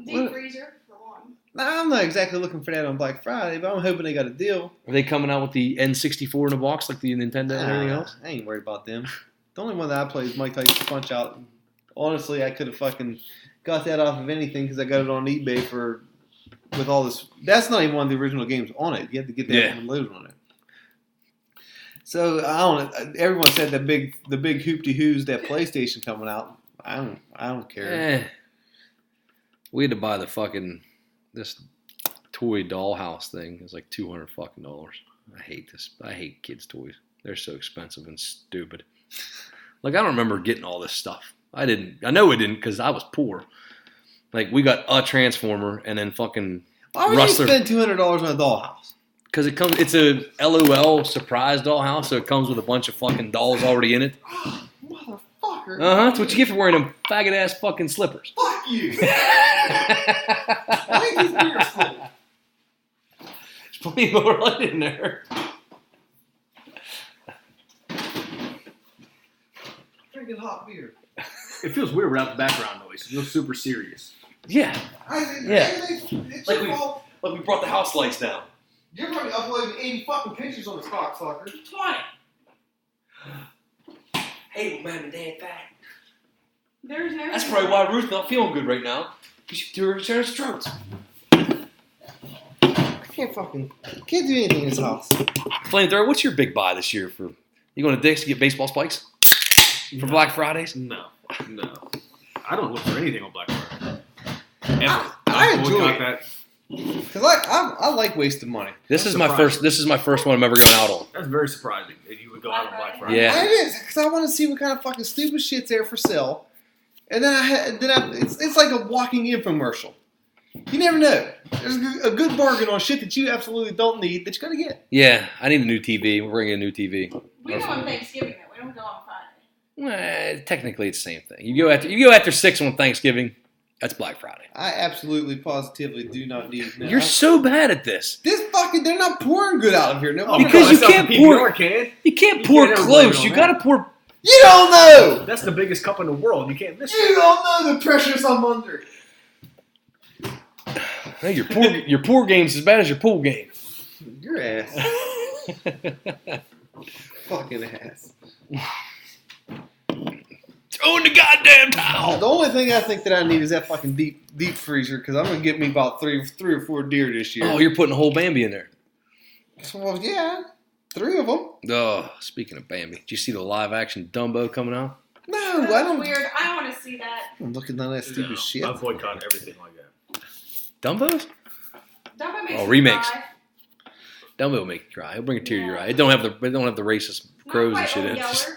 Deep freezer for one. Nah, I'm not exactly looking for that on Black Friday, but I'm hoping they got a deal. Are they coming out with the N64 in a box like the Nintendo and everything else? I ain't worried about them. The only one that I play is Mike Tyson's Punch Out. Honestly, I could have fucking got that off of anything because I got it on eBay with all this. That's not even one of the original games on it. You have to get that one loaded on it. So I don't. Everyone said the big hoop-de-hoos, that PlayStation coming out. I don't care. We had to buy this toy dollhouse thing. It's like $200 fucking dollars. I hate this. I hate kids' toys. They're so expensive and stupid. Like I don't remember getting all this stuff. I didn't. I know I didn't because I was poor. Like we got a Transformer and then fucking. Why would you spend $200 on a dollhouse? Because it's a LOL surprise dollhouse, so it comes with a bunch of fucking dolls already in it. Motherfucker. That's what you get for wearing them faggot ass fucking slippers. Fuck you. Why is this beer full? There's plenty more light in there. Drinking hot beer. It feels weird without the background noise. It feels super serious. Yeah. It's Like your fault. we brought the house lights down. You're probably uploading 80 fucking pictures on this cocksucker. 20. Hey, mom and dad back. There's no. That's probably why Ruth's not feeling good right now. Because she threw her strokes. I can't do anything in this house. Flamethrower, what's your big buy this year for? You going to Dick's to get baseball spikes for Black Fridays? No. I don't look for anything on Black Friday. I enjoy boycott it. that. Because I like wasting money. This is my first one I'm ever going out on. That's very surprising that you would go out on Black Friday. Yeah. It is, because I want to see what kind of fucking stupid shit's there for sale. And then it's like a walking infomercial. You never know. There's a good bargain on shit that you absolutely don't need that you're going to get. Yeah, I need a new TV. We're bringing a new TV. We go on Thanksgiving though. We don't go on Friday. Well, technically it's the same thing. You go after 6 on Thanksgiving, that's Black Friday. I absolutely, positively do not need. No, You're so bad at this. They're not pouring good out of here. No, Because you can't pour. Can. You can't You pour can't ever blame it close. on You that. got to pour. you don't know. That's the biggest cup in the world. You can't miss You it. don't know the pressures I'm under. Hey, your pour game's as bad as your pool game. Your ass. Fucking ass. Throw in the goddamn towel. The only thing I think that I need is that fucking deep freezer because I'm gonna get me about three or four deer this year. Oh, you're putting a whole Bambi in there. Well, yeah, 3 of them. Oh, speaking of Bambi, did you see the live action Dumbo coming out? No, That's I don't. weird. I want to see that. I'm looking at that stupid shit. I boycott everything like that. Dumbos? Dumbo makes Oh, me remakes. cry. Dumbo will make you cry. He'll bring a tear to your eye. It don't have the racist crows and shit in it. Stop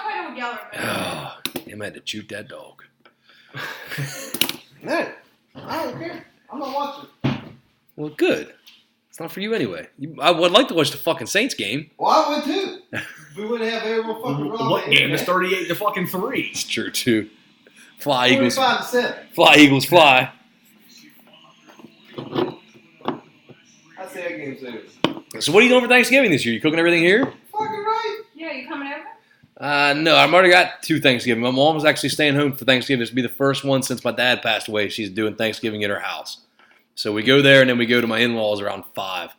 fighting with Yeller. Oh, him had to shoot that dog. No, I don't care. I'm not watching. Well, good. It's not for you anyway. I would like to watch the fucking Saints game. Well, I would too. We wouldn't have everyone fucking wrong. What game? It's 38 to fucking 3. It's true too. Fly Eagles. 45-7. Fly Eagles fly. I say that game's over. So what are you doing for Thanksgiving this year? You cooking everything here? Fucking right. Yeah, you coming over? No, I've already got 2 Thanksgiving. My mom was actually staying home for Thanksgiving. This will be the first one since my dad passed away. She's doing Thanksgiving at her house. So we go there and then we go to my in-laws around 5.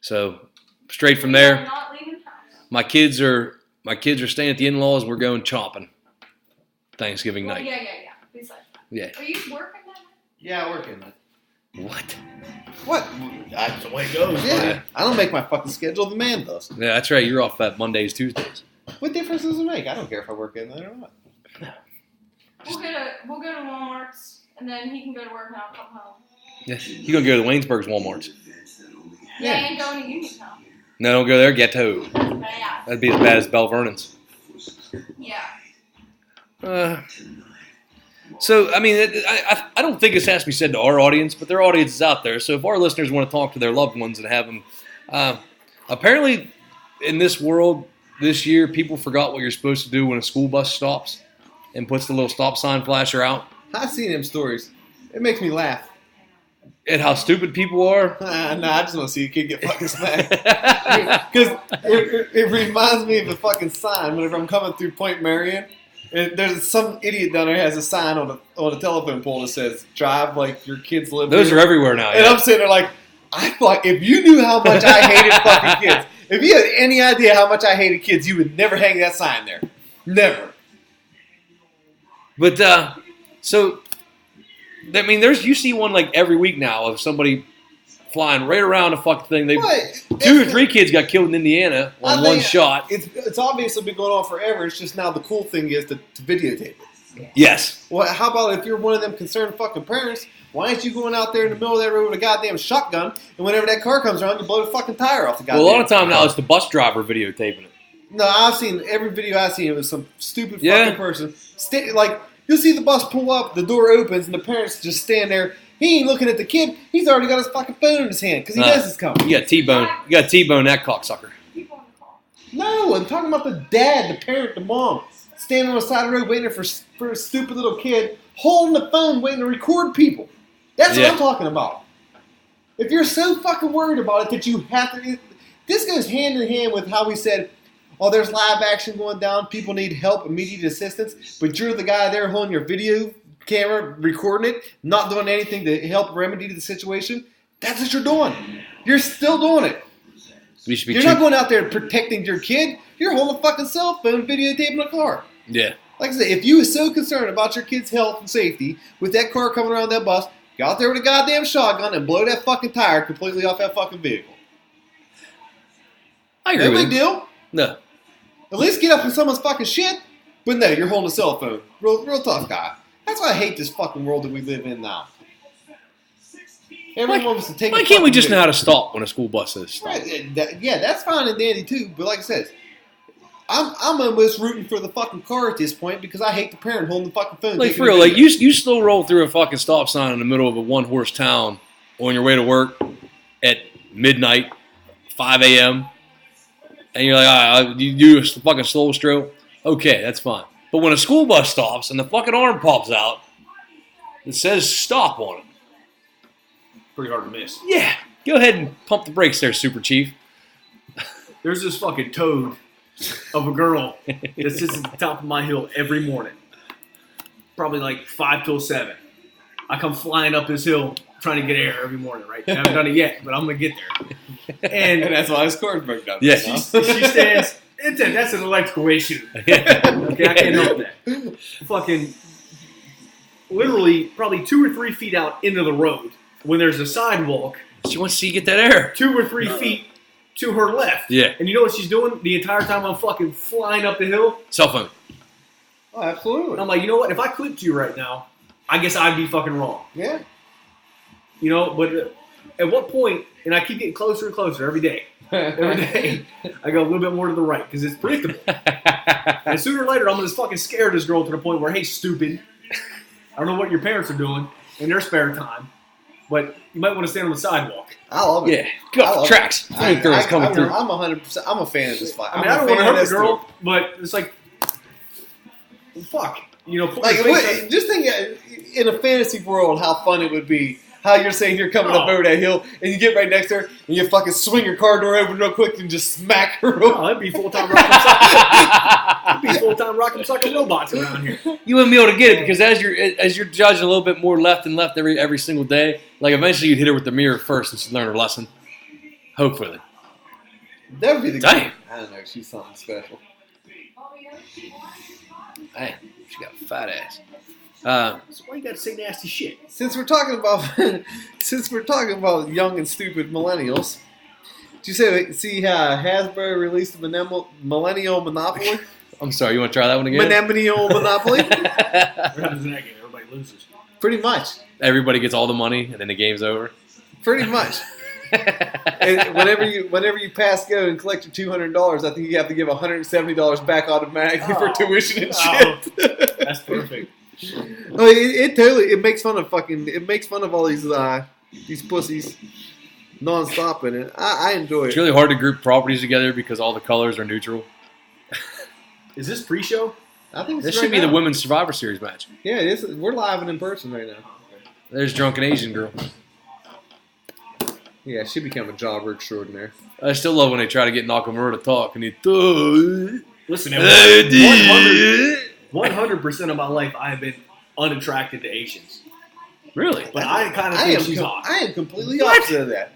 So straight from there, Not leaving house. my kids are staying at the in-laws. We're going chopping Thanksgiving Well, night. yeah. Besides that. Yeah. Are you working that? Yeah, I work in that. What? What? That's the way it goes. Yeah. I don't make my fucking schedule. The man does. Yeah, that's right. You're off at Mondays, Tuesdays. What difference does it make? I don't care if I work in that or not. We'll go to Walmart's, and then he can go to work, and I'll come home. Yeah. You gonna go to Waynesburg's Walmart's? Yeah, I ain't going to Uniontown. No, don't go there. Ghetto. That's bad. That'd be as bad as Bell Vernon's. Yeah. So, I mean, I don't think this has to be said to our audience, but there are audiences out there. So if our listeners want to talk to their loved ones and have them, apparently in this world this year, people forgot what you're supposed to do when a school bus stops and puts the little stop sign flasher out. I've seen them stories. It makes me laugh. And how stupid people are. Nah, I just want to see a kid get fucking smacked. Because it reminds me of the fucking sign whenever I'm coming through Point Marion. And there's some idiot down there has a sign on a telephone pole that says, drive like your kids live Those here. are everywhere now. And Yeah. I'm sitting there like, I thought if you knew how much I hated fucking kids, if you had any idea how much I hated kids, you would never hang that sign there. Never. But, so, I mean, you see one like every week now of somebody flying right around the fucking thing. What? 2 or 3 kids got killed in Indiana on one shot. It's obviously been going on forever. It's just now the cool thing is to videotape it. Yes. Well, how about if you're one of them concerned fucking parents, why aren't you going out there in the middle of that road with a goddamn shotgun, and whenever that car comes around, you blow the fucking tire off the goddamn Well, a lot of time now car? it's the bus driver videotaping it. No, I've seen every video I've seen. It was some stupid Yeah. fucking person. Like, you'll see the bus pull up, the door opens, and the parents just stand there. He ain't looking at the kid. He's already got his fucking phone in his hand because he knows it's coming. You got T-bone. You got T-bone that cocksucker. People on the call. No, I'm talking about the dad, the parent, the mom, standing on the side of the road waiting for a stupid little kid, holding the phone, waiting to record people. That's what I'm talking about. If you're so fucking worried about it that you have to... This goes hand in hand with how we said, oh, there's live action going down, people need help, immediate assistance, but you're the guy there holding your video camera, recording it, not doing anything to help remedy the situation. That's what you're doing. You're still doing it. You're not going out there protecting your kid. You're holding a fucking cell phone videotaping a car. Yeah. Like I said, if you were so concerned about your kid's health and safety with that car coming around that bus, go out there with a goddamn shotgun and blow that fucking tire completely off that fucking vehicle. I agree No with big you. deal. No. At least get up in someone's fucking shit. But no, you're holding a cell phone. Real tough guy. That's why I hate this fucking world that we live in now. Everyone wants to take. Why a can't we fucking just know video. how to stop when a school bus says stop? Right, yeah, that's fine and dandy too. But like I said, I'm almost rooting for the fucking car at this point because I hate the parent holding the fucking phone. Like taking for a real, like video. you still roll through a fucking stop sign in the middle of a one-horse town on your way to work at midnight, 5 a.m., and you're like, all right, you do a fucking slow stroke. Okay, that's fine. But when a school bus stops and the fucking arm pops out, it says stop on it. Pretty hard to miss. Yeah, go ahead and pump the brakes there, Super Chief. There's this fucking toad of a girl that sits at the top of my hill every morning. Probably like 5 till 7. I come flying up this hill trying to get air every morning, right? I haven't done it yet, but I'm going to get there. and And that's why his car's broke down. Yeah. she stands, that's an electrical issue. Okay, I can't help that. Fucking literally probably 2 or 3 feet out into the road when there's a sidewalk, She wants to see you get that air. 2 or 3 feet to her left. Yeah. And you know what she's doing the entire time I'm fucking flying up the hill? Cell phone. Oh, absolutely. And I'm like, you know what? If I clipped you right now, I guess I'd be fucking wrong. Yeah. You know, but at what point, and I keep getting closer and closer every day. Every day, I go a little bit more to the right because it's predictable. And sooner or later, I'm going to fucking scare this girl to the point where, hey, stupid, I don't know what your parents are doing in their spare time, but you might want to stand on the sidewalk. I love it. Yeah, go off the tracks. Girls coming through. I'm 100%. I'm a fan of this fight. I mean, I don't want to hurt the girl, but it's like, fuck. You know, like, just think in a fantasy world how fun it would be. How you're saying you're coming up over that hill and you get right next to her and you fucking swing your car door open real quick and just smack her. Oh, that'd be full-time rock'em It'd be full-time rock'em sucker robots around here. You wouldn't be able to get it because as you're judging a little bit more left and left every single day, like eventually you'd hit her with the mirror first and she'd learn her lesson. Hopefully. That would be the Damn. I don't know. She's something special. Man, she got a fat ass. So why you gotta say nasty shit? Since we're talking about young and stupid millennials, did you see Hasbro released a millennial Monopoly? I'm sorry, you want to try that one again? Millennial Monopoly? What happens in that game? Everybody loses. Pretty much. Everybody gets all the money and then the game's over. Pretty much. And whenever you pass go and collect your $200, I think you have to give $170 back automatically for tuition and shit. That's perfect. Oh, it makes fun of all these pussies nonstop in it. I enjoy it. It's really hard to group properties together because all the colors are neutral. Is this pre-show? I think This should be the Women's Survivor Series match. Yeah, it is. We're live and in person right now. There's Drunken Asian Girl. Yeah, she became a jobber extraordinaire. I still love when they try to get Nakamura to talk and he. Listen, 100% of my life I have been unattracted to Asians. Really? But I kind of think she's hot. I am completely opposite of that.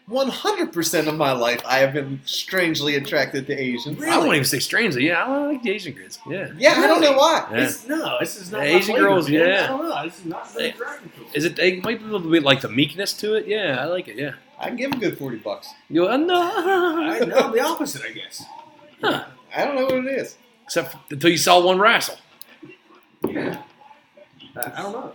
100% of my life, I have been strangely attracted to Asians. I won't even say strangely. Yeah, I like the Asian kids. Yeah. Yeah, I don't know why. Yeah. This is not my Asian flavor, girls, man. yeah. I don't know. This is not very attractive. Is it? It might be a little bit like the meekness to it. Yeah, I like it. Yeah. I can give a good $40. You no. I'm the opposite, I guess. Huh. I don't know what it is. Except until you saw one wrestle. Yeah. I don't know.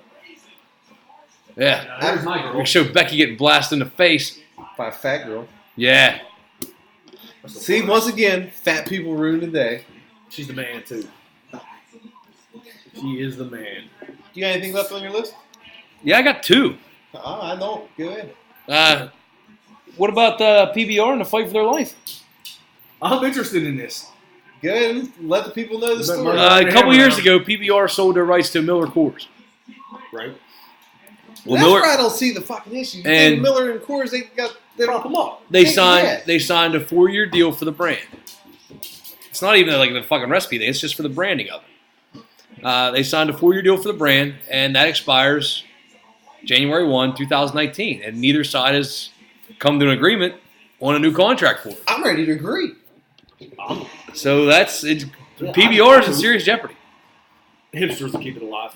Yeah. There's my girl. We show Becky getting blasted in the face. By a fat girl. Yeah. See, once again, fat people ruin the day. She's the man, too. She is the man. You got anything left on your list? Yeah, I got two. Oh, I don't. Go ahead. What about PBR and the fight for their life? I'm interested in this. Go ahead and let the people know the story. A couple years ago, PBR sold their rights to Miller Coors. Right. Well, That's Miller, where I don't see the fucking issue. And Miller and Coors, they Prop them up. They signed a 4-year deal for the brand. It's not even like the fucking recipe thing. It's just for the branding of it. They signed a 4-year deal for the brand, and that expires January 1, 2019. And neither side has come to an agreement on a new contract for it. I'm ready to agree. So PBR is in serious jeopardy. Hipsters will keep it alive.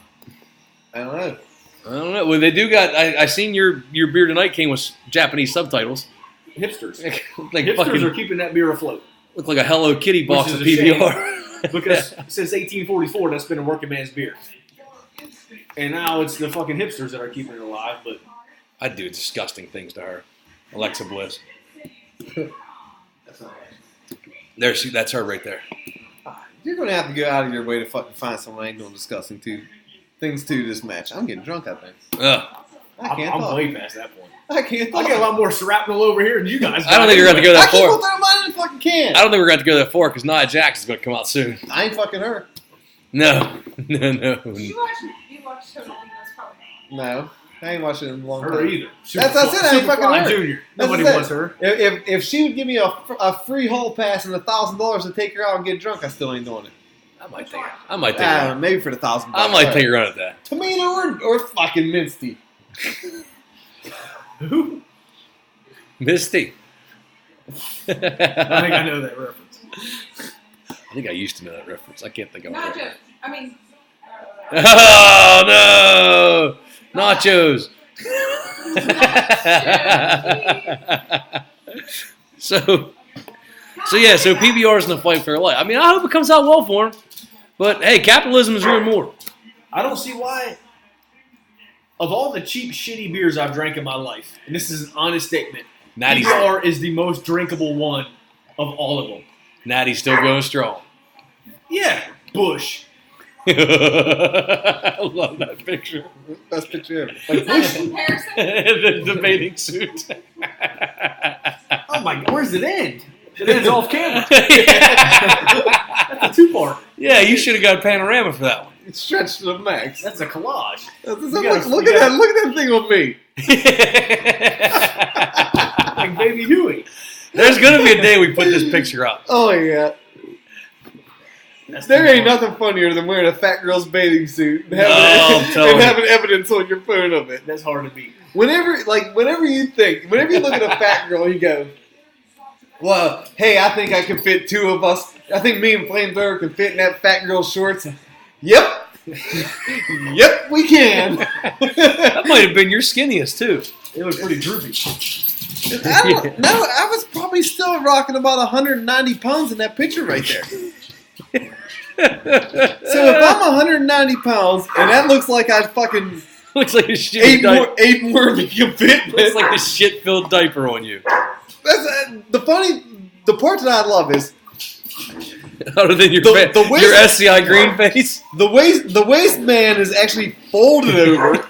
I don't know. I don't know. Well, they do got. I seen your beer tonight came with Japanese subtitles. Hipsters. Like Hipsters fucking, are keeping that beer afloat. look like a Hello Kitty box of Which is a PBR. Because since 1844, that's been a working man's beer. And now it's the fucking hipsters that are keeping it alive. But I do disgusting things to her. Alexa Bliss. That's her right there. You're going to have to go out of your way to fucking find someone I ain't doing disgusting things to this match. I'm getting drunk, I think. Ugh. I can't I'm talk. way past that point. I can't talk. I get a lot more shrapnel over here than you guys. I don't think you're going to go I that keep on far. throwing mine in the fucking can. I don't think we're going to go that far because Nia Jax is going to come out soon. I ain't fucking her. No. You watch Total Divas probably. No. I ain't watching it in a long Her time. either. That's it. I ain't fucking Superfly her. Junior. That's Nobody it. wants her. If she would give me a free hall pass and $1,000 to take her out and get drunk, I still ain't doing it. I might take her. Maybe for the $1,000. I might take her on at that. Tomato or fucking Minty. Who? Misty. I think I know that reference. I think I used to know that reference. I can't think of Not it. just. I mean. Oh, no. Nachos. So PBR is in the fight for their life. I mean, I hope it comes out well for him. But hey, capitalism is ruining more. I don't see why of all the cheap, shitty beers I've drank in my life, and this is an honest statement, Natty's, PBR is the most drinkable one of all of them. Natty's still going strong. Yeah, Bush. I love that picture. Best picture ever. Like Is that Bush. a comparison? the bathing suit. Oh my God, where's it end? It ends off camera. That's a two-part. Yeah, you should have got a panorama for that one. It's stretched to the max. That's a collage. Look at that! Look at that thing on me. Like Baby Huey. There's gonna be a day we put this picture up. Oh yeah. There ain't nothing funnier than wearing a fat girl's bathing suit and having evidence on your phone of it. That's hard to beat. Whenever you look at a fat girl, you go, well, hey, I think I can fit two of us. I think me and Flamethrower can fit in that fat girl's shorts. Yep. Yep, we can. That might have been your skinniest too. It was pretty droopy. I don't know. I was probably still rocking about 190 pounds in that picture right there. So if I'm 190 pounds and that looks like I fucking Looks like a shit diaper. ate more than you fit. Looks like a shit-filled diaper on you. That's the part that I love is Other than your your SCI green face. the waistband is actually folded over.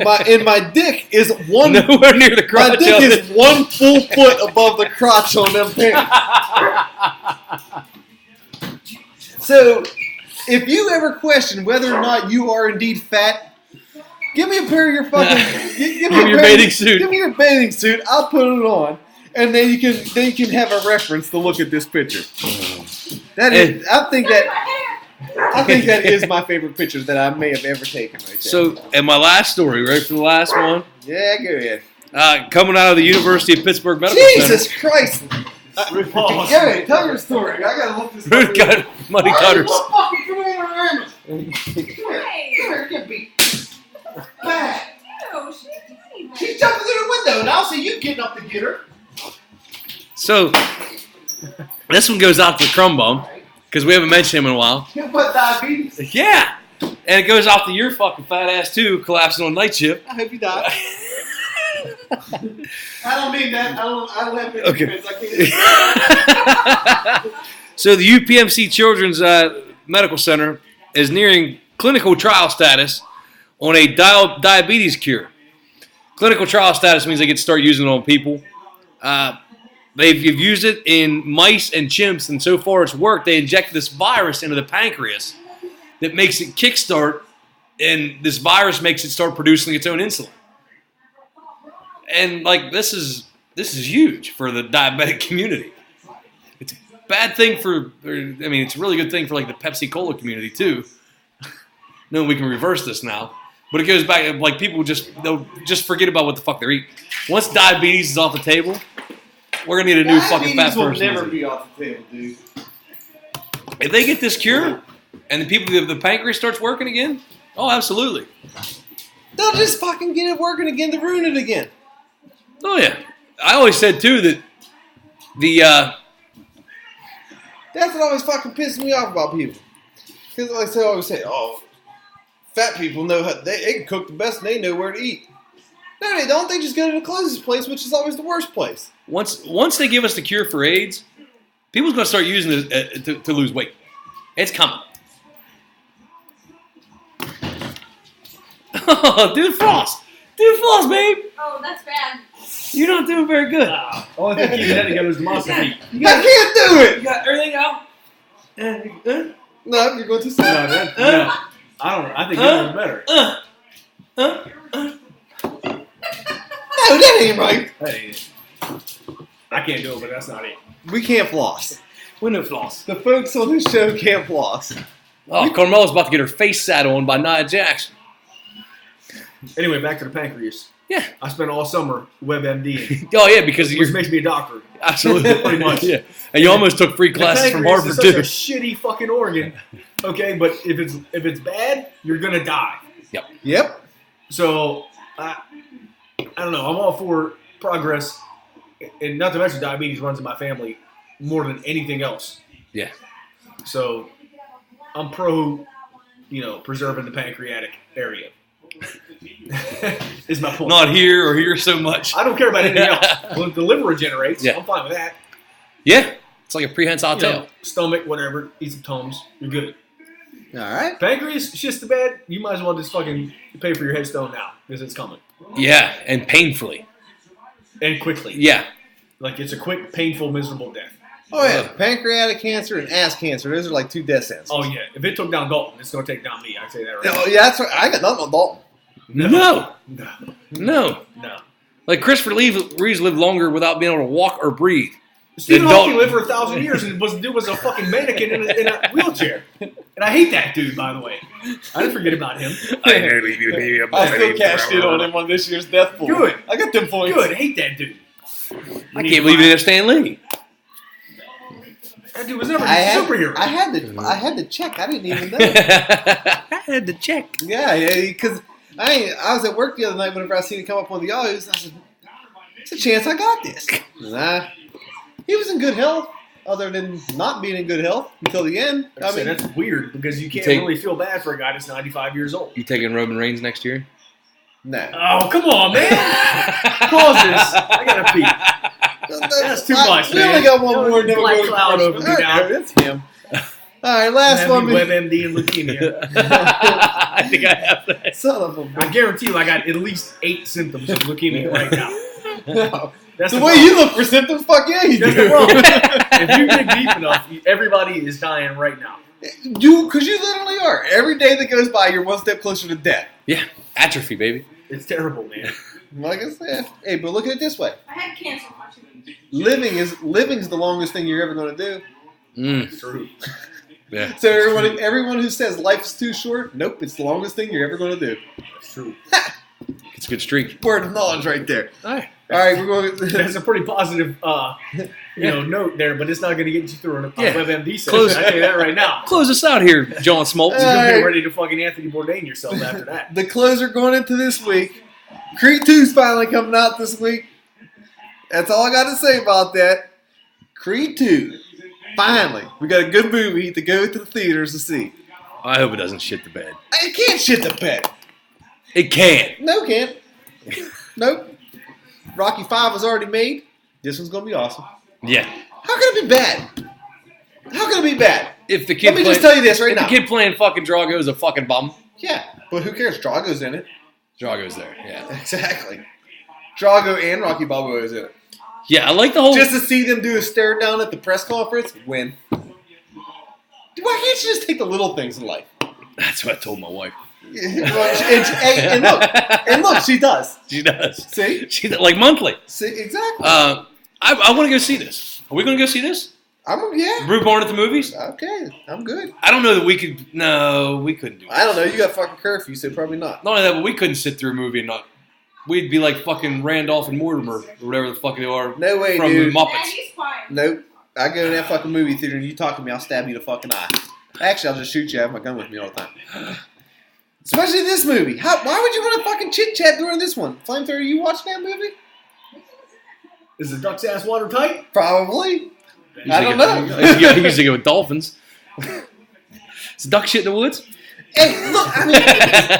My dick is nowhere near the crotch. My dick is 1 full foot above the crotch on them pants. So, if you ever question whether or not you are indeed fat, give me a pair of your fucking give me your bathing suit. Give me your bathing suit. I'll put it on, and then you can have a reference to look at this picture. That is, I think that is my favorite picture that I may have ever taken right there. So, and my last story, right for the last one. Yeah, go ahead. Coming out of the University of Pittsburgh Medical Jesus Center. Christ! Gary, tell your story. I gotta look this up. Ruth got muddy cutters. Fucking come here, Hey. get beat. Back. Ew, she didn't do anything. She's jumping through the window, and I'll see you getting up to get her. So, this one goes out to Crumb Bum, because we haven't mentioned him in a while. You got diabetes. Yeah! And it goes off to your fucking fat ass, too, collapsing on night shift. I hope you die. I don't mean that. I don't have any Okay. friends. I can't. So the UPMC Children's Medical Center is nearing clinical trial status on a diabetes cure. Clinical trial status means they get to start using it on people. They've used it in mice and chimps, and so far it's worked. They injected this virus into the pancreas that makes it kickstart, and this virus makes it start producing its own insulin. And like this is huge for the diabetic community. It's a bad thing it's a really good thing for like the Pepsi Cola community too. No, we can reverse this now. But it goes back, like people they'll just forget about what the fuck they're eating. Once diabetes is off the table, we're gonna need a new fucking fat will person. never be off the table, dude. If they get this cure and the pancreas starts working again, oh absolutely. They'll just fucking get it working again to ruin it again. Oh yeah. I always said too that That's what always fucking pisses me off about people. Because like I always say, oh, fat people know how they can cook the best and they know where to eat. No, they don't. They just go to the closest place, which is always the worst place. once they give us the cure for AIDS, people's gonna start using it to lose weight. It's coming. Oh, dude, floss, babe. Oh, that's bad. You're not doing very good. Only thing keeping that together is the monster feet. I can't do it. You got everything out. No, you're going too slow. No, I think yours is better. No, that ain't right. That ain't it. I can't do it, but that's not it. We can't floss. Window floss. The folks on this show can't floss. Oh, Carmela's about to get her face sat on by Nia Jackson. Anyway, back to the pancreas. Yeah. I spent all summer WebMD, Oh yeah, because which makes me a doctor. absolutely Pretty much. Yeah, and you almost took free classes from Pancreas Harvard is too. such a shitty fucking organ. Okay, but if it's bad, you're gonna die. Yep. So I don't know. I'm all for progress, and not to mention diabetes runs in my family more than anything else. Yeah. So I'm pro, preserving the pancreatic area. Is my point. Not here or here so much. I don't care about anything else. Well, if the liver regenerates, I'm fine with that. Yeah. It's like a prehensile tail. Stomach, whatever. Eat some Tums. You're good. All right. Pancreas, shit's the bad. You might as well just fucking pay for your headstone now because it's coming. Yeah, and painfully. And quickly. Yeah. Like it's a quick, painful, miserable death. Oh yeah, pancreatic cancer and ass cancer. Those are like 2 death sentences. Oh yeah. If it took down Dalton, it's going to take down me. I say that right Oh yeah, that's right. I got nothing on Dalton. No. No. Like Christopher Reeves lived longer without being able to walk or breathe. Stephen Hawking lived for 1,000 years and was a fucking mannequin in a wheelchair. And I hate that dude, by the way. I didn't forget about him. I still cashed in on him on this year's death pool. Good. I got them points. Good. I hate that dude. I can't believe you didn't have Stan Lee. That dude was never a superhero. I had to check. I didn't even know. I had to check. Yeah, because I was at work the other night whenever I seen it come up on the Yahoos. I said, "There's a chance I got this." Nah, he was in good health, other than not being in good health until the end. I mean, that's weird because you can't really feel bad for a guy that's 95 years old. You taking Roman Reigns next year? No. Oh, come on, man! Pause this. I gotta pee. That's too much, we man. only got one more. Black cloud over me now. That's him. All right, last one. WebMD and leukemia. I think I have that. Son of a I guarantee you, I got at least 8 symptoms of leukemia right now. no. That's the way you look for symptoms, fuck yeah, you That's do. the problem. If you dig deep enough, everybody is dying right now. Because you literally are. Every day that goes by, you're one step closer to death. Yeah, atrophy, baby. It's terrible, man. Like I said, hey, but look at it this way: I had cancer watching movies. living's the longest thing you're ever going to do. True. Yeah. So everyone who says life is too short, nope, it's the longest thing you're ever going to do. That's true. It's a good streak. Word of knowledge right there. All right. All right, we're going. That's a pretty positive, note there, but it's not going to get you through on a WebMD session. Close. I tell you that right now. Close us out here, John Smoltz. You're All right. ready to fucking Anthony Bourdain yourself after that. The closer going into this week. Creed 2's finally coming out this week. That's all I got to say about that. Creed 2. Finally. We got a good movie to go to the theaters to see. I hope it doesn't shit the bed. It can't shit the bed. It can. No, can't. Nope. Rocky 5 was already made. This one's going to be awesome. Yeah. How can it be bad? How can it be bad? If the kid Let me just tell you this right now. If the kid playing fucking Drago is a fucking bum. Yeah, but who cares? Drago's in it. Drago's there. Yeah. Exactly. Drago and Rocky Balboa is in it. Yeah, I like the whole. Just to see them do a stare down at the press conference, win. Why can't you just take the little things in life? That's what I told my wife. and look, she does. She does. See? She like monthly. See, exactly. I want to go see this. Are we going to go see this? Yeah. Brew Barn at the movies? Okay, I'm good. I don't know that we could. No, we couldn't do it. I don't know. You got fucking curfew, so probably not. Not only that, but we couldn't sit through a movie and not. We'd be like fucking Randolph and Mortimer or whatever the fuck they are. No way, from dude. the Yeah, Muppets. he's fine. Nope. I go to that fucking movie theater and you talk to me, I'll stab you in the fucking eye. Actually, I'll just shoot you. I have my gun with me all the time. Especially this movie. Why would you want to fucking chit chat during this one? Flamethrower, you watching that movie? Is the duck's ass watertight? Probably. I don't know. I used to go with dolphins. Is duck shit in the woods? Hey, look, I mean,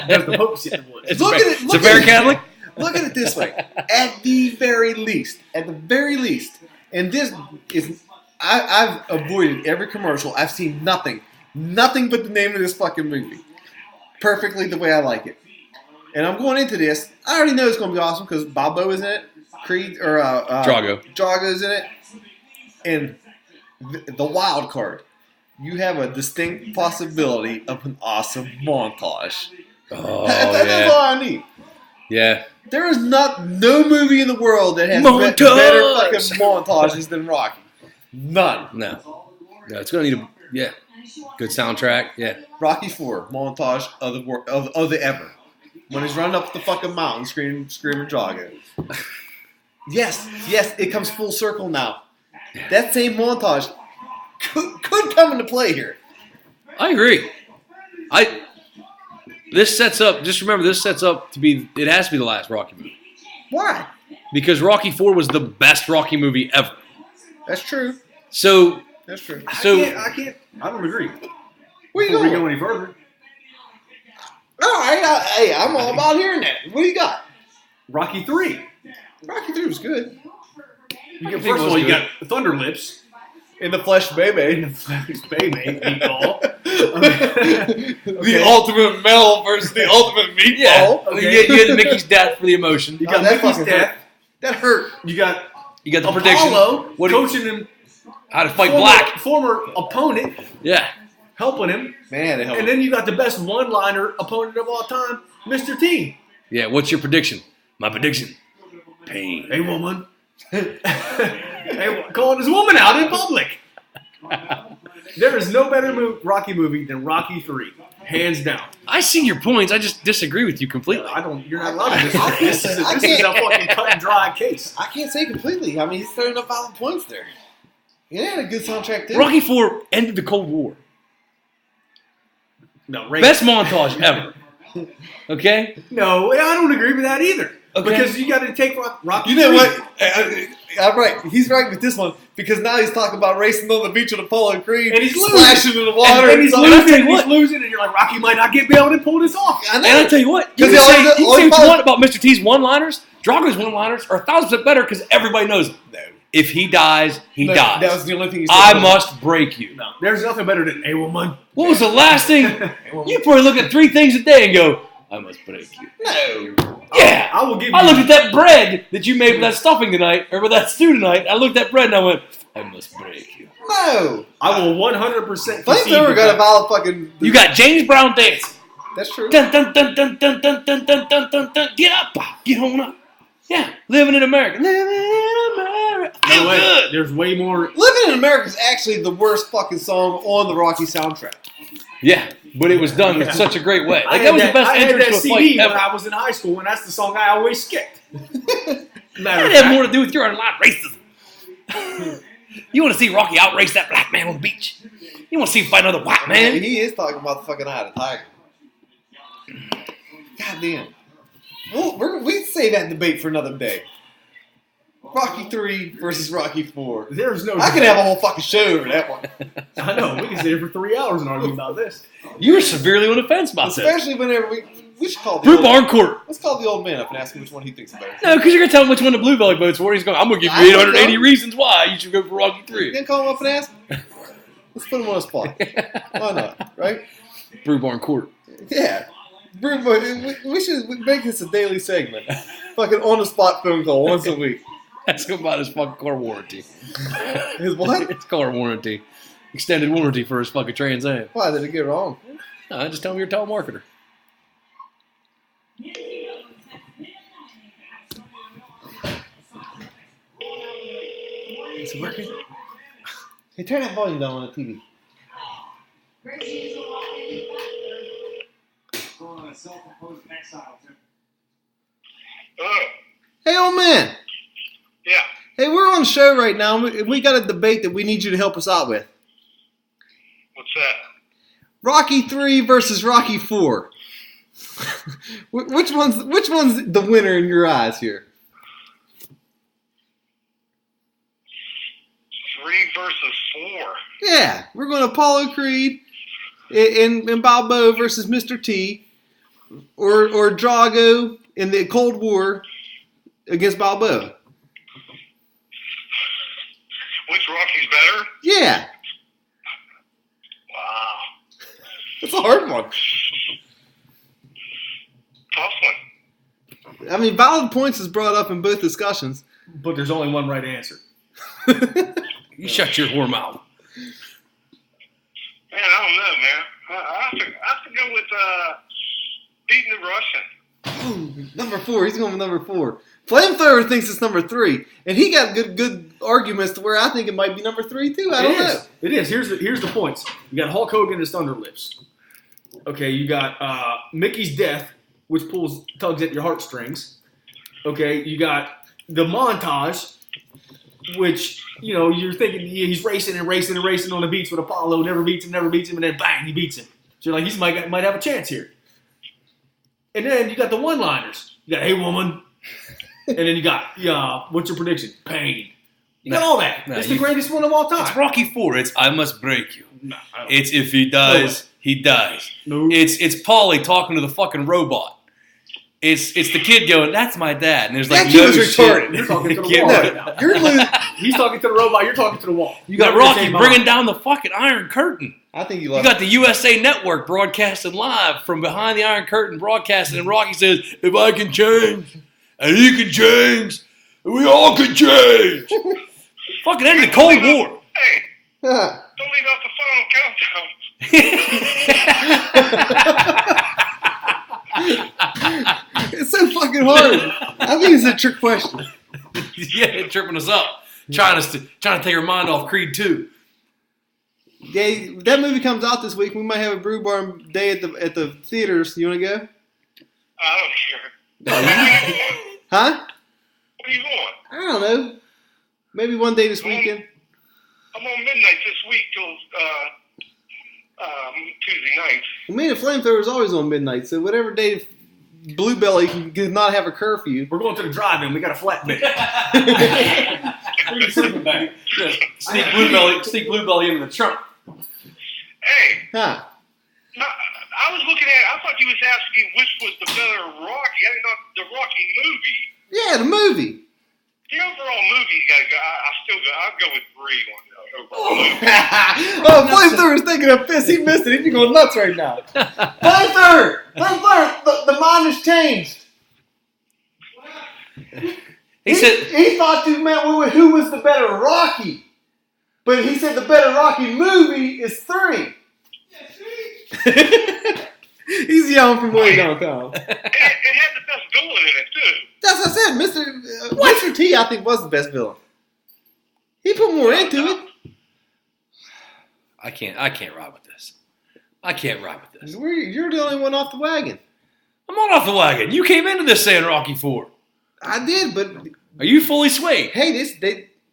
Does the Pope sit in the woods? It's Look a, at it, It's look a very at it. Catholic. look at it this way. At the very least, and this is, I've avoided every commercial. I've seen nothing but the name of this fucking movie. Perfectly the way I like it. And I'm going into this. I already know it's going to be awesome because Balboa's in it. Drago's in it. And the wild card. You have a distinct possibility of an awesome montage. Oh, That's all I need. Yeah. There is no movie in the world that has Montage! better fucking montages than Rocky. None. No, it's going to need a good soundtrack. Yeah. Rocky 4 montage of the ever. When he's running up the fucking mountain screaming Drago. Yes, it comes full circle now. That same montage could come into play here. I agree. This sets up to be, it has to be the last Rocky movie. Why? Because Rocky 4 was the best Rocky movie ever. That's true. So, That's true. I don't agree. Where you Before we going? go any further, All right, I'm all about hearing that. What do you got? Rocky 3. Rocky 3 was good. First of all, you got Thunder Lips. In the flesh, baby. In the flesh, baby. Meatball. The ultimate male versus the ultimate meatball. Yeah. Okay. You had Mickey's death for the emotion. You got that Mickey's fucking death. hurt. That hurt. You got the prediction. Apollo What coaching him. how to fight black. Former opponent Yeah. helping him. Man, it helped. And then you got the best one-liner opponent of all time, Mr. T. Yeah. What's your prediction? My prediction. Pain. Hey, woman. Hey, calling his woman out in public. There is no better Rocky movie than Rocky 3, hands down. I see your points. I just disagree with you completely. You're not allowed to disagree. This is a fucking cut and dry case. I can't say completely. I mean, he's throwing up valid points there. He had a good soundtrack, too. Rocky 4 ended the Cold War. No, Ray. Best montage ever. Okay? No, I don't agree with that either. Okay. Because you got to take Rocky. You know 3. what? I'm right. He's right with this one because now he's talking about racing on the beach with Apollo Creed And he's losing. splashing in the water. And he's something. losing, and you're like, Rocky might not be able to pull this off. I know. And I tell you what, you 'Cause can he say, always- you always can say what you follows- want about Mr. T's one-liners. Drago's one-liners are 1,000% better because everybody knows if he dies, he No, dies. That was the only thing he said. I must break you. No, there's nothing better than a woman. What was the last thing? You probably look at 3 things a day and go, I must break you. No. Yeah. I will give you. I looked at that bread that you made with that stuffing tonight, or with that stew tonight. I looked at that bread and I went, I must break you. No. I will 100% concede Flamethrower got a that. valid fucking. You got James Brown dancing. That's true. Dun, dun, dun, dun, dun, dun, dun, dun, dun, dun, dun. Get up. Get on up. Yeah. Living in America. Living in America. No Feel way. good. There's way more. Living in America is actually the worst fucking song on the Rocky soundtrack. Yeah. But it was done in such a great way. Like, I that was had the best I had entrance that to a CD fight when ever. I was in high school, and that's the song I always skipped. That had more to do with your unalive racism. You want to see Rocky outrace that black man on the beach? You want to see him fight another white man? He is talking about the fucking eye of the tiger. God damn. Well, we save that debate for another day. Rocky 3 versus Rocky 4. There's no. I could have a whole fucking show over that one. I know. We can sit here for 3 hours and argue about this. You were severely on the fence about this. Especially whenever we should call the Brew old, Barn Court. let's call the old man up and ask him which one he thinks is better. No, because you're going to tell him which one the Blue Belly votes for. He's going, I'm going to give I you don't 880 know. reasons why you should go for Rocky 3. Then call him up and ask him. Let's put him on the spot. Why not? Right? Brew Barn Court. Yeah. We should make this a daily segment. Fucking on the spot phone call once a week. Ask him about his fucking car warranty. His what? His car warranty. Extended warranty for his fucking Trans Am. Why did it get wrong? No, just tell him you're a telemarketer. Is it working? Hey, turn that volume down on the TV. Hey, old man. Yeah. Hey, we're on the show right now. We got a debate that we need you to help us out with. What's that? Rocky 3 versus Rocky 4. Which one's the winner in your eyes here? 3 versus 4. Yeah, we're going to Apollo Creed and Balboa versus Mr. T, or Drago in the Cold War against Balboa. Which Rocky's better? Yeah, Wow. that's a hard one. Tough one. I mean, valid points is brought up in both discussions. But there's only one right answer. You shut your whore mouth. Man, I don't know, man. I have to go with beating the Russian. Number 4. He's going with number 4. Flamethrower thinks it's number 3, and he got good arguments to where I think it might be number 3 too. I don't know. It is. Here's the points. You got Hulk Hogan and his Thunder Lips. Okay, you got Mickey's Death, which tugs at your heartstrings. Okay, you got the montage, which, you know, you're thinking he's racing and racing and racing on the beach with Apollo, never beats him, and then bang, he beats him. So you're like, he might have a chance here. And then you got the one-liners. You got, hey, woman. And then you got, what's your prediction? Pain. You got all that. No, It's the greatest one of all time. It's Rocky 4. It's I must break you. No, I don't- It's if he dies, he dies. No. It's Paulie talking to the fucking robot. It's the kid going, "That's my dad," and there's like That kid no was shit. retarded. You're talking to the Yeah, wall right. right now. You're losing. He's talking to the robot. You're talking to the wall. You got Never the Rocky same bringing mind. down the fucking Iron Curtain. I think you You lost. got the USA Network broadcasting live from behind the Iron Curtain broadcasting, and Rocky says, "If I can change, and he can change, and we all can change." Fucking end of the Cold War. Hey, Huh. don't leave out the final countdown. It's so fucking hard. I think it's a trick question. Yeah, tripping us up, trying to take our mind off Creed 2. Yeah, that movie comes out this week. We might have a Brew Barn day at the theaters. You want to go? I don't care. Huh? What are you going? I don't know. Maybe one day this weekend. I'm on midnight this week till Tuesday nights. Well, me and Flamethrower is always on midnight, so whatever day Bluebelly can not have a curfew. We're going to the drive-in. We got a flatbed. Bring the sleeping bag. Sneak Bluebelly into the trunk. Hey, Huh? no, I was looking at. I thought you was asking which was the better Rocky. I mean, not the Rocky movie. Yeah, the movie. The overall movie, you gotta go. I'll go with 3 on the overall movie. Oh, Flamethrower's taking a piss. He missed it. He's going nuts right now. Flamethrower! The mind has changed. He said, he thought you meant who was the better Rocky. But he said the better Rocky movie is 3. He's yelling from way downtown. It had the best villain in it too. That's what I said. Mr. T, I think, was the best villain. He put more into it. I can't ride with this. I can't ride with this. You're the only one off the wagon. I'm not off the wagon. You came into this saying Rocky 4. I did, but Are you fully swayed? hey,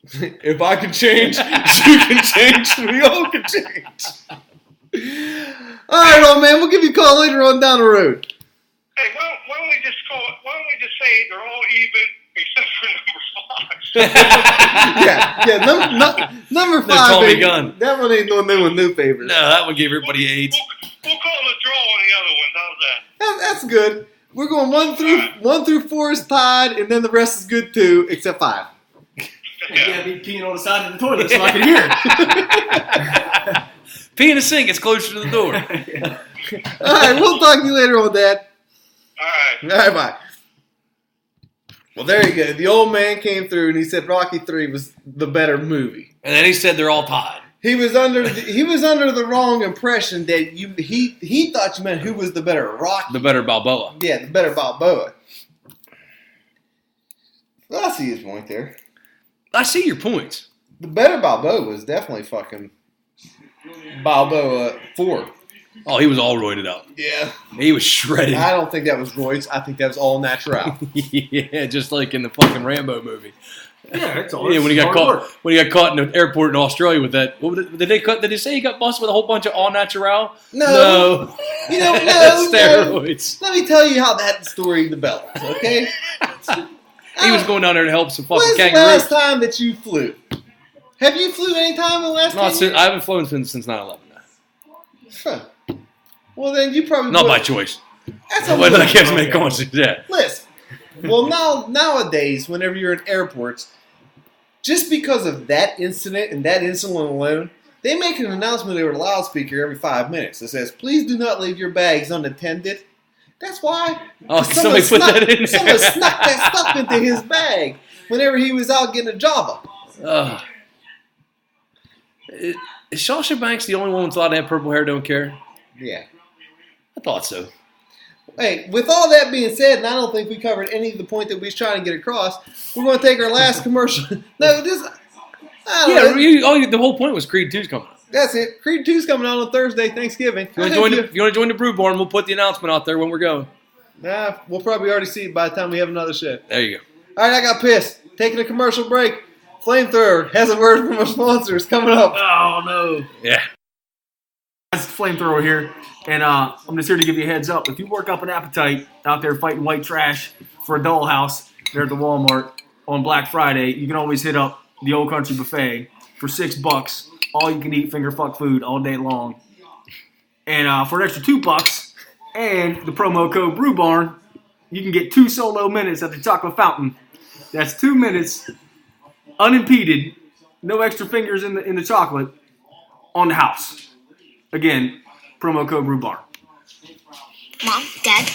if I can change, you can change. We all can change. All right, old man. We'll give you a call later on down the road. Hey, why don't we just call it? Why don't we just say they're all even except for number 5? Number 5. No Tommy baby. Gun. That one ain't no new favors. No, that one gave everybody AIDS. We'll call it a draw on the other ones. How's that? That's good. We're going 1 through 4 is tied, and then the rest is good too, except 5. Yeah, be peeing on the side of the toilet so I can hear it. Pee in the sink. It's closer to the door. All right, we'll talk to you later on, Dad. All right. All right, bye. Well, there you go. The old man came through and he said Rocky 3 was the better movie. And then he said they're all tied. He was under the wrong impression that he thought you meant who was the better Rocky. The better Balboa. Yeah, the better Balboa. Well, I see his point there. I see your points. The better Balboa was definitely fucking Balboa 4. Oh, he was all roided up. Yeah. He was shredded. I don't think that was roids. I think that was all natural. Yeah, just like in the fucking Rambo movie. Yeah, that's all. Yeah, when he got caught in the airport in Australia with that. Did they say he got busted with a whole bunch of all natural? No. You know, no. Steroids. Let me tell you how that story developed, okay? He was going down there to help some fucking When's the kangaroos. last time that you flew? Have you flew any time in the last 10 years? I haven't flown since 9/11. Huh. Well, then you probably Not would. by choice. That's a But little- I can't make conscious. Yeah. Listen. Well, nowadays, whenever you're in airports, just because of that incident and that incident alone, they make an announcement over the loudspeaker every 5 minutes that says, "Please do not leave your bags unattended." That's why. Oh, somebody put that in there. Someone snuck that stuff into his bag whenever he was out getting a job. Is Sasha Banks the only one who's allowed to have purple hair? Don't care. Yeah. I thought so. Hey, with all that being said, and I don't think we covered any of the point that we was trying to get across, we're going to take our last commercial. No, this. I don't know. The whole point was Creed 2's coming up. That's it. Creed 2's coming out on Thursday, Thanksgiving. If you want to join the Brew Barn, we'll put the announcement out there when we're going. Nah, we'll probably already see it by the time we have another show. There you go. All right, I got pissed. Taking a commercial break. Flamethrower has a word from our sponsors coming up. Oh, no. Yeah. It's Flamethrower here, and I'm just here to give you a heads up. If you work up an appetite out there fighting white trash for a dollhouse there at the Walmart on Black Friday, you can always hit up the Old Country Buffet for $6, all you can eat finger fuck food all day long. And for an extra $2 and the promo code Brew Barn, you can get 2 solo minutes at the chocolate fountain. That's 2 minutes, unimpeded, no extra fingers in the chocolate, on the house. Again, promo code Brew Barn. Mom, Dad,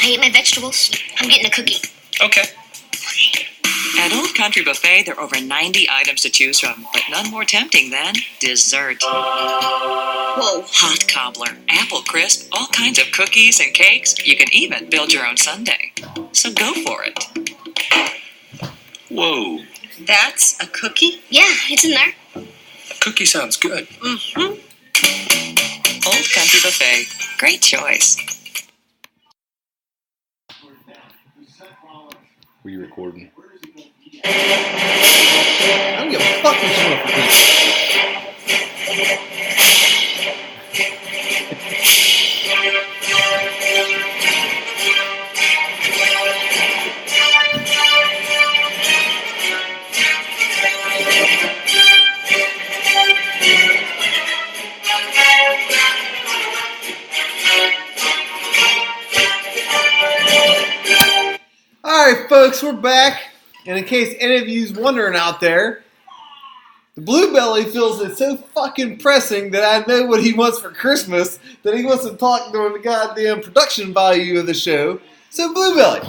I ate my vegetables. I'm getting a cookie. Okay. At Old Country Buffet, there are over 90 items to choose from, but none more tempting than dessert. Whoa. Hot cobbler, apple crisp, all kinds of cookies and cakes. You can even build your own sundae. So go for it. Whoa. That's a cookie? Yeah, it's in there. A cookie sounds good. Mm-hmm. Old Country Buffet. Great choice. Were you recording? I don't give a fuck what you want for Alright, folks, we're back. And in case any of you's wondering out there, the Blue Belly feels it so fucking pressing that I know what he wants for Christmas that he wants to talk during the goddamn production value of the show. So, Blue Belly,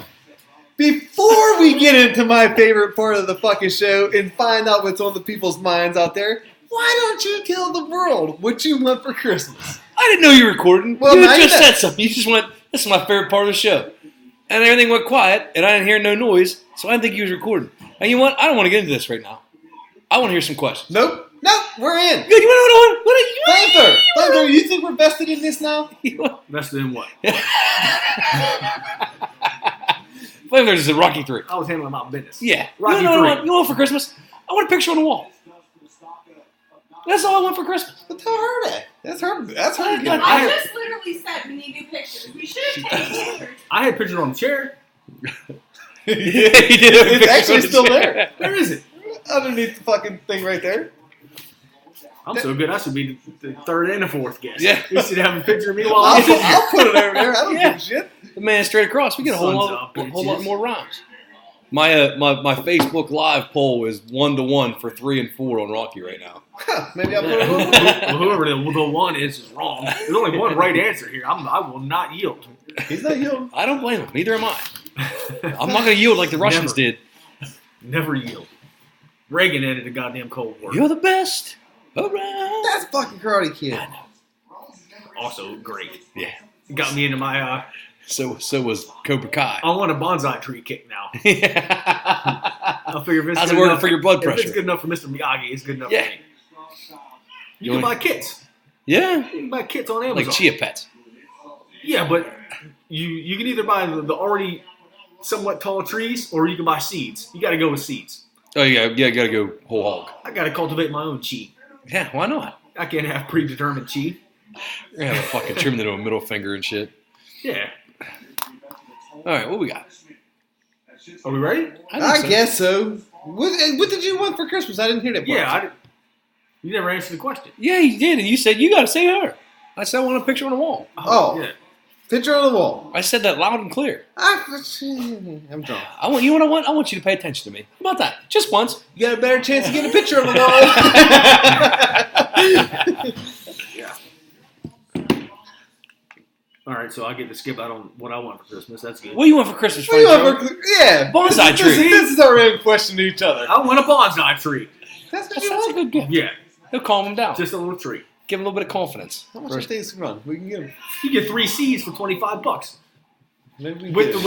before we get into my favorite part of the fucking show and find out what's on the people's minds out there, why don't you tell the world what you want for Christmas? I didn't know you were recording. Well, now you you just know. said something. You just went, this is my favorite part of the show. And everything went quiet, and I didn't hear no noise, so I didn't think you was recording. And you know what? I don't want to get into this right now. I want to hear some questions. Nope, we're in. Good, you want to know what? Flamethrower, you think we're vested in this now? Vested in what? Flamethrower is a Rocky 3. I was handling my business. Yeah. Rocky you know what I 3. want? You know what for Christmas? I want a picture on the wall. That's all I want for Christmas. But tell her that. That's her. I just literally said we need new pictures. We should have taken pictures. I had pictures on the chair. He did have a It's picture actually on the still chair. there. Where is it? Underneath the fucking thing right there. I'm so good. I should be the third and the fourth guest. Yeah. You should have a picture of me while I'll I'm sitting I'll here. put it over there. I don't Yeah. give a shit. The man straight across. We get a whole Sons lot, of whole lot bitches. more rhymes. My Facebook Live poll is 1-1 for 3 and 4 on Rocky right now. Huh, maybe I'll put it over. Well, whoever the one is wrong. There's only one right answer here. I will not yield. He's not you. I don't blame him. Neither am I. I'm not going to yield like the Russians Never. did. Never yield. Reagan ended the goddamn Cold War. You're the best around. That's fucking Karate Kid. Also great. Yeah. Got me into my. So was Cobra Kai. I want a bonsai tree kick now. Yeah. I figure if it's How's good it working enough- for your blood If pressure? it's good enough for Mr. Miyagi, it's good enough Yeah. for me. You can buy kits. Yeah. You can buy kits on Amazon. Like chia pets. Yeah, but you can either buy the already somewhat tall trees or you can buy seeds. You got to go with seeds. Oh, yeah, gotta go whole hog. I got to cultivate my own chi. Yeah, why not? I can't have predetermined chi. You're gonna have a fucking trim into a middle finger and shit. Yeah. All right, what we got? Are we ready? I guess so. What did you want for Christmas? I didn't hear that part. Yeah, you never answered the question. Yeah, you did, and you said you gotta say her. I said I want a picture on the wall. Oh. Yeah. Picture on the wall. I said that loud and clear. I'm drunk. I want you know what I want? I want you to pay attention to me. How about that? Just once. You got a better chance to get a picture on the wall. All right, so I get to skip out on what I want for Christmas. That's good. What do you want for Christmas, What do you Frank? want for, yeah. Bonsai This- tree. This is our own question to each other. I want a bonsai tree. That's what That's you a want? good gift. Yeah, It'll calm him down. just a little tree. Give him a little bit of confidence. How much do things run? We can get them. You get 3 seeds for $25 Maybe we with do.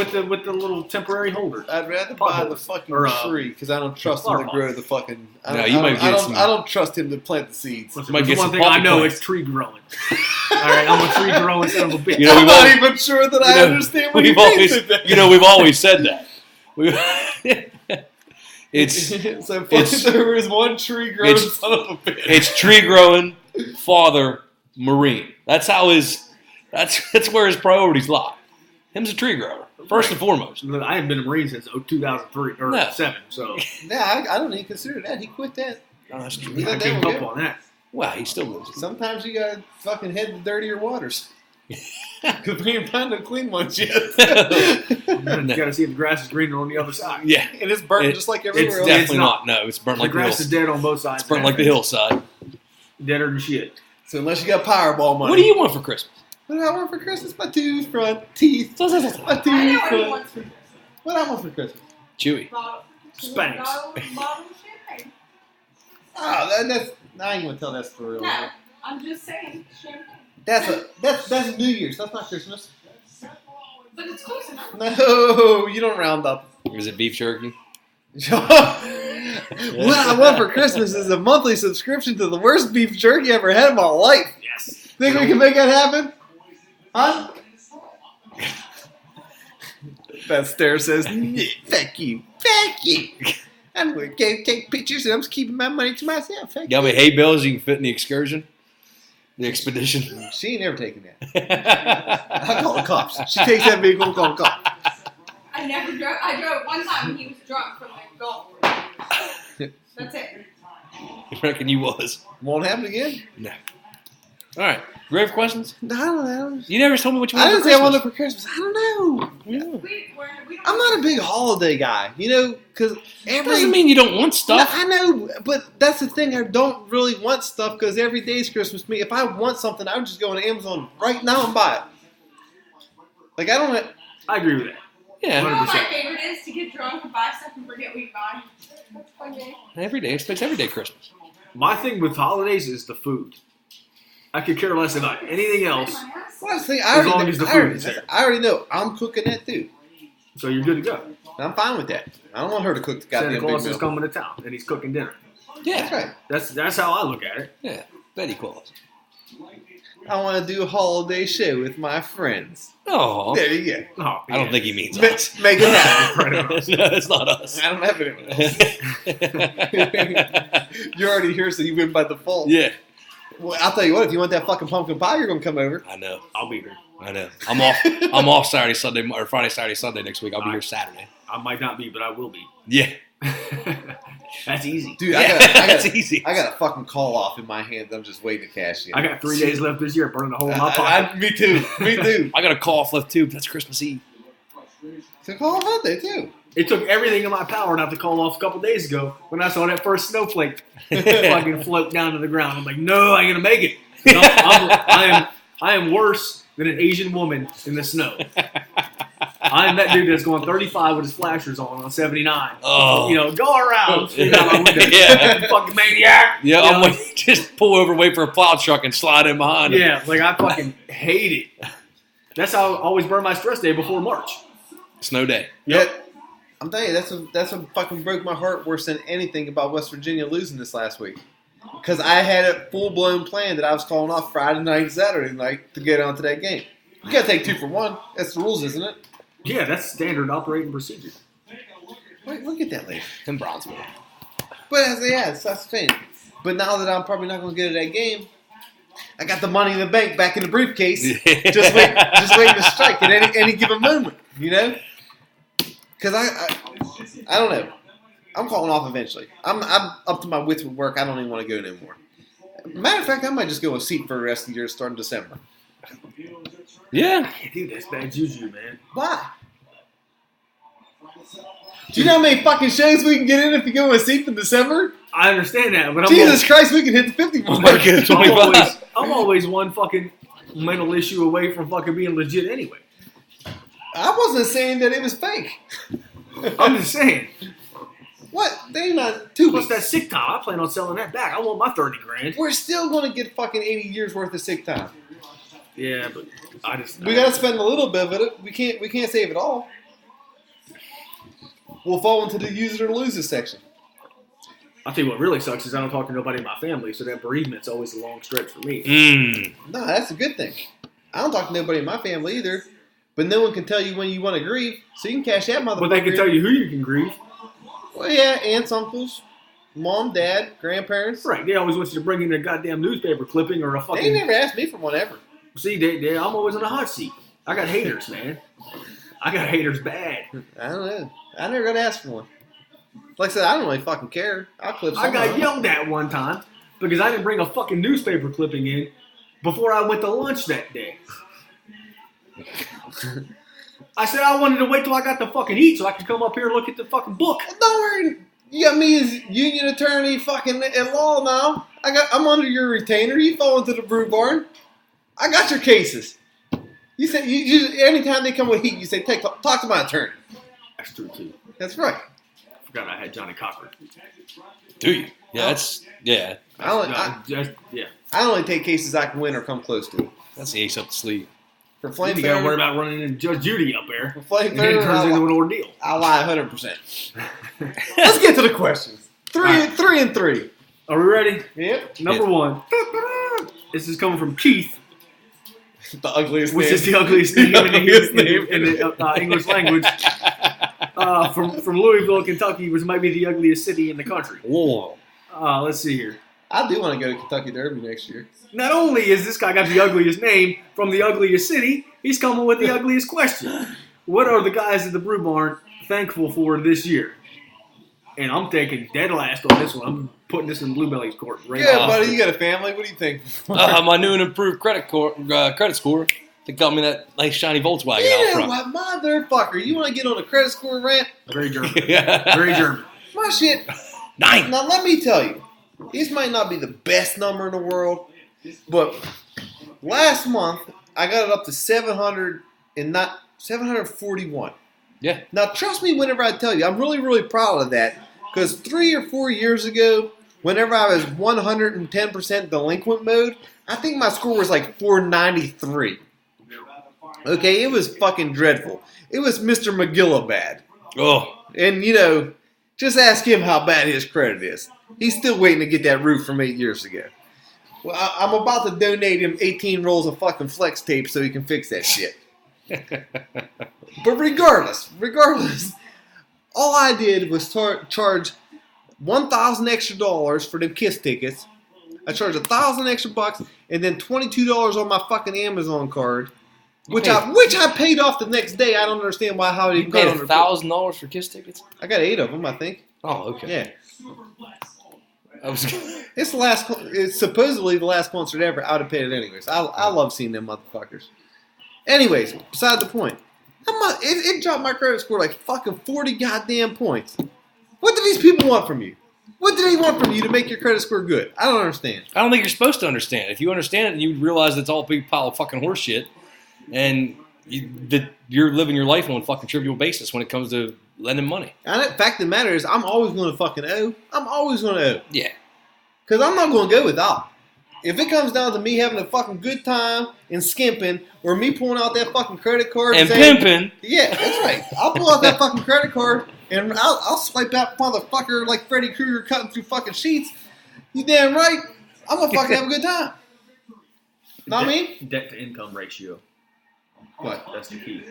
the little temporary holder. I'd rather buy the fucking tree because I don't trust him to flower grow the fucking. No, you might get some- I don't trust him to plant the seeds. Listen, might there's get one some thing I poppy know plants. is tree growing. All right, I'm a tree growing son of a bitch. You know, I'm we've not always- even sure that I You know, understand what he we've means always, with that. you know, we've always said that. It's so it's- there is one tree growing it's- son of a bitch. it's tree growing, father Marine. That's how that's where his priorities lie. Him's a tree grower, first and foremost. Look, I haven't been a Marine since 2003 or No. 7, so Yeah, I don't even consider that. He quit that. Oh, that's true. He I let gave that him one up go. on that. Well, he still lives. Sometimes you gotta fucking head to dirtier waters. Because we ain't found no clean ones yet. You got to see if the grass is greener on the other side. Yeah. And it's burnt It- just like It's everywhere else. definitely not. not. No, it's burnt The like the grass is hills. dead on both sides. It's burnt like the hillside. Deader than shit. So unless you got Powerball money. What do you want for Christmas? What do I want for Christmas? My two front teeth. My I know two what he front. wants for Christmas. What I want for Christmas? Chewy. Bottle, Spanx. bottle of champagne. Oh, that's. I ain't gonna tell that story. No, I'm just saying champagne. That's New Year's. That's not Christmas. But it's close enough. No, you don't round up. Is it beef jerky? What I want for Christmas is a monthly subscription to the worst beef jerky I ever had in my life. Yes. Think we can make that happen? Huh? That stare says, "Yeah, thank you. Thank you. I'm going to take pictures and I'm just keeping my money to myself. Thank Got me hay bales you can fit in the excursion? The expedition? you." She ain't never taken that. I'll call the cops. She takes that vehicle and call the cops. I never drove. I drove one time when he was drunk from the golf course. That's it. You reckon you was? Won't happen again? No. All right. Grave questions? I don't know. You never told me what you I wanted didn't for say I Christmas. wanted for Christmas. I don't know. We don't I'm not a big holiday guy, because every... Doesn't mean you don't want No, stuff. I know, but that's the thing. I don't really want stuff because every day is Christmas to me. If I want something, I would just go on Amazon right now and buy it. Like, I don't... I agree with that. Yeah. You know what my 100%. favorite is? To get drunk and buy stuff and forget what you buy. That's a fun day. Every day. It makes every day Christmas. My thing with holidays is the food. I could care less about anything else, Well, that's the thing. As long as the food is there. I already know. I'm cooking that too. so you're good to go. And I'm fine with that. I don't want her to cook the Santa goddamn Claus big is meal. coming to town, and he's cooking dinner. Yeah. That's right. That's how I look at it. Yeah. Betty Claus. I want to do a holiday show with my friends. Oh. There you go. Oh, I don't think he means Make, us. make it happen. No, it's not us. I don't have it. You're already here, so you win by default. Yeah. Well, I'll tell you what. If you want that fucking pumpkin pie, you're gonna come over. I know. I'll be here. I know. I'm off. I'm off Saturday, Sunday, or Friday, Saturday, Sunday next week. I'll be here Saturday. I might not be, but I will be. Yeah. That's easy. Dude, Yeah, I that's got easy. I got a fucking call off in my hand that I'm just waiting to cash in. I got 3 days left this year, burning a hole in my pocket. Me too. Me too. I got a call off left too. But that's Christmas Eve. It's a call off out there too. It took everything in my power not to call off a couple days ago when I saw that first snowflake fucking float down to the ground. I'm like, no, I ain't gonna make it. And I am worse than an Asian woman in the snow. I am that dude that's going 35 with his flashers on 79. Oh. You know, go around. You know, Yeah. fucking maniac. Yeah, You I'm know? waiting, just pull over, wait for a plow truck, and slide in behind him. Yeah, like I fucking hate it. That's how I always burn my stress day before March. Snow day. Yep. I'm telling you, that's what fucking broke my heart worse than anything about West Virginia losing this last week. Because I had a full-blown plan that I was calling off Friday night and Saturday night to get onto that game. You got to take 2 for 1. That's the rules, isn't it? Yeah, that's standard operating procedure. Wait, look at that later. In Brownsville. But that's the thing. But now that I'm probably not going to get to that game, I got the money in the bank back in the briefcase, just waiting to strike at any given moment. You know? Because I don't know. I'm calling off eventually. I'm up to my wits with work. I don't even want to go anymore. Matter of fact, I might just go a seat for the rest of the year starting December. Yeah. Dude, that's bad juju, man. Why? Do you know how many fucking shows we can get in if you go a seat in December? I understand that, but Jesus Christ, we can hit the 50 mark. Might get a 25. I'm always one fucking mental issue away from fucking being legit anyway. I wasn't saying that it was fake. I'm just saying. What? They not 2 Plus weeks. that sick time, I plan on selling that back. I want my 30 grand. We're still going to get fucking 80 years worth of sick time. Yeah, but I just We got to spend a little bit of it. We can't save it all. We'll fall into the use it or lose it section. I'll tell you what really sucks is I don't talk to nobody in my family, so that bereavement's always a long stretch for me. Mm. No, that's a good thing. I don't talk to nobody in my family either. But no one can tell you when you want to grieve, so you can cash that motherfucker. But they can tell you who you can grieve. Well, yeah, aunts, uncles, mom, dad, grandparents. Right, they always want you to bring in a goddamn newspaper clipping or a They fucking... never asked me for one ever. See, I'm always on the hot seat. I got haters, man. I got haters bad. I don't know. I never got asked for one. Like I said, I don't really fucking care. I'll clip I got someone. yelled at one time because I didn't bring a fucking newspaper clipping in before I went to lunch that day. I said I wanted to wait till I got to fucking eat so I could come up here and look at the fucking book. Well, don't worry. You got me as union attorney fucking at law now. I'm under your retainer. You fall into the brew barn. I got your cases. You say you anytime they come with heat, you say talk to my attorney. That's true too. That's right. I forgot I had Johnny Cochran. Do you? Yeah, that's yeah. I only take cases I can win or come close to. That's the ace up the sleeve. For flame You got to worry thrower, about running into Judge Judy up there. for flame And then it thrower, turns into an ordeal. I'll lie 100%. Let's get to the questions. Three and three. Are we ready? Yep. Number one. This is coming from Keith, The ugliest which name. is the ugliest name in the English language. From Louisville, Kentucky, which might be the ugliest city in the country. Whoa. Let's see here. I do want to go to Kentucky Derby next year. Not only is this guy got the ugliest name from the ugliest city, he's coming with the ugliest question. What are the guys at the Brew Barn thankful for this year? And I'm taking dead last on this one. I'm putting this in Bluebelly's court right Yeah, now. buddy, you got a family. What do you think? My new and improved credit score. They got me that nice shiny Volkswagen out Yeah, front. what motherfucker? You want to get on a credit score rant? Very German. Yeah. Very German. My shit. 9. Now let me tell you, this might not be the best number in the world, but last month I got it up to 741. Yeah. Now trust me whenever I tell you, I'm really, really proud of that because 3 or 4 years ago, whenever I was 110% delinquent mode, I think my score was like 493. Okay, it was fucking dreadful. It was Mr. McGilla bad. Oh. And, just ask him how bad his credit is. He's still waiting to get that roof from 8 years ago. Well, I'm about to donate him 18 rolls of fucking flex tape so he can fix that shit. But regardless, all I did was charge $1,000 extra for them KISS tickets. I charged $1,000 extra bucks and then $22 on my fucking Amazon card. Which I paid off the next day. I don't understand how it You even paid got on the $1,000 for KISS tickets? I got 8 of them, I think. Oh, okay. Yeah. It's supposedly the last concert ever. I would have paid it anyways. I love seeing them motherfuckers. Anyways, beside the point. It dropped my credit score like fucking 40 goddamn points. What do these people want from you? What do they want from you to make your credit score good? I don't understand. I don't think you're supposed to understand. If you understand it, you'd realize it's all a big pile of fucking horse shit. And you're living your life on a fucking trivial basis when it comes to lending money. And the fact of the matter is, I'm always going to fucking owe. I'm always going to owe. Yeah. Because I'm not going to go without. If it comes down to me having a fucking good time and skimping, or me pulling out that fucking credit card And saying, pimping. Yeah, that's right. I'll pull out that fucking credit card and I'll swipe that motherfucker like Freddy Krueger cutting through fucking sheets. You damn right. I'm going to fucking have a good time. Know what I mean? Debt to income ratio. What? That's the key.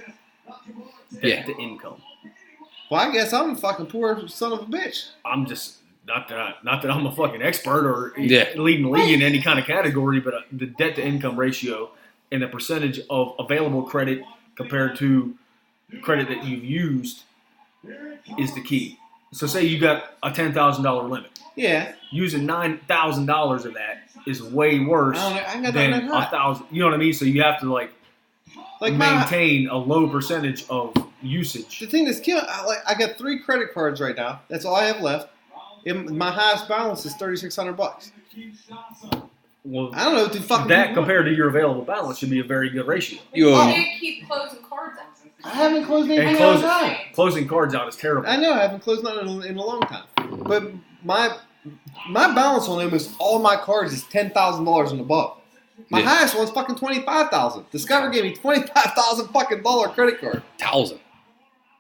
Yeah. Debt to income. Well, I guess I'm a fucking poor son of a bitch. I'm just not that I'm a fucking expert or Yeah. leading the league in any kind of category, but the debt to income ratio and the percentage of available credit compared to credit that you've used is the key. So say you got a $10,000 limit. Yeah. Using $9,000 of that is way worse I got than that high. 1,000. You know what I mean? So you have to Like maintain a low percentage of usage. The thing that's killing, I got 3 credit cards right now. That's all I have left. And my highest balance is $3,600. Well, I don't know what the fuck. that compared to your available balance should be a very good ratio. You can't keep closing cards out. I haven't closed And anything out. closing cards out is terrible. I know I haven't closed out in a long time. But my balance on almost all my cards is $10,000 and above. My highest one's fucking $25,000. Discover gave me $25,000 fucking credit card. 1,000.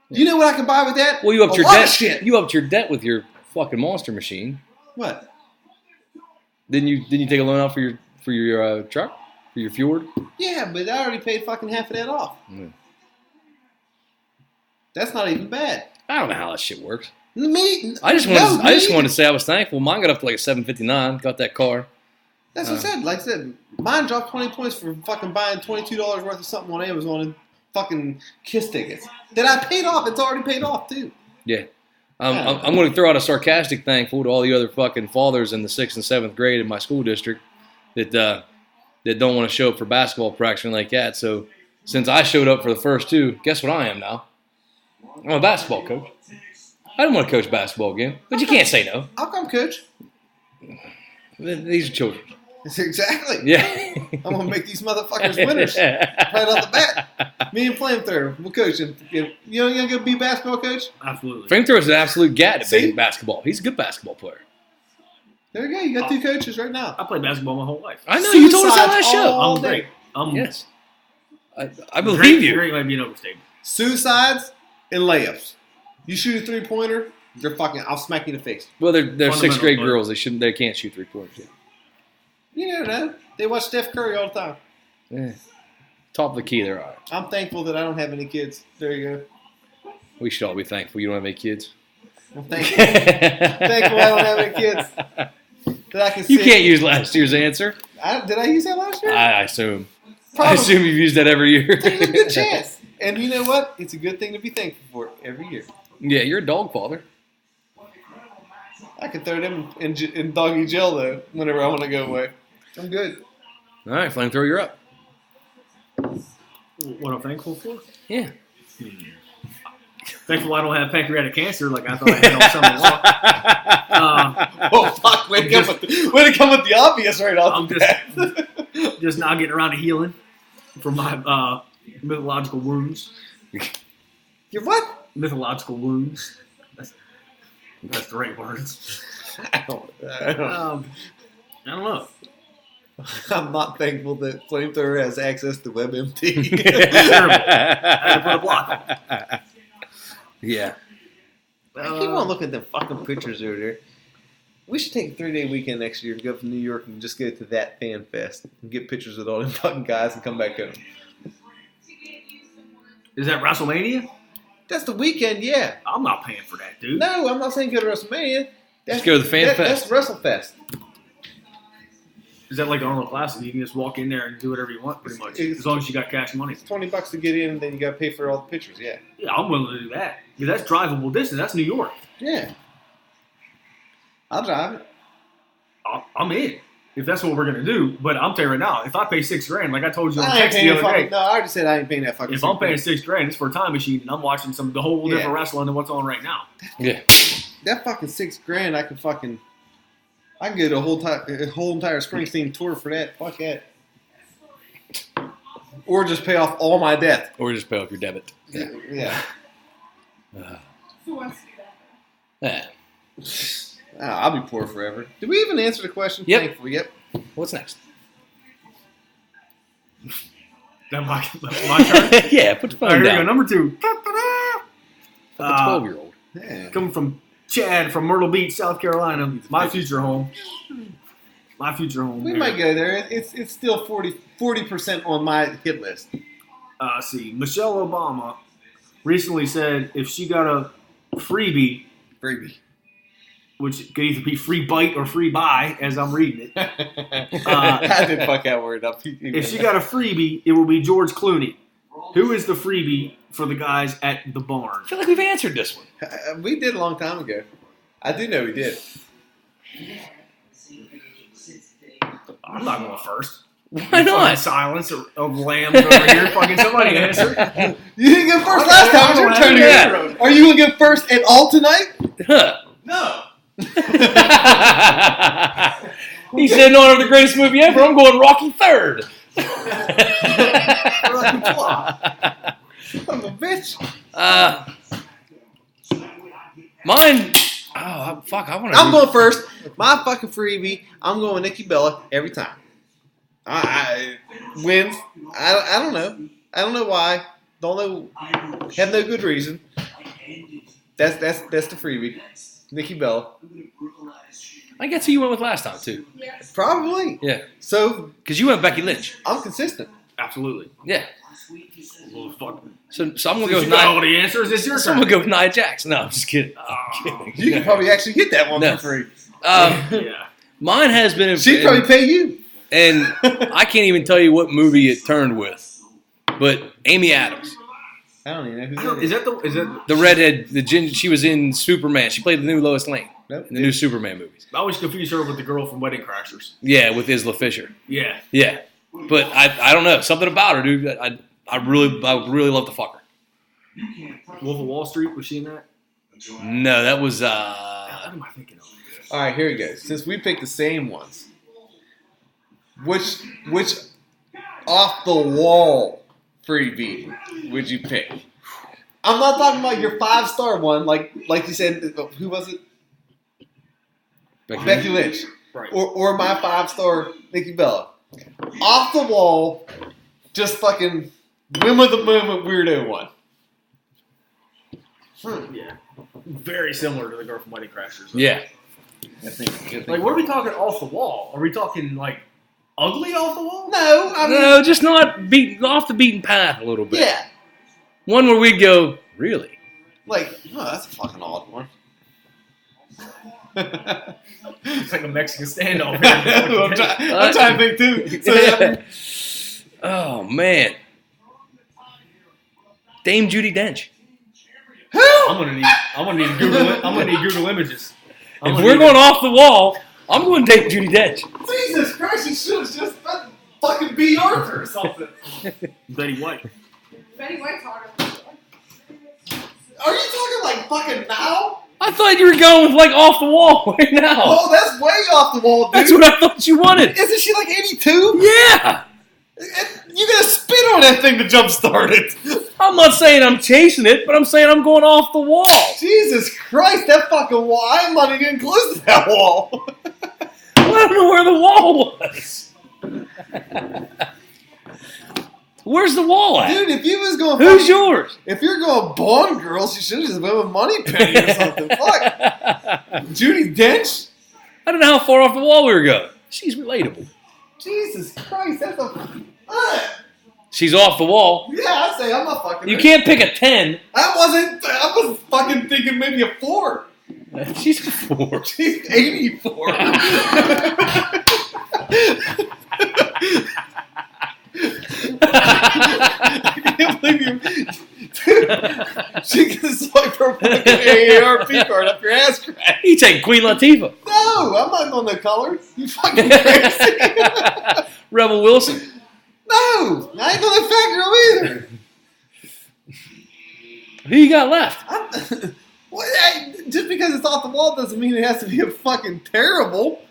You know what I can buy with that? Well, you upped A your lot of debt. shit. You upped your debt with your fucking monster machine. What? Didn't you take a loan out for your truck, for your Fjord? Yeah, but I already paid fucking half of that off. Mm. That's not even bad. I don't know how that shit works. Me? I just wanted to say I was thankful. Mine got up to like a 759. Got that car. That's what I said. Like I said, mine dropped 20 points for fucking buying $22 worth of something on Amazon and fucking Kiss tickets that I paid off. It's already paid off too. Yeah. I'm going to throw out a sarcastic thankful to all the other fucking fathers in the 6th and 7th grade in my school district that don't want to show up for basketball practice and like that. So since I showed up for the first two, guess what I am now? I'm a basketball coach. I don't want to coach basketball again, but you can't say no. How come, Coach? These are children. Exactly. Yeah. I'm going to make these motherfuckers winners right off the bat. Me and Flamethrower, we'll coach him. You going to be a basketball coach? Absolutely. Flamethrow's an absolute gat at basketball. He's a good basketball player. There you go. You got two coaches right now. I played basketball my whole life. I know. You told us on that show. I'm great. Yes. I believe you. Great might be an overstatement. Suicides and layups. You shoot a 3-pointer, they're fucking. I'll smack you in the face. Well, they're 6th grade girls. They can't shoot 3-pointers yet. You never know. They watch Steph Curry all the time. Yeah. Top of the key, they're all right. I'm thankful that I don't have any kids. There you go. We should all be thankful you don't have any kids. I'm thankful. Thankful I don't have any kids. That I can you can't use last year's answer. Did I use that last year? I assume. Probably. I assume you've used that every year. There's a good chance. And you know what? It's a good thing to be thankful for every year. Yeah, you're a dog father. I can throw them in doggy jail, though, whenever I want to go away. I'm good. All right, Flamethrower, you're up. What I'm thankful for? Yeah. Thankful I don't have pancreatic cancer like I thought I had all summer long. Oh, fuck. Way to come with the obvious right off the bat. Just now getting around to healing from my mythological wounds. Your what? Mythological wounds. That's the right words. I don't know. I'm not thankful that Flamethrower has access to WebMD. I had to put a block on. Yeah. I keep on looking at the fucking pictures over there. We should take a 3-day weekend next year and go from New York and just go to that fan fest and get pictures with all them fucking guys and come back home. Is that WrestleMania? That's the weekend, yeah. I'm not paying for that, dude. No, I'm not saying go to WrestleMania. Just go to the fan fest. That's WrestleFest. Is that like Arnold Classic? You can just walk in there and do whatever you want, pretty much, as long as you got cash money. It's $20 to get in, and then you got to pay for all the pictures. Yeah. Yeah, I'm willing to do that. Because that's drivable distance. That's New York. Yeah. I'll drive it. I'm in. If that's what we're gonna do, but I'm telling you right now, if I pay $6,000, like I told you on I the ain't text paying the other day, no, I already said I ain't paying that fucking. if I'm paying $6,000, it's for a time machine, and I'm watching the whole different wrestling than what's on right now. Yeah. That fucking $6,000, I can get a whole entire Springsteen tour for that. Fuck that. Or just pay off all my debt. Or just pay off your debit. Yeah. Who wants to do that? Yeah. I'll be poor forever. Did we even answer the question? Yep. Thankfully, yep. What's next? That my turn? Yeah, put the phone All right, here we down. go. Number 2. A 12-year-old. Yeah. Coming from Chad from Myrtle Beach, South Carolina. My future home. My future home. We might go there. It's still 40% on my hit list. See, Michelle Obama recently said if she got a freebie, which could either be free bite or free buy, as I'm reading it. I didn't fuck that word up. If she got a freebie, it will be George Clooney. Who is the freebie for the guys at the barn? I feel like we've answered this one. We did a long time ago. I do know we did. I'm not going first. Why not? Silence of lambs over here. Fucking somebody answer. You didn't get first last time. It's your turn to get. Are you going to get first at all tonight? Huh. No. He said, in honor of the greatest movie ever, I'm going Rocky III. Son of a bitch. Mine. Oh, fuck. I'm going first. My fucking freebie. I'm going Nikki Bella every time. I wins. I don't know. I don't know why. Don't know. Have no good reason. That's the freebie. Nikki Bella. I guess who you went with last time too. Yes. Probably. Yeah. So Because you went Becky Lynch. I'm consistent. Absolutely. Yeah. Well, fuck. So I'm gonna go with You got all Nia. the answers. It's your So I'm turn. gonna go with Nia Jax. No, I'm just kidding. You can probably actually get that one No. for free. Yeah. Mine has been. She'd probably pay you. And I can't even tell you what movie it turned with, but Amy Adams, I don't even know who's Is that the redhead, she was in Superman. She played the new Lois Lane Nope. in the new Superman movies. I always confuse her with the girl from Wedding Crashers. Yeah, with Isla Fisher. Yeah. Yeah, but I don't know, something about her, dude. I really love to fuck her. Wolf of Wall Street, was she in that? No, that was What am I thinking of? All right, here we go. Since we picked the same ones, which off the wall freebie would you pick? I'm not talking about your 5-star one, like you said. Who was it? Becky Lynch. Right. Or my 5-star Nikki Bella. Off the wall, just fucking whim of the moment weirdo one. Yeah. Very similar to the girl from Wedding Crashers. yeah. I think. Like, what are we talking off the wall? Are we talking, like, ugly off the wall? No, I mean, No, just not beaten off the beaten path a little bit. yeah. One where we'd go, really? Like, oh, that's a fucking odd one. It's like a Mexican standoff. I'm trying to think too. So, Oh man, Dame Judi Dench. I'm gonna need Google images. If we're going off the wall, I'm going to date Judi Dench. Jesus Christ, you should have just fucking B. Arthur or something. Betty White. Betty White's harder. Are you talking like fucking now? I thought you were going with like off the wall right now. Oh, that's way off the wall, dude. That's what I thought you wanted. Isn't she like 82? Yeah. You gotta spit on that thing to jumpstart it. I'm not saying I'm chasing it, but I'm saying I'm going off the wall. Jesus Christ, that fucking wall. I'm not even getting close to that wall. I don't know where the wall was. Where's the wall at? Dude, if you was going Who's yours? If you're going Bond girls, you should have just went with Moneypenny or something. Fuck. Judi Dench? I don't know how far off the wall we were going. She's relatable. Jesus Christ, that's a... She's off the wall. Yeah, I say I'm not fucking... You can't pick a 10. I was fucking thinking maybe a 4. She's a 4. She's 84. I can't believe you... Dude, she can swipe her fucking AARP card up your ass crack. You take Queen Latifah. No, I'm not going to color. You fucking crazy. Rebel Wilson. No, I ain't going to fat girl either. Who you got left? Just because it's off the wall doesn't mean it has to be a fucking terrible.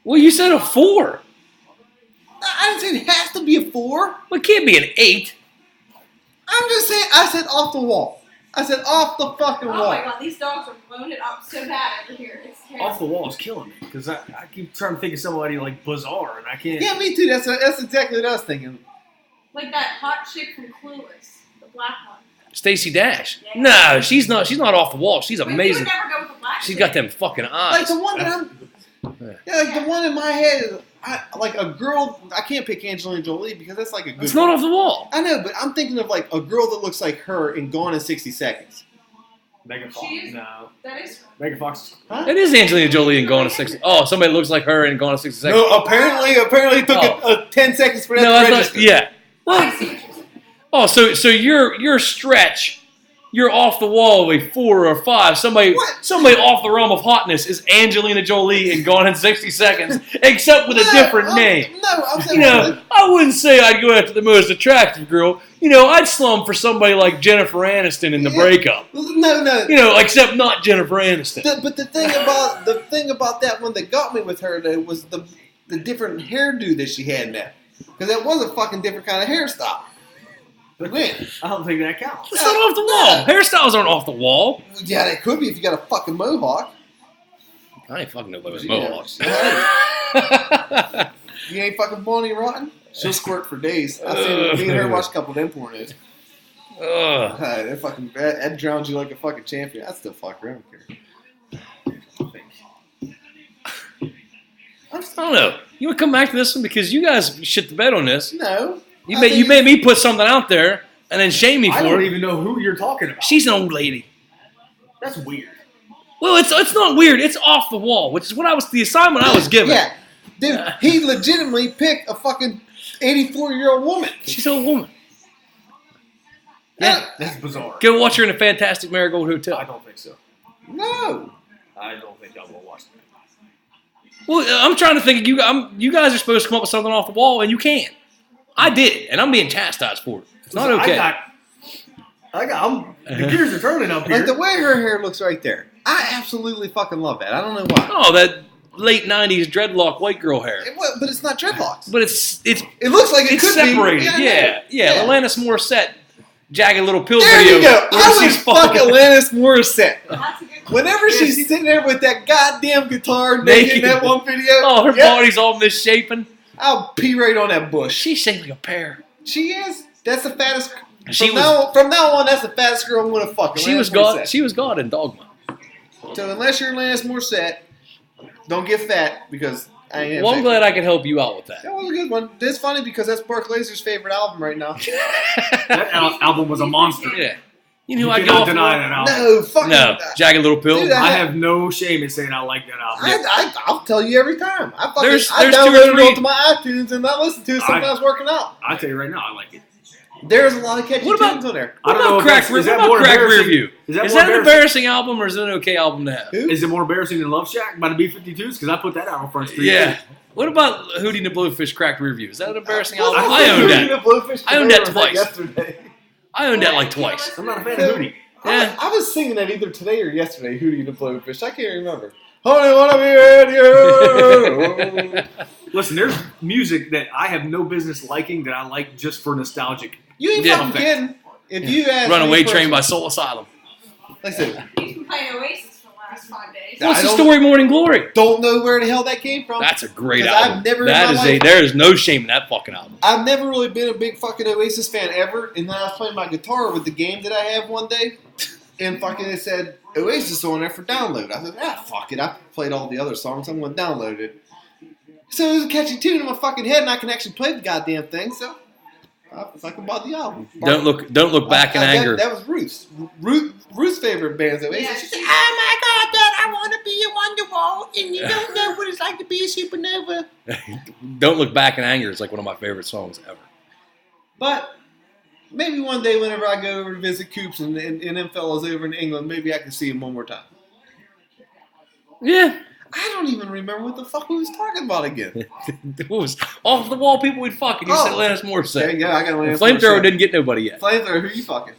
Well, you said a 4. I didn't say it has to be a 4. Well, it can't be an 8. I'm just saying, I said off the wall. I said off the fucking wall. Oh my god, these dogs are blowing it up so bad over here. It's terrible. Off the wall is killing me because I keep trying to think of somebody like bizarre and I can't. Yeah, me too. That's exactly what I was thinking. Like that hot chick from Clueless, the black one. Stacey Dash. Yeah. No, she's not off the wall. She's But you amazing. would never go with the black She's chick. got them fucking Like eyes. the one that the one in my head is like a girl. I can't pick Angelina Jolie because that's like a good. It's not off the wall. I know, but I'm thinking of like a girl that looks like her in Gone in 60 Seconds. Megan Fox. She is- No. That is. Megan Fox. Huh? It is Angelina Jolie in Gone in 60. Oh, somebody looks like her in Gone in 60 Seconds. No, apparently it took a 10 seconds for that No, to I thought, register. yeah. I see what you're saying. Oh, so your stretch, you're off the wall with a 4 or 5. Somebody off the realm of hotness is Angelina Jolie in Gone in 60 Seconds, except with a different name. No, I'm saying I wouldn't say I'd go after the most attractive girl. I'd slum for somebody like Jennifer Aniston in The Breakup. No. Except not Jennifer Aniston. But the thing about that one that got me with her though was the different hairdo that she had now, because that was a fucking different kind of hairstyle. But man, I don't think that counts. It's not off the wall. Hairstyles aren't off the wall. yeah, it could be if you got a fucking mohawk. I ain't fucking nobody with Yeah. mohawks. You ain't fucking Bonnie Rotten? She'll squirt for days. I seen me and her watch a couple of them pornos. Ugh. That fucking that drowns you like a fucking champion. I'd still fuck her. I don't care. I don't know. You want to come back to this one because you guys shit the bed on this. No. You made me put something out there and then shame me for I don't it. even know who you're talking about. She's an old lady. That's weird. Well, it's not weird. It's off the wall, which is what the assignment I was given. Yeah. Dude, he legitimately picked a fucking 84-year-old woman. She's an old woman. Yeah. That's bizarre. Go watch her in a fantastic Marigold Hotel. I don't think so. No. I don't think I will watch that. Well, I'm trying to think. You guys are supposed to come up with something off the wall, and you can't. I did, and I'm being chastised for it. It's not okay. The gears are turning up here. Like the way her hair looks right there. I absolutely fucking love that. I don't know why. Oh, that late 90s dreadlock white girl hair. But it's not dreadlocks. But it looks like it could separated. be. Yeah. Alanis Morissette, Jagged Little Pill There video. you go. where I she's would fuck fucking Alanis Morissette. That's a good Whenever she's sitting there with that goddamn guitar naked in that one video. Oh, her yep, body's all misshapen. I'll pee right on that bush. She's shaped like a pear. She is. That's the fattest. She From now on, that's the fattest girl I'm gonna fuck. She Alanis was God. Morissette. She was God in Dogma. So unless you're Alanis Morissette, don't get fat because I ain't. Well, I'm glad I could help you out with that. That was a good one. It's funny because that's Bark Laser's favorite album right now. That album was a monster. Yeah. You know who You I go cannot off deny for? that album. No, fucking No, Jagged Little Pill. Dude, I have no shame in saying I like that album. I'll tell you every time. I There's download two or three- it onto my iTunes and I listen to it sometimes working out. I tell you right now, I like it. There's a lot of catchy What about- tunes on there. What I don't know about if Crack that's- is that What more about Crack embarrassing? Review? Is that Is more that an embarrassing? embarrassing album or is it an okay album to have? Who? Is it more embarrassing than Love Shack by the B-52s? Because I put that out on Front Street. Yeah. What about Hootie and the Blowfish Crack Review? Is that an embarrassing Well, album? I I own listened to that. the Bluefish I owned that Today twice. Yesterday. I owned that like twice. I'm not a fan of Hootie. Yeah. I was singing that either today or yesterday, Hootie and the Blowfish. I can't remember. Honey, wanna be with you. Listen, there's music that I have no business liking that I like just for nostalgic. You ain't Yeah. fucking kidding. If you ask Runaway me Train by Soul Asylum. Listen, He's been playing Oasis for the last 5 days. Yeah. What's I the don't- story, Morning Glory? don't know where the hell that came from. That's a great Because album. I've never in That my is life- there is no shame in that fucking album. I've never really been a big fucking Oasis fan ever. And then I was playing my guitar with the game that I have one day. And fucking it said Oasis on there for download. I said, fuck it. I played all the other songs. I'm going to download it. So it was a catchy tune in my fucking head and I can actually play the goddamn thing. So I fucking bought the album. Don't look back in anger. That was Ruth's. Ruth's favorite band's Oasis. Yeah, She said, oh my God, Dad, I want to be a Wonderwall. And you don't know what it's like to be a supernova. Don't Look Back in Anger is like one of my favorite songs ever. But maybe one day, whenever I go over to visit Coops and them fellas over in England, maybe I can see him one more time. Yeah. I don't even remember what the fuck we was talking about again. It was off the wall people we'd fuck, and you said Alanis Yeah, Morissette. yeah, I got one. Flamethrower didn't get nobody yet. Flamethrower, who you fucking?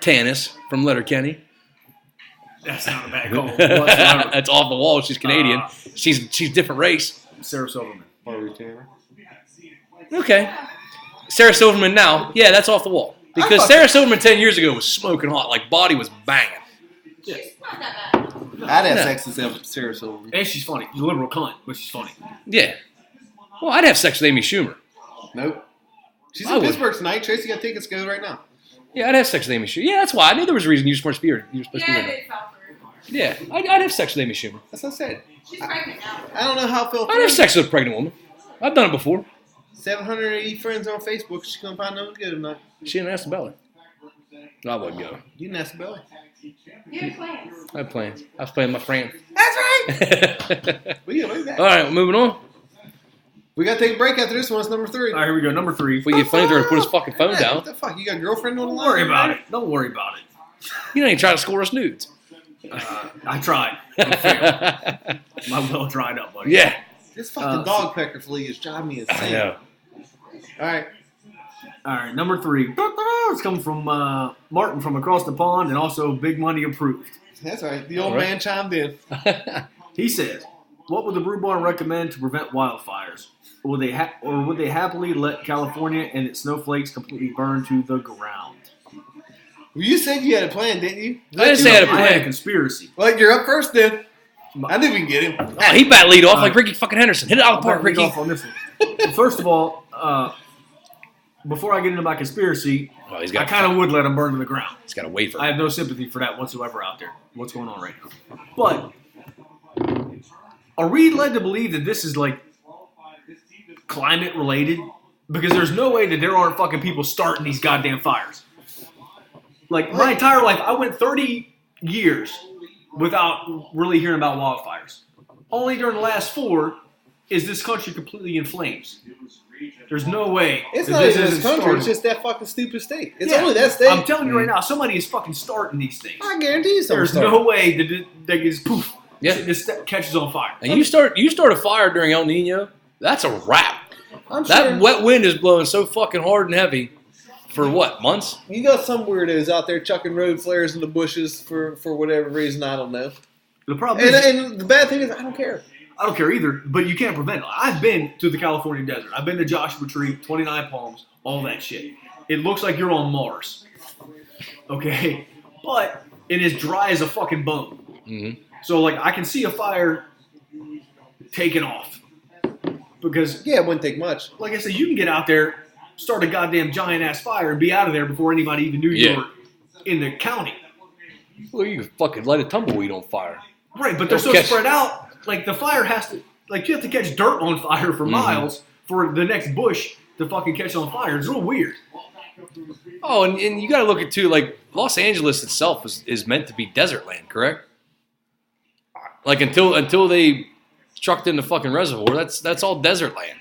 Tannis from Letterkenny. That's not a bad call whatsoever. That's off the wall. She's Canadian. She's different race. Sarah Silverman. Barbie Tanner. Okay. Sarah Silverman now. Yeah, that's off the wall. Because fuck- Sarah Silverman 10 years ago was smoking hot. Like, body was banging. She's not that bad. I'd have Yeah. sex with Sarah Silverman. And she's funny. She's a liberal cunt, but she's funny. Yeah. Well, I'd have sex with Amy Schumer. Nope. She's I in would. Pittsburgh tonight. Tracy got tickets. Go right now. Yeah, I'd have sex with Amy Schumer. Yeah, that's why. I knew there was a reason you were supposed to be here. You were supposed to Yeah, be here. it fell through. Yeah, I'd have sex with Amy Schumer. That's what I said. She's pregnant now. I don't know how it felt. I'd have sex with a pregnant woman. I've done it before. 780 friends on Facebook. She's gonna find no one good tonight. She didn't ask the belly. I wouldn't go. You didn't ask the belly. You have plans. I have plans. I was playing with my friend. That's right. All We gotta move that. right, moving on. We gotta take a break after this one. It's number 3. All right, here we go. Number 3. If we get Flamethrower to put his fucking phone Hey, down, What the fuck? You got a girlfriend on the Don't line? worry about it. Don't worry about it. you don't even try to score us nudes. I tried. I failed. My well dried up, buddy. Yeah, This fucking dog pecker flea is driving me I insane. know. All right. All right, number 3. It's coming from Martin from across the pond and also Big Money approved. That's right. The old All right. man chimed in. He says, what would the Brew Barn recommend to prevent wildfires? Or would they happily let California and its snowflakes completely burn to the ground? Well, you said you had a plan, didn't you? I didn't say I had a I had a plan. conspiracy. Well, you're up first then. I think we can get him. Oh, he bat lead off like Ricky fucking Henderson. Hit it out of the park, I'll lead Ricky. off on this one. First of all, before I get into my conspiracy, Oh, he's I got. kind of would let them burn to the ground. He's got a wafer. I have no sympathy for that whatsoever out there. What's going on right now? But are we led to believe that this is like climate related? Because there's no way that there aren't fucking people starting these goddamn fires. Like my entire life, I went 30 years without really hearing about wildfires. Only during the last 4 is this country completely in flames. There's no way. It's that not this even this isn't country. started. It's just that fucking stupid state. It's Yeah. only that state. I'm telling you right now, somebody is fucking starting these things. I guarantee you There's something. no way that they just poof. Yeah. This catches on fire. And you start a fire during El Nino, that's a wrap. I'm That sure wet wind is blowing so fucking hard and heavy for what, months? you got some weirdos out there chucking road flares in the bushes for whatever reason. I don't know. The problem And, is, and the bad thing is, I don't care. I don't care either, but you can't prevent it. I've been to the California desert. I've been to Joshua Tree, 29 Palms, all that shit. It looks like you're on Mars. Okay? But it is dry as a fucking bone. Mm-hmm. So, like, I can see a fire taking off. Because, Yeah, it wouldn't take much. like I said, you can get out there, start a goddamn giant-ass fire, and be out of there before anybody even knew you Yeah. were in the county. Well, you can fucking light a tumbleweed on fire. Right, but they're so Okay. spread out. Like, the fire has to... Like, you have to catch dirt on fire for miles for the next bush to fucking catch on fire. It's real weird. Oh, and you got to look at too, like Los Angeles itself is meant to be desert land, correct? Like until they trucked in the fucking reservoir, that's all desert land.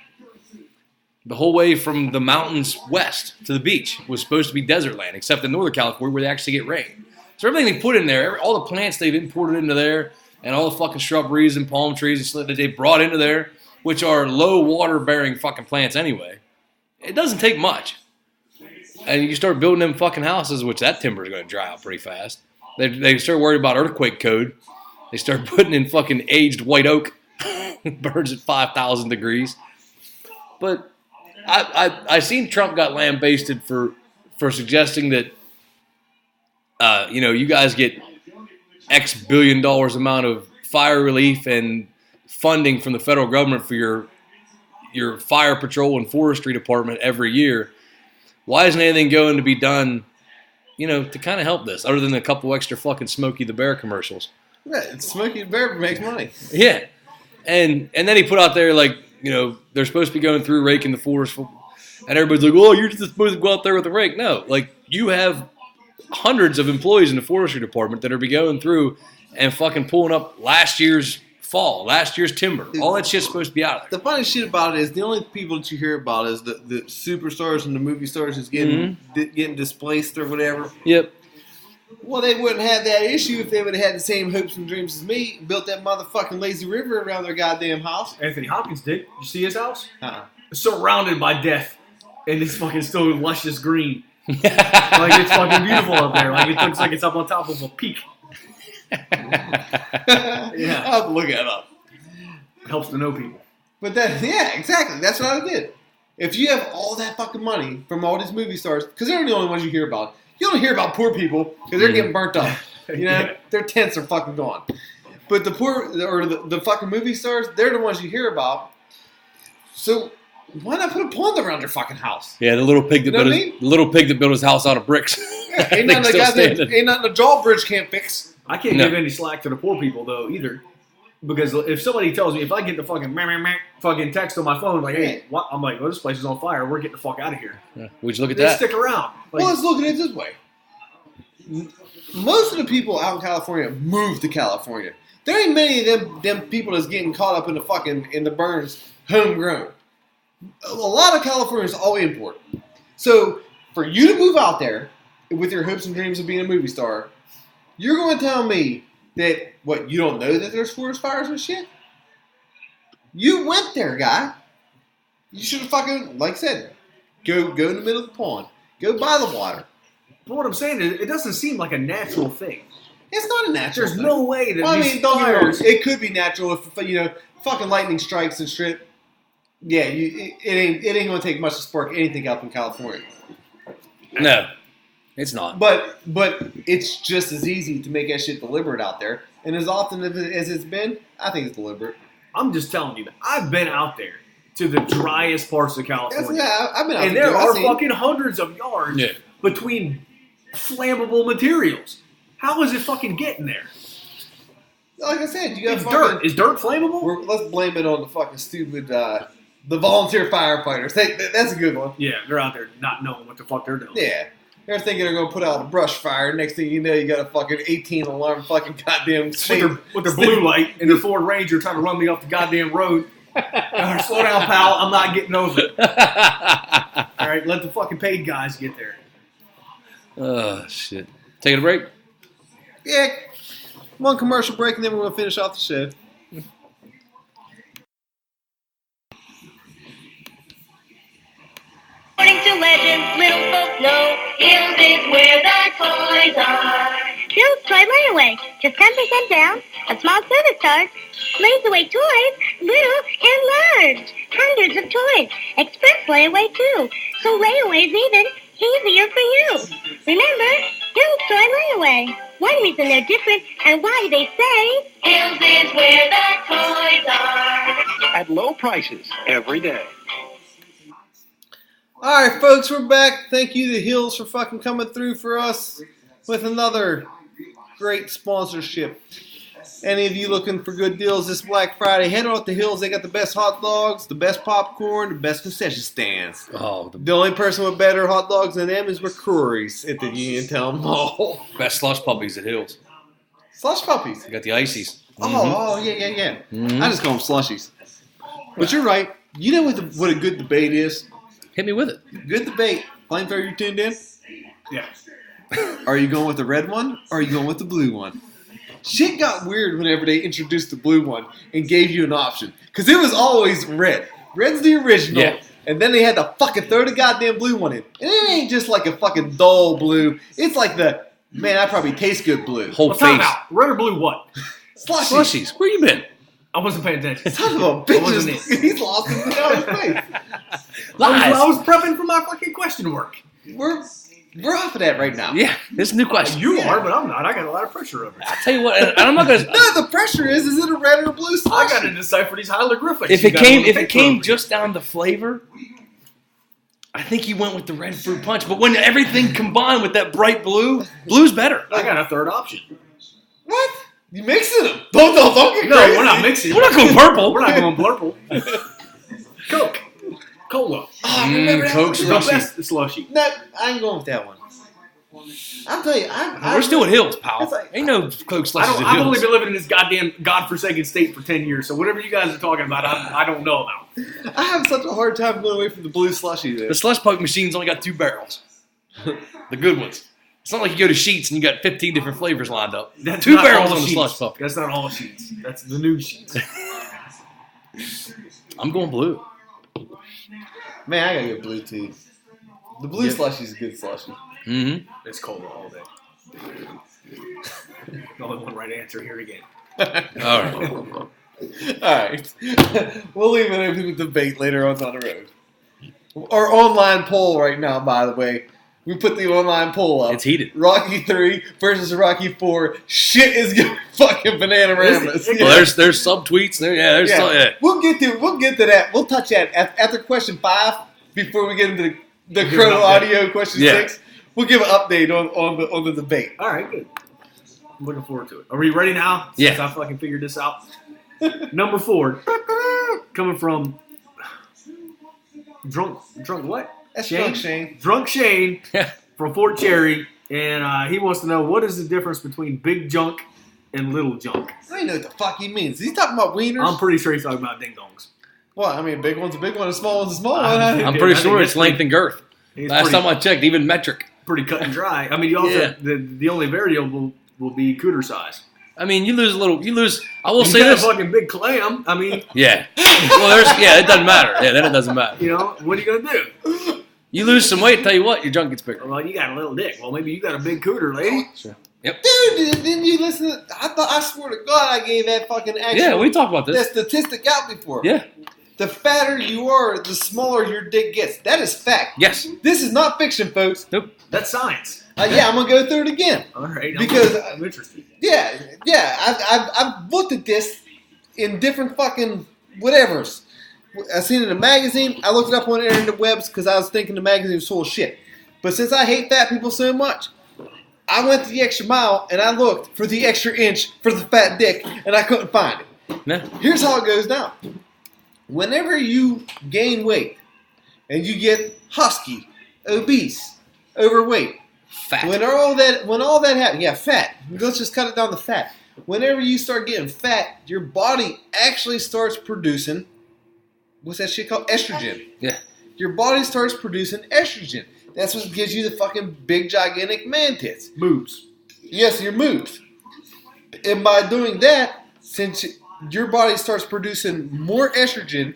The whole way from the mountains west to the beach was supposed to be desert land, except in Northern California where they actually get rain. So everything they put in there, all the plants they've imported into there, and all the fucking shrubberies and palm trees and stuff that they brought into there, which are low water bearing fucking plants anyway, it doesn't take much. And you start building them fucking houses, which that timber is going to dry out pretty fast. They start worried about earthquake code. They start putting in fucking aged white oak. Burns at 5,000 degrees. But I seen Trump got lambasted for suggesting that, you guys get X billion dollars amount of fire relief and funding from the federal government for your fire patrol and forestry department every year. Why isn't anything going to be done, to kind of help this, other than a couple extra fucking Smokey the Bear commercials? Right, Smokey the Bear makes money. Yeah. And then he put out there, like, they're supposed to be going through raking the forest. And everybody's like, oh, you're just supposed to go out there with a rake. No, like, you have hundreds of employees in the forestry department that are be going through and fucking pulling up last year's fall, last year's timber. All that shit's supposed to be out of there. The funny shit about it is the only people that you hear about is the superstars and the movie stars is getting displaced or whatever. Yep. Well, they wouldn't have that issue if they would have had the same hopes and dreams as me and built that motherfucking lazy river around their goddamn house. Anthony Hopkins did. You see his house? Uh-uh. Surrounded by death. And it's fucking still luscious green. Like, it's fucking beautiful up there. Like, it looks like it's up on top of a peak. Yeah. I'll have to look that up. Helps to know people. But yeah, exactly. That's what I did. If you have all that fucking money from all these movie stars, because they're the only ones you hear about. You don't hear about poor people because they're getting burnt up. Their tents are fucking gone. But the poor, or the fucking movie stars, they're the ones you hear about. So why not put a pond around their fucking house? Yeah, the little pig that built his house out of bricks. Yeah, ain't nothing the drawbridge can't fix. I can't give any slack to the poor people, though, either. Because if somebody tells me, if I get the fucking fucking text on my phone, like, hey, what? I'm like, well, this place is on fire. We're getting the fuck out of here. Yeah. Would you look at They that? stick around. Like, Well, let's look at it this way. Most of the people out in California moved to California. There ain't many of them people that's getting caught up in the burns homegrown. A lot of Californians all import. So for you to move out there with your hopes and dreams of being a movie star, you're going to tell me that, what, you don't know that there's forest fires and shit? You went there, guy. You should have fucking, like I said, go in the middle of the pond. Go buy the water. but what I'm saying is, it doesn't seem like a natural thing. It's not a natural There's thing. no way that Well, these don't get me wrong. fires... It could be natural if fucking lightning strikes and shit. Yeah, it ain't gonna take much to spark anything up in California. No, it's not. But it's just as easy to make that shit deliberate out there. And as often as it's been, I think it's deliberate. I'm just telling you that I've been out there to the driest parts of California. I've been out And there. there are fucking hundreds of yards Yeah. between flammable materials. How is it fucking getting there? Like I said, you got It's fucking dirt. Is dirt flammable? Let's blame it on the fucking stupid the volunteer firefighters. That's a good one. Yeah, they're out there not knowing what the fuck they're doing. Yeah. They're thinking they're going to put out a brush fire. Next thing you know, you got a fucking 18 alarm fucking goddamn With their blue light and their Ford Ranger trying to run me off the goddamn road. right, slow down, pal. I'm not getting over it. All right, let the fucking paid guys get there. Oh, shit. Taking a break? Yeah. One commercial break, and then we're going to finish off the show. According to legends, little folks know Hills is where the toys are. Hills Toy Layaway, just 10% down, a small service charge. Lays away toys, little and large. Hundreds of toys, express layaway too. So layaway's even easier for you. Remember, Hills Toy Layaway. One reason they're different and why they say Hills is where the toys are. At low prices every day. All right, folks, we're back. Thank you to Hills for fucking coming through for us with another great sponsorship. Any of you looking for good deals this Black Friday, head on to Hills. They got the best hot dogs, the best popcorn, the best concession stands. Oh, The only person with better hot dogs than them is McCrory's at the Uniontown Mall. best slush puppies at Hills. Slush puppies. You got the ices. Oh, yeah. Mhm. I just call them slushies. But you're right. You know what a good debate is? Hit me with it. Good debate. Flamethrower, you tuned in? Yeah. Are you going with the red one or are you going with the blue one? Shit got weird whenever they introduced the blue one and gave you an option. Because it was always red. Red's the original. Yeah. And then they had to fucking throw the goddamn blue one in. And it ain't just like a fucking dull blue. It's like the, man, I probably taste good blue. Whole Well, time face. out. Red or blue what? Slushy. Slushies. Where you been? I wasn't paying attention. Son of a I bitch. wasn't He's lost his face. Lies. I was prepping for my fucking question work. We're off of that right now. Yeah, this is a new question. You are, but I'm not. I got a lot of pressure over it. I tell you what, and I'm not gonna. No, the pressure is it a red or a blue I slushie? got to decipher these hieroglyphics. If you it got on came, the if it paper came over just down to flavor, I think he went with the red fruit punch. But when everything combined with that bright blue, blue's better. here. I got a third option. What? You mixing them? Don't get No, crazy. we're not mixing. We're not going purple. We're not going blurple. Coke. Cola. Oh, remember that Coke one? The slushy. best slushy. No, I ain't going with that one. I'm telling you, We're still at Hills, pal. It's like- Ain't no Coke slushies at I've only Hills. been living in this goddamn godforsaken state for 10 years, so whatever you guys are talking about, I don't know about. I have such a hard time going away from the blue slushy. There. The slush poke machine's only got 2 barrels. The good ones. It's not like you go to Sheets and you got 15 different flavors lined up. That's 2 not barrels all on the sheets. slush puppy. That's not all sheets. That's the new sheets. I'm going blue. Man, I gotta get blue too. The blue Yep. slushy's a good slushy. Mm-hmm. It's cola all day. The only one right answer here again. All right. Alright. We'll leave it open to debate later on down the road. Our online poll right now, by the way. We put the online poll up. It's heated. Rocky 3 versus Rocky 4. Shit is going fucking banana-ramas. Is it? Well, there's subtweets there. Yeah, there's Yeah. We'll get to that. We'll touch that after question 5 before we get into the give Chrono an update. Audio question Yeah. 6. We'll give an update on the debate. All right, good. I'm looking forward to it. Are we ready now? Yeah. Since I fucking figured this out. Number 4, coming from drunk what? That's Shane? drunk, Shane. Drunk Shane Yeah. from Fort Cherry, and he wants to know what is the difference between big junk and little junk. I don't even know what the fuck he means. Is he talking about wieners? I'm pretty sure he's talking about ding dongs. Well, I mean, big one's a big one, a small one's a small one. I'm Yeah, pretty I sure think it's that's length and girth. It's Last pretty, time I checked, even metric. pretty cut and dry. I mean, you also Yeah. the only variable will be cooter size. I mean, you lose a little. You lose. I will You say got this. a fucking big clam. I mean, Yeah. Well, it doesn't matter. Yeah, then it doesn't matter. you know, what are you gonna do? You lose some weight. Tell you what, your junk gets bigger. Well, you got a little dick. Well, maybe you got a big cooter, lady. Yep. Dude, didn't you listen? I swear to God, I gave that fucking actual Yeah, we talked about that this. statistic out before. Yeah. The fatter you are, the smaller your dick gets. That is fact. Yes. This is not fiction, folks. Nope. That's science. Yeah, I'm gonna go through it again. All right. Because- I'm interested. Yeah. I've looked at this in different fucking whatevers. I seen it in a magazine. I looked it up on the internet webs because I was thinking the magazine was full of shit. But since I hate fat people so much, I went the extra mile and I looked for the extra inch for the fat dick and I couldn't find it. Yeah. Here's how it goes down. Whenever you gain weight and you get husky, obese, overweight, Fat. when all that happens, yeah, fat. Let's just cut it down to fat. Whenever you start getting fat, your body actually starts producing what's that shit called? Estrogen. Yeah. Your body starts producing estrogen. That's what gives you the fucking big, gigantic man tits. Moves. Yes, your moves. And by doing that, since your body starts producing more estrogen,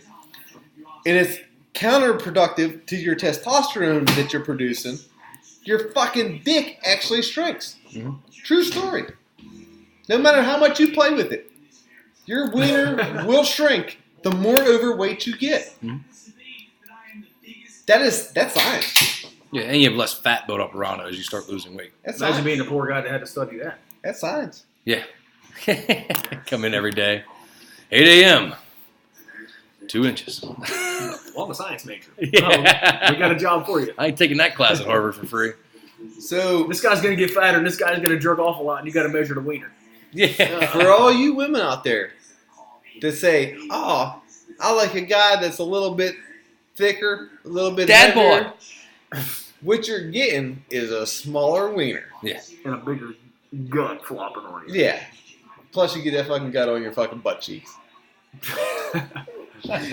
and it's counterproductive to your testosterone that you're producing, your fucking dick actually shrinks. Mm-hmm. True story. No matter how much you play with it, your wiener will shrink the more overweight you get. Mm-hmm. That's science. Yeah, and you have less fat built up around it as you start losing weight. That's Imagine science. being the poor guy that had to study that. That's science. Yeah. Come in every day. 8 a.m. 2 inches. Well, I'm a science major. Yeah. We got a job for you. I ain't taking that class at Harvard for free. So This guy's going to get fatter, and this guy's going to jerk off a lot, and you got to measure the wiener. Yeah. for all you women out there that say, "Oh, I like a guy that's a little bit thicker, a little bit Dad heavier," what you're getting is a smaller wiener. Yeah. And a bigger gut flopping on you. Yeah. Plus, you get that fucking gut on your fucking butt cheeks.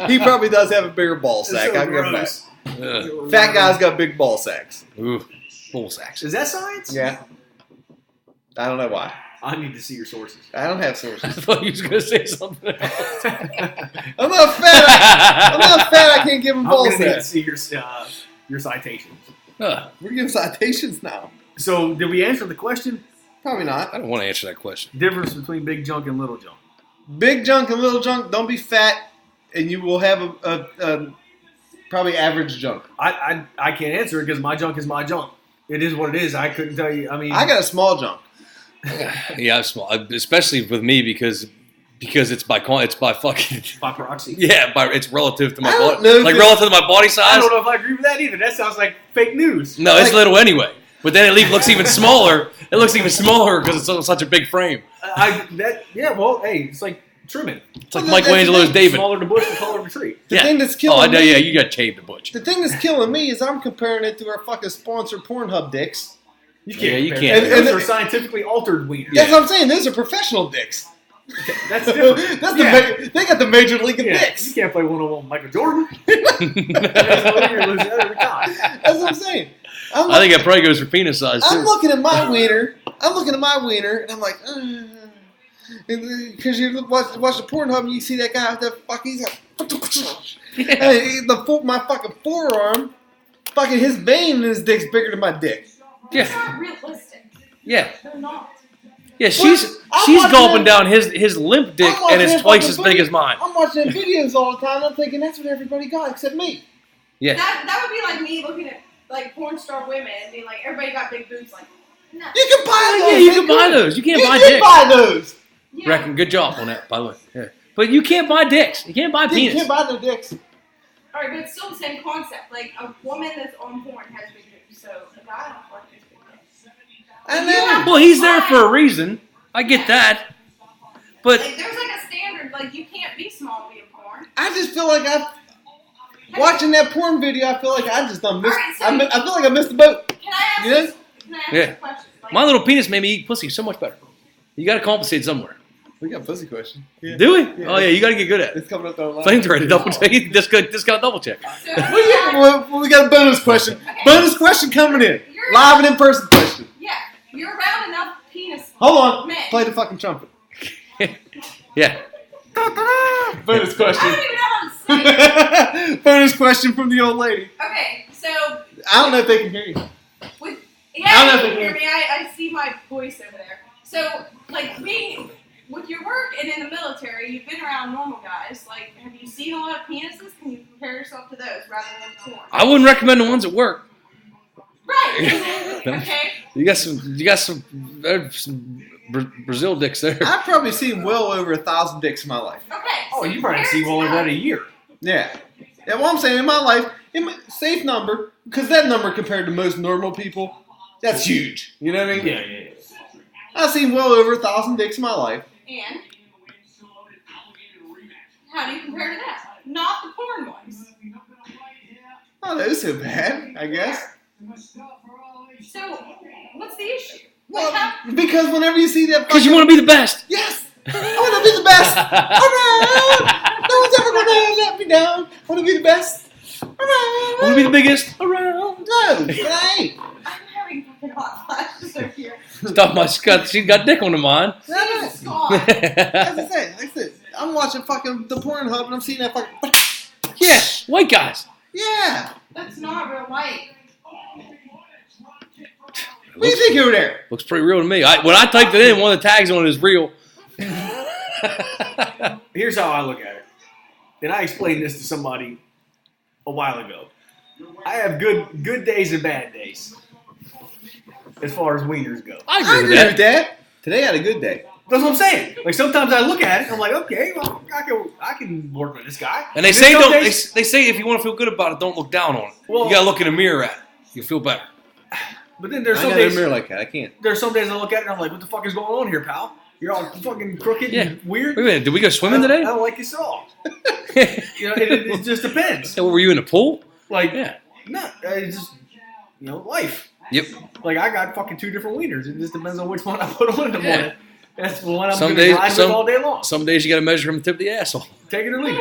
He probably does have a bigger ball It's sack. so I'll give him gross. that. Fat guys got big ball sacks. Ooh. Bull sacks. Is that science? Yeah. I don't know why. I need to see your sources. I don't have I sources. thought you was going to say something else. I'm not fat. I'm not fat. I can't give him I'm ball going to need to sacks. see your citations. Huh. We're giving citations now. So, did we answer the question? Probably not. I don't want to answer that question. Difference between big junk and little junk. Big junk and little junk. Don't be fat, and you will have a probably average junk. I can't answer it because my junk is my junk. It is what it is. I couldn't tell you. I mean, I got a small junk. Yeah, I'm small, especially with me because it's by fucking by proxy. yeah, it's relative to my I don't body, know if like it's- relative to my body I size. don't know if I agree with that either. That sounds like fake news. No, it's Like- little anyway. But then it looks even smaller. It looks even smaller because it's such a big frame. Well, hey, it's like trimming. It's like Well, that's Michelangelo's the David. Smaller the bush, the taller the tree. The Yeah. thing that's Oh, killing I know. me. Yeah, you got shaved the butch. The thing that's killing me is I'm comparing it to our fucking sponsor Pornhub dicks. You Yeah, can't. you compare can't. that. And- Those are scientifically altered wieners. That's what I'm saying. Those are professional dicks. That's different. That's Yeah. they got the major league of Yeah, dicks. you can't play one-on-one with Michael Jordan. You're losing every time. That's what I'm saying. I think it probably goes for penis size I'm too. looking at my wiener. And I'm like, because you watch the Pornhub and you see that guy with that fucking, he's got, hey, my fucking forearm, fucking his vein in his dick's bigger than my dick. It's Yeah, not realistic. yeah, They're not. yeah. She's I'm watching gulping them- down his limp dick, I'm watching and it's them twice fucking as big videos- as mine. I'm watching them videos all the time. I'm thinking that's what everybody got except me. Yeah, That would be like me looking at like porn star women and being like, everybody got big boobs. Like, no. You can buy those. yeah. You can buy those. You can't buy You can dicks. buy those. Yeah. Reckon, good job on that, by the way. Yeah. But you can't buy dicks. You can't buy You penis. can't buy no dicks. All right, but it's still the same concept. Like a woman that's on porn has big boobs, so a guy on porn has big boobs. I You know. have to Well, he's there find- for a reason. I get that. But Like, there's like a standard. Like you can't be small being porn. I just feel like watching that porn video. I feel like I just done missed. All right, so I feel like I missed the boat. Can I ask? Yes? Can I ask Yeah. a question? Like, my little penis made me eat pussy so much better. You got to compensate somewhere. We got a pussy question. Yeah. Do we? Yeah. Oh yeah, you got to get good at it. It's coming up there. Flame's ready to double check. Just got to double check. So, We got a bonus question. Okay. Bonus question coming in. You're- Live and in person question. yeah, you're around enough penis. Hold on. Men. Play the fucking trumpet. Yeah. Bonus I question. don't even know how to say it. Bonus question from the old lady. Okay, so I don't know if they can hear you. with I yeah, don't know you if can it hear me. I see my voice over there. So like being with your work and in the military, you've been around normal guys. Like, have you seen a lot of penises? Can you compare yourself to those rather than porn? I wouldn't recommend the ones at work. Right. Okay. You got some Brazil dicks there. I've probably seen well over 1,000 dicks in my life. Okay. Oh, so you probably compare see it to well over that a that. year. Yeah. Yeah, what I'm saying in my life, safe number, because that number compared to most normal people, that's huge. You know what I mean? Yeah. I've seen well over 1,000 dicks in my life. And how do you compare to that? Not the porn ones. Oh, that was so bad, I guess. So, what's the issue? Well, Like, how, because whenever you see that Because you want to be the best. Yes! I want to be the best! Alright! No one's ever gonna let me down. I want to be the best around. I want to be the biggest around. No, but I ain't. I'm having fucking hot flashes over here. Stop my scut. She got dick on the mind. Jesus God. As I said, I'm watching fucking the Pornhub and I'm seeing that fucking. Yeah, white guys. Yeah. That's not real light. What do you think over there? Looks pretty real to me. When I typed it in, one of the tags on it is real. Here's how I look at it. And I explained this to somebody a while ago. I have good days and bad days as far as wieners go. I I agree agree with that. with that. Today I had a good day. That's what I'm saying. Like sometimes I look at it, and I'm like, okay, well, I can work with this guy. And they then say some don't. days- They say if you want to feel good about it, don't look down on it. Well- You gotta look in the mirror at it. You'll feel better. But then there's I some got a days. mirror like that. I can't. There's some days I look at it and I'm like, what the fuck is going on here, pal? You're all fucking crooked Yeah. and weird. Wait a minute. Did we go swimming I today? don't like this at all. You know, it just depends. So were you in the pool? Like, Yeah. no, it's just, life. Yep. Like, I got fucking 2 different wieners. It just depends on which one I put on in the Yeah. morning. That's the one I'm Some going to days- ride some- with all day long. Some days you gotta measure from the tip of the asshole. Take it or leave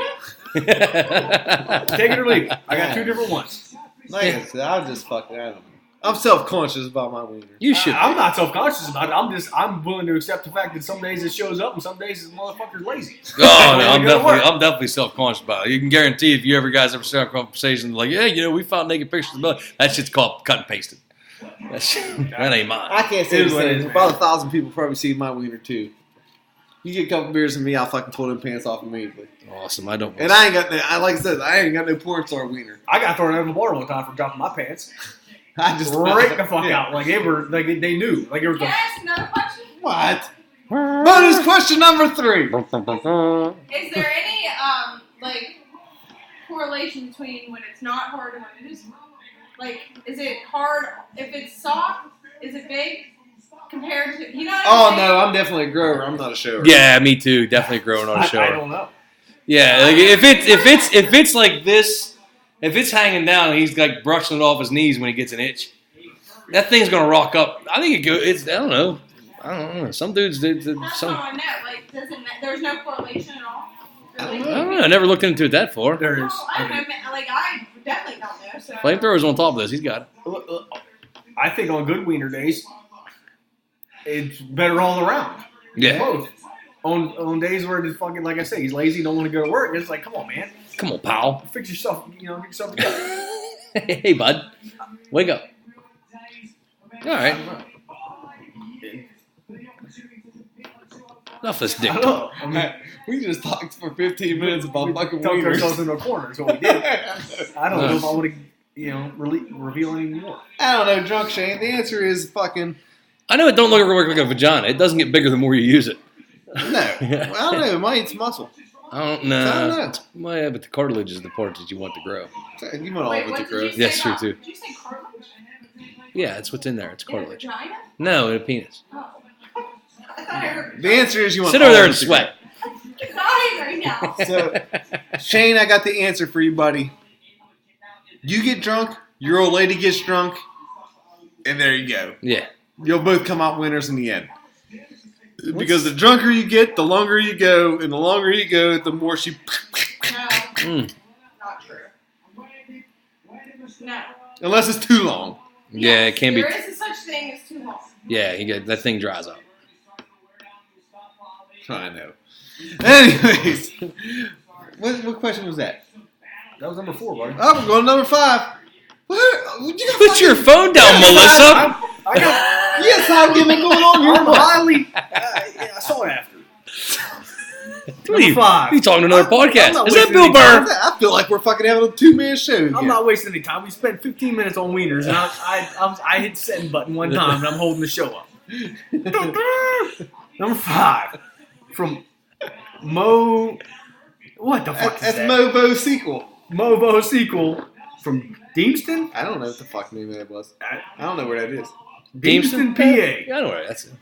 it. Take it or leave it. I got 2 different ones. Like I said, I'm just fucking. I don't know. I'm self-conscious about my wiener. You should. I'm not self-conscious about it. I'm willing to accept the fact that some days it shows up and some days this motherfucker's lazy. Oh no, Go to work. I'm definitely self-conscious about it. You can guarantee if you ever guys ever start a conversation like, yeah, we found naked pictures of blood. That shit's called cut and pasted. That ain't mine. I can't say It the is what it same. is, About 1,000 people probably see my wiener too. You get a couple beers from me, I'll fucking pull them pants off immediately. Awesome. I don't. And I ain't got like I said, I ain't got no porn star wiener. I got thrown out of the bar one time for dropping my pants. I just Right the fuck Yeah. out. Like they knew. Like it was Can I ask another question? What? Bonus question number 3. Is there any correlation between when it's not hard and when it is hard? Like, is it hard if it's soft? Is it big compared to what Oh I'm saying? no, I'm definitely a grower. I'm not a shower. Yeah, me too. Definitely growing on a show. I don't know. Yeah, like if it's like this, if it's hanging down and he's like brushing it off his knees when he gets an itch, that thing's gonna rock up. I think I don't know. Some dudes did. That's all I know. Like, there's no correlation at all. Really? I don't know. I never looked into it that far. There is. I don't know. Like, I definitely don't know. So. Flamethrower's on top of this. He's got it. I think on good wiener days, it's better all around. Yeah. Both. On days where it's fucking, like I say, he's lazy, don't want to go to work. It's like, come on, man. Come on, pal. Fix yourself, get yourself together. Hey, bud. Wake up. All right. Enough of this dick I don't talk. know. I mean, We just talked for 15 minutes about fucking tucked ourselves wieners. into a corner, so we did. I don't know if I want to, reveal any more. I don't know, Drunk Shane. The answer is fucking I know it don't look like a vagina. It doesn't get bigger the more you use it. no. Well, I don't know. It might eat some muscle. I don't I don't know. know. Well, yeah, but the cartilage is the part that you want to grow. You want all Wait, of it what to did grow. you say Yes, true, about- too. Did you say cartilage? Yeah, that's what's in there. It's In a cartilage. vagina? No, in a penis. Oh. I thought I heard The answer is you want Sit all over there of and it to sweat. I'm dying right now. So, Shane, I got the answer for you, buddy. You get drunk, your old lady gets drunk, and there you go. Yeah. You'll both come out winners in the end. Because the drunker you get, the longer you go, and the longer you go, the more she... No, Mm. not true. No. Unless it's too long. Yeah, it can be. There is a such thing as too long. Yeah, that thing dries up. I know. Anyways, what question was that? That was number 4, buddy. Oh, we're going to number 5. Put your phone down, Melissa. I got. Yes, I'm getting going on here. I'm highly. I saw it after. What are you, Number 5. you talking to another I'm podcast? not Is that wasting Bill any Burr? I feel like we're fucking having a 2-man show here. I'm not wasting any time. We spent 15 minutes on wieners, and I hit the send button one time, and I'm holding the show up. Number 5 from Mo. What the fuck is That's that? Movo sequel. Movo sequel from Deemston? I don't know what the fuck name that was. I don't know where that is. Deemston, PA. Yeah, I know where that's it.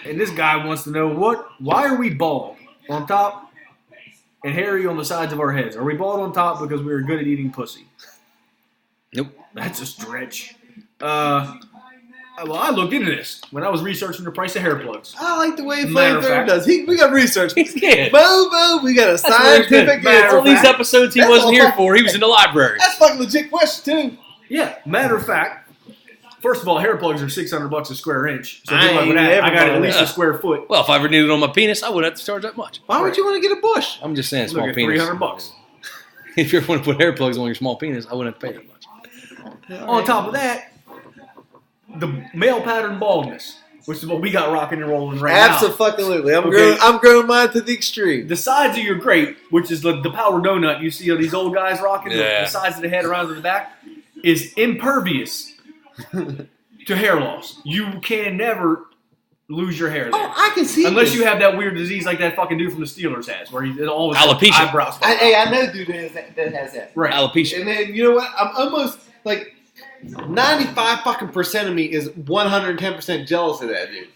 And this guy wants to know why are we bald on top and hairy on the sides of our heads? Are we bald on top because we were good at eating pussy? Nope. That's a stretch. Well, I looked into this when I was researching the price of hair plugs. I like the way Matter of Flamethrower fact- does. We got research. He's good. Bobo, we got a That's very good. scientific Matter answer. All these fact- episodes he That's wasn't all here fucking- for. He was in the library. That's fucking legit question too. Yeah, matter of fact, first of all, hair plugs are $600 a square inch. So I good luck ain't with that. never I got at bought least that. a square foot. Well, if I renewed it on my penis, I wouldn't have to charge that much. Why would you want to get a bush? I'm just saying, small Look at penis. $300. If you want to put hair plugs on your small penis, I wouldn't have to pay that much. On top of that, the male pattern baldness, which is what we got rocking and rolling right now. Absolutely. Okay. I'm growing mine to the extreme. The sides of your grate, which is the power donut you see of these old guys rocking, Yeah. the sides of the head around to the back, is impervious to hair loss. You can never lose your hair there. Oh, I can see Unless this. you have that weird disease like that fucking dude from the Steelers has, where he always Alopecia. eyebrows. I know dude that has that. Right. Alopecia. And then, you know what? I'm almost, like, 95% of me is 110% jealous of that dude.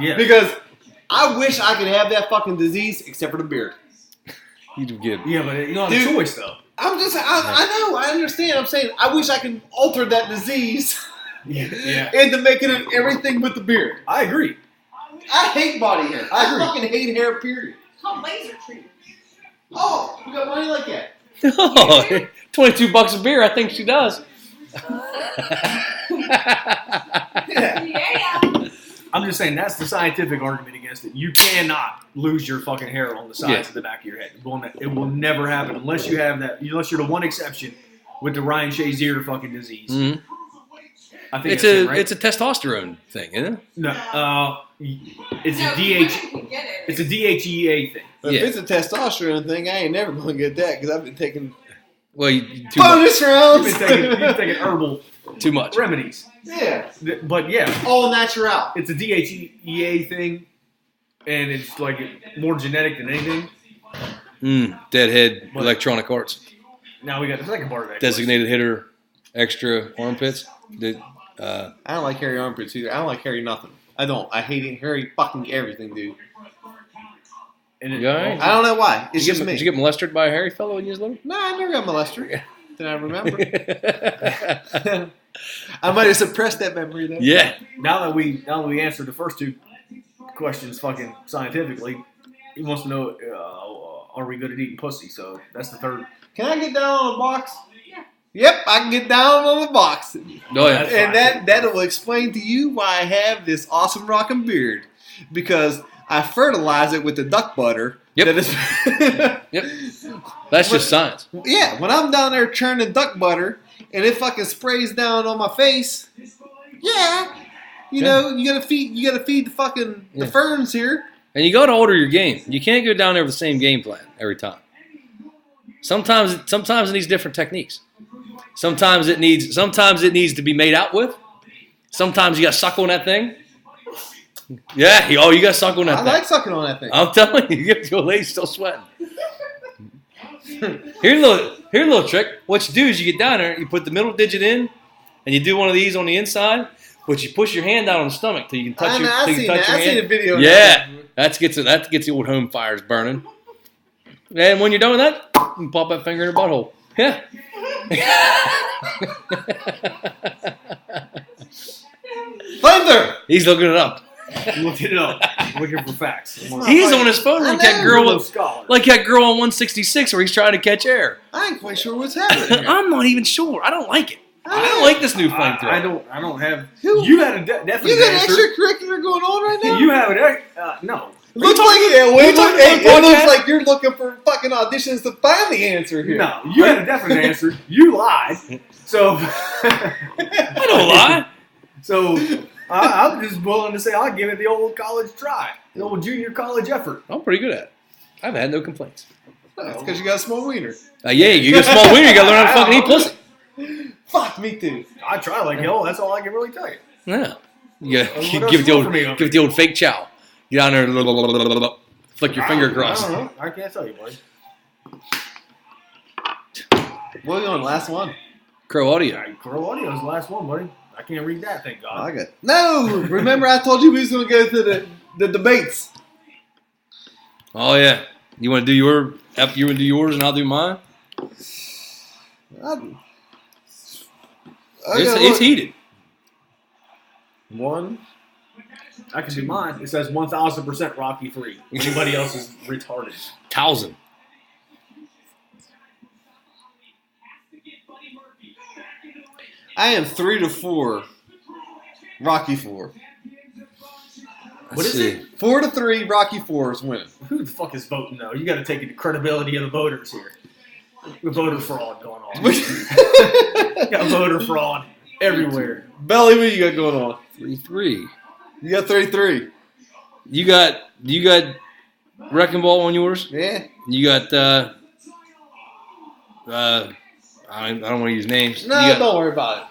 Yeah. Because I wish I could have that fucking disease except for the beard. You do good. Yeah, but you don't have Dude. a choice, though. I know, I understand. I'm saying I wish I could alter that disease Yeah. into making it everything but the beard. I agree. I hate body hair. I I agree. fucking hate hair, period. It's called laser treatment. Oh, you got money like that? Oh, $22 a beer. I think she does. Yeah. Yeah. I'm just saying that's the scientific argument against it. You cannot lose your fucking hair on the sides Yeah. of the back of your head. It will never happen unless you have that. Unless you're the one exception with the Ryan Shazier fucking disease. Mhm. I think It's that's a it, right? it's a testosterone thing, isn't it? No, it's No, a DH. women can get it. It's a DHEA thing. But Yeah. if it's a testosterone thing, I ain't never gonna get that because I've been taking Well, too much. bonus rounds. You've been taking herbal Too much. remedies, Yeah, but yeah, all natural. it's a DHEA thing, and it's like more genetic than anything. Deadhead What? electronic arts. Now we got the second part of that. Designated hitter, extra armpits. I don't like hairy armpits either. I don't like hairy nothing. I don't. I hate hairy fucking everything, dude. And it, You all right? I don't know why. It's Did just me. you get molested by a hairy fellow when you was little? No, I never got molested. Did I remember? I might have suppressed that memory though. Yeah. now that we answered the first two questions fucking scientifically, he wants to know are we good at eating pussy? So that's the third. Can I get down on the box? Yeah. Yep, I can get down on the box. Oh, yeah. And that'll explain to you why I have this awesome rockin' beard. Because I fertilize it with the duck butter. Yep. That is Yep. That's just science. Yeah, when I'm down there churning duck butter and it fucking sprays down on my face, yeah. You know, you gotta feed the fucking the Yeah. ferns here. And you got to alter your game. You can't go down there with the same game plan every time. Sometimes it needs different techniques. Sometimes it needs to be made out with. Sometimes you got to suck on that thing. Yeah, you got to suck on that I thing. like sucking on that thing. I'm telling you, your lady's still sweating. Here's a little trick. What you do is you get down there, you put the middle digit in, and you do one of these on the inside, but you push your hand down on the stomach till you can touch your I've till you seen can touch that. your I've seen hand. a video. Yeah, that gets the old home fires burning. And when you're done with that, you can pop that finger in her butthole. Yeah. Thunder. He's looking it up. Looking it up, looking for facts. He's on his phone like that girl, Scholar. like that girl on 166 where he's trying to catch air. I ain't quite sure what's happening here. I'm not even sure. I don't like it. I don't like this new flamethrower. I don't have. Who- You had a definite You got answer. extracurricular going on right now? You have it. No. Looks like it looks like you're looking for fucking auditions to find the answer here. No, you had a definite answer. You lied. So I don't lie. So I'm just willing to say I'll give it the old college try, the old junior college effort. I'm pretty good at it. I've had no complaints. That's because you got a small wiener. Yeah, you got a small wiener. You got to learn how to fucking eat pussy. Fuck, me too. I try like hell. That's all I can really tell you. Yeah. You What else give you it the want old from me, give it the old fake chow. Get down there, flick your finger across. I don't know. I can't tell you, buddy. What are we on? Last one. Crow audio. Yeah, Crow Audio's the last one, buddy. I can't read that, thank I God. like it. No! Remember I told you we was going to go to the debates. Oh yeah. You want to do yours and I'll do mine? It's heated. 1. I can do mine. It says 1,000% Rocky 3. Anybody else is retarded. 1,000. I am 3 to 4. Rocky 4. What is it? 4 to 3. Rocky 4 is winning. Who the fuck is voting though? You got to take the credibility of the voters here. The voter fraud going on. You got voter fraud everywhere. Belly, what you got going on? 3-3. You got 3-3. You got Wrecking Ball on yours? Yeah. You got I don't want to use names. No, don't worry about it.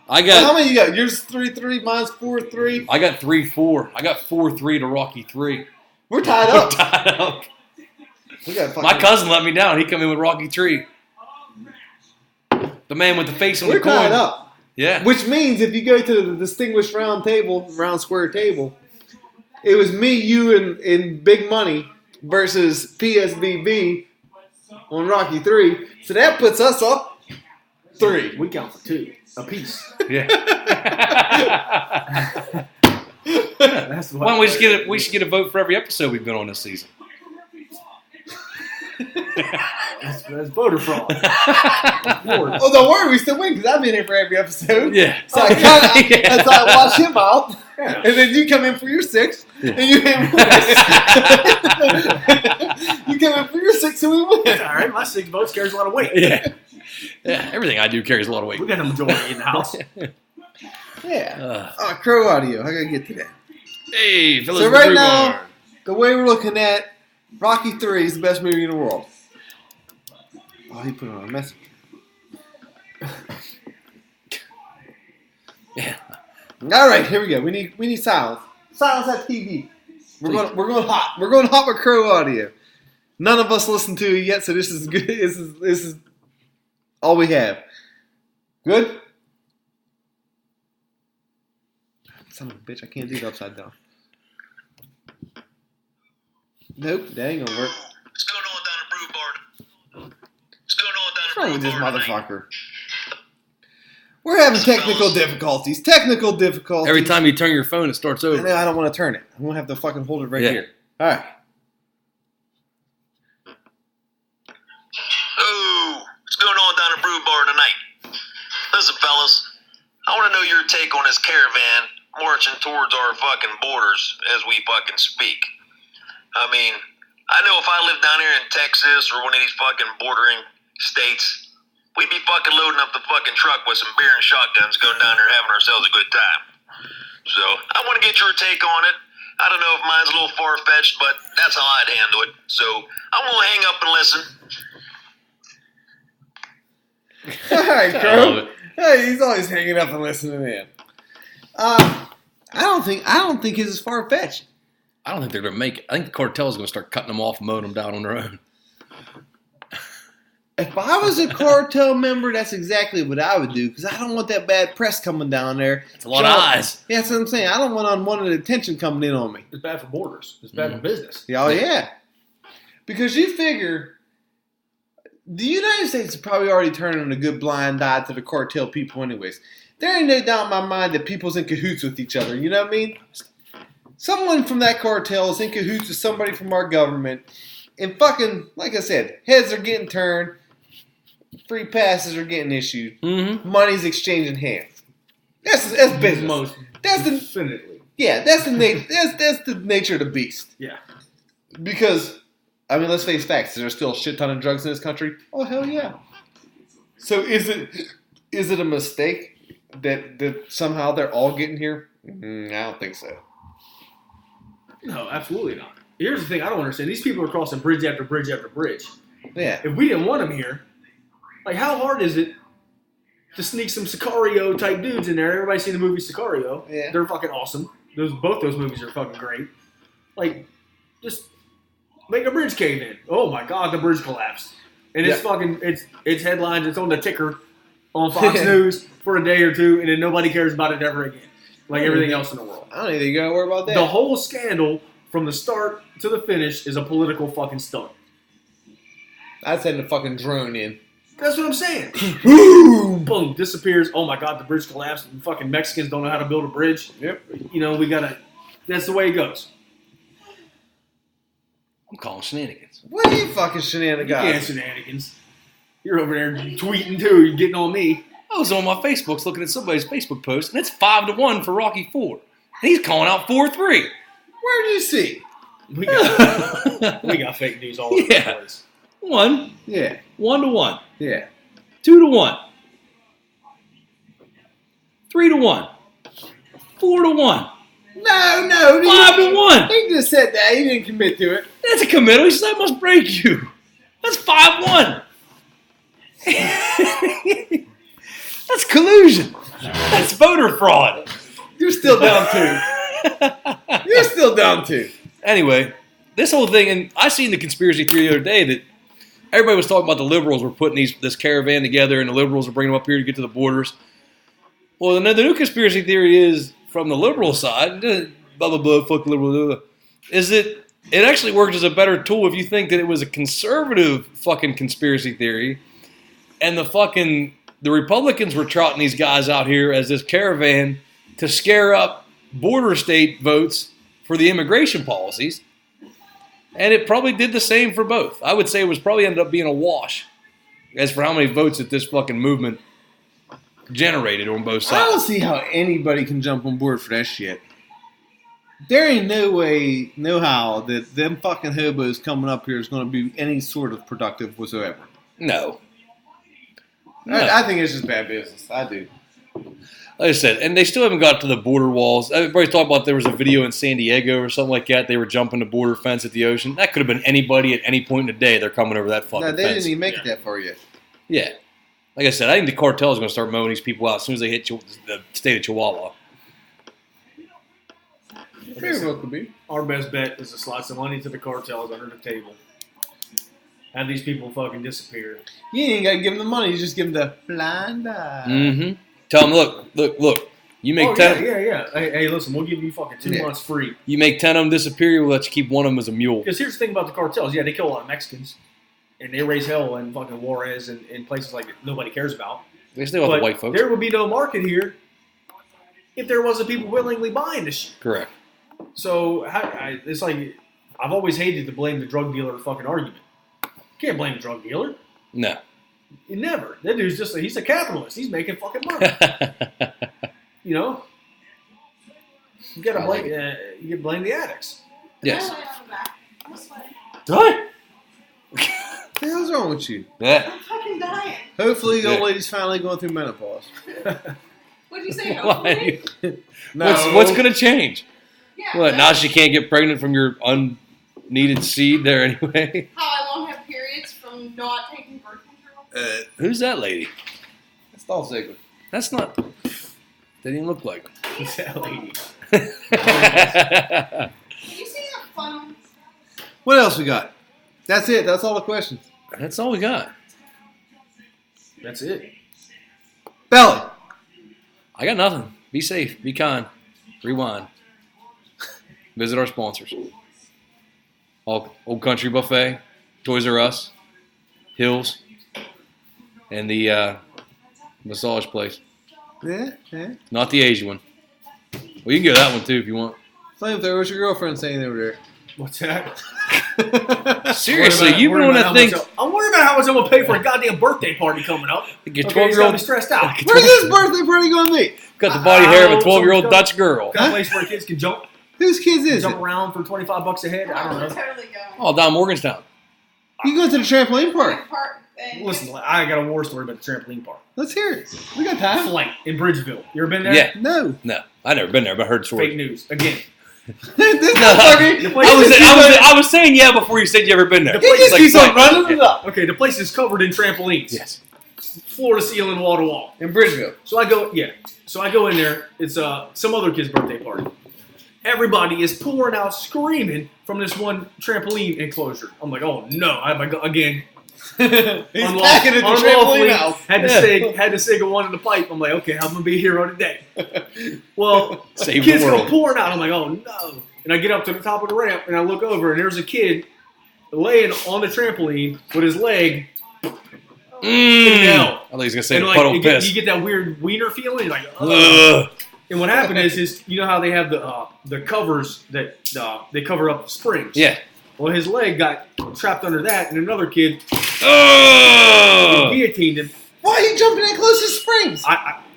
I got. How many you got? Yours 3-3. Mine's 4-3. I got 3-4. I got 4-3 to Rocky 3. We're tied up. We're tied up. We got My cousin let me down. He come in with Rocky 3. The man with the face on the coin. We're tied up. Yeah. Which means if you go to the distinguished round square table, it was me, you, and Big Money versus PSBB on Rocky 3. So that puts us up 3. We count for 2 apiece. Yeah. That's Why don't we just get we should get a vote for every episode we've been on this season. That's voter fraud. Oh, don't worry, we still win because I've been here for every episode. Yeah. So I watch him out, and then you come in for your 6, and you come in for your 6, and we win. All right, my 6 votes carries a lot of weight. Yeah. Yeah. Everything I do carries a lot of weight. We got a majority in the house. Yeah. Crow Audio. I gotta get to that. Hey, fellas. So right now, the way we're looking at Rocky 3 is the best movie in the world. Oh, he put on a message. Yeah. All right, here we go. We need silence. Silence that TV. We're going hot. We're going hot with Crow Audio. None of us listened to it yet, so this is good. This is all we have. Good. Son of a bitch! I can't do it upside down. Nope, that ain't gonna work. What's going on down at Brew Bar? What's going on down What's wrong at with Brew this Bar motherfucker? We're having technical difficulties. Technical difficulties. Every time you turn your phone, it starts I over. know, I don't want to turn it. I want to have to fucking hold it right Yeah. here. All right. Oh, what's going on down at Brew Bar tonight? Listen, fellas, I want to know your take on this caravan marching towards our fucking borders as we fucking speak. I mean, I know if I lived down here in Texas or one of these fucking bordering states, we'd be fucking loading up the fucking truck with some beer and shotguns, going down there having ourselves a good time. So, I want to get your take on it. I don't know if mine's a little far-fetched, but that's how I'd handle it. So, I'm going to hang up and listen. All right, I love Crow. it. Hey, he's always hanging up and listening in. I don't think his is far fetched. I don't think they're going to make it. I think the cartel's going to start cutting them off and mowing them down on their own. If I was a cartel member, that's exactly what I would do because I don't want that bad press coming down there. It's a lot of eyes. Yeah, that's what I'm saying. I don't want unwanted attention coming in on me. It's bad for borders. It's bad for business. Oh, yeah. Because you figure the United States is probably already turning a good blind eye to the cartel people anyways. There ain't no doubt in my mind that people's in cahoots with each other. You know what I mean? Someone from that cartel is in cahoots with somebody from our government. And fucking, like I said, heads are getting turned. Free passes are getting issued. Mm-hmm. Money's exchanging hands. That's business. Most definitely. That's the nature of the beast. Yeah. Because, I mean, let's face facts. Is there still a shit ton of drugs in this country? Oh, hell yeah. So is it a mistake that somehow they're all getting here? I don't think so. No, absolutely not. Here's the thing I don't understand. These people are crossing bridge after bridge after bridge. Yeah. If we didn't want them here, like how hard is it to sneak some Sicario type dudes in there? Everybody's seen the movie Sicario. Yeah. They're fucking awesome. Both those movies are fucking great. Like, just make a bridge cave in. Oh my god, the bridge collapsed. And it's fucking it's headlines, it's on the ticker on Fox News for a day or two, and then nobody cares about it ever again. Like everything else in the world. I don't even think you gotta worry about that. The whole scandal from the start to the finish is a political fucking stunt. I'd send a fucking drone in. That's what I'm saying. Boom! Boom, disappears. Oh my God, the bridge collapsed. And fucking Mexicans don't know how to build a bridge. Yep. You know, we gotta. That's the way it goes. I'm calling shenanigans. What are you fucking shenanigans? You can't shenanigans. You're over there tweeting too. You're getting on me. I was on my Facebooks looking at somebody's Facebook post, and it's 5-1 for Rocky 4. And he's calling out 4-3. Where do you see? We got fake news all over the place. 1. Yeah. 1-1. Yeah. 2-1. 3-1. 4-1. No. 5-1. He just said that. He didn't commit to it. That's a committal. He said that must break you. That's 5-1. That's collusion. That's voter fraud. You're still down 2. You're still down 2. Anyway, this whole thing, and I seen the conspiracy theory the other day that everybody was talking about the liberals were putting this caravan together and the liberals were bringing them up here to get to the borders. Well, the new conspiracy theory is from the liberal side, blah, blah, blah, fuck liberal, blah, blah, is that it actually works as a better tool if you think that it was a conservative fucking conspiracy theory and the Republicans were trotting these guys out here as this caravan to scare up border state votes for the immigration policies. And it probably did the same for both. I would say it was probably ended up being a wash as for how many votes that this fucking movement generated on both I don't sides. see how anybody can jump on board for that shit. There ain't no way, no how that them fucking hobos coming up here is going to be any sort of productive whatsoever. No. I think it's just bad business. I do. Like I said, and they still haven't got to the border walls. Everybody's talking about there was a video in San Diego or something like that. They were jumping the border fence at the ocean. That could have been anybody at any point in the day. They're coming over that fucking No, they fence. didn't even make it that far yet. Yeah. Like I said, I think the cartel is going to start mowing these people out as soon as they hit the state of Chihuahua. Very well could be. Our best bet is to slide some money to the cartels under the table. Have these people fucking disappear. You ain't got to give them the money. You just give them the blind eye. Mm-hmm. Tell them, look. You make 10. Yeah. Hey, listen, we'll give you fucking 2 months free. You make 10 of them disappear, we'll let you keep one of them as a mule. Because here's the thing about the cartels. Yeah, they kill a lot of Mexicans. And they raise hell in fucking Juarez and places like that nobody cares about. They still have the white folks. There would be no market here if there wasn't people willingly buying this shit. Correct. So it's like, I've always hated to blame the drug dealer fucking argument. Can't blame the drug dealer. No. You never. That dude's he's a capitalist. He's making fucking money. You know? You gotta blame, you blame the addicts. Yes. What? What the hell's wrong with you? Yeah. I'm fucking dying. Hopefully the old lady's finally going through menopause. What'd you say? Hopefully? No. What's going to change? Yeah. What, now she can't get pregnant from your unneeded seed there anyway? How I won't have periods from not taking birth control? Who's that lady? It's Dolph Ziggler. That's not... They didn't look like him. Who's that lady? Can you see the funnel? What else we got? That's it. That's all the questions. That's all we got. That's it. Belly. I got nothing. Be safe. Be kind. Rewind. Visit our sponsors. Old Country Buffet, Toys R Us, Hills, and the massage place. Yeah. Not the Asian one. Well, you can go to that one too if you want. Flamethrower, what's your girlfriend saying over there? What's that? Seriously, you've been on that thing. I'm worried about how much I'm going to pay for a goddamn birthday party coming up. Your Okay, he's 12-year-old. got me stressed out. Where's this birthday party going to be? Got the body hair of a 12-year-old Dutch girl. Got a place where kids can jump Whose kids is it? around for $25 a head. I don't We're know. totally going. Oh, down Morganstown. You going to the trampoline park? Listen, I got a war story about the trampoline park. Let's hear it. We got time. Flight in Bridgeville. You ever been there? Yeah. No. No, I've never been there, but I heard stories. Fake news. Again. This motherfucker. I was saying yeah before you said you ever been there. He just keeps on running it up. Okay, the place is covered in trampolines. Yes. Floor to ceiling, wall to wall. In Bridgeville. So I go in there. It's some other kid's birthday party. Everybody is pouring out screaming from this one trampoline enclosure. I'm like, oh no! Again. He's packing at the trampoline house. Had to sig a one in the pipe. I'm like, okay, I'm gonna be here all day. Well, Save kids the go world. pouring out. I'm like, oh no! And I get up to the top of the ramp and I look over and there's a kid laying on the trampoline with his leg I thought he was gonna say and the like puddle piss. you get that weird wiener feeling, like Ugh. And what happened is you know how they have the covers that they cover up the springs. Yeah. Well, his leg got trapped under that, and another kid guillotined him. Why are you jumping that close to springs?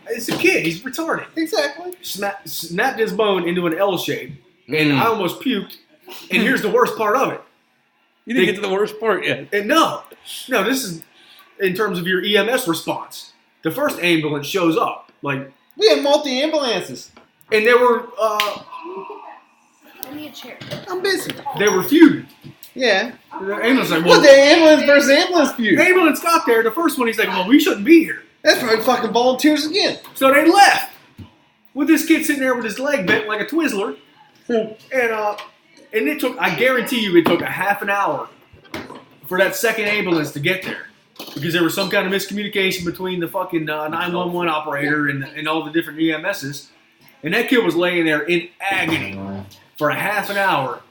It's a kid. He's retarded. Exactly. Snapped his bone into an L shape, and I almost puked. And here's the worst part of it. You didn't get to the worst part yet. And no, this is in terms of your EMS response. The first ambulance shows up, like we had multi-ambulances, and there were. Give me a chair. I'm busy. They were feuding. Yeah. The ambulance like, What the ambulance versus ambulance feud? The ambulance got there. The first one, he's like, "Well, we shouldn't be here." That's probably fucking volunteers again. So they left with this kid sitting there with his leg bent like a Twizzler, and it took. I guarantee you, it took a half an hour for that second ambulance to get there because there was some kind of miscommunication between the fucking 911 operator and all the different EMSs, and that kid was laying there in agony for a half an hour.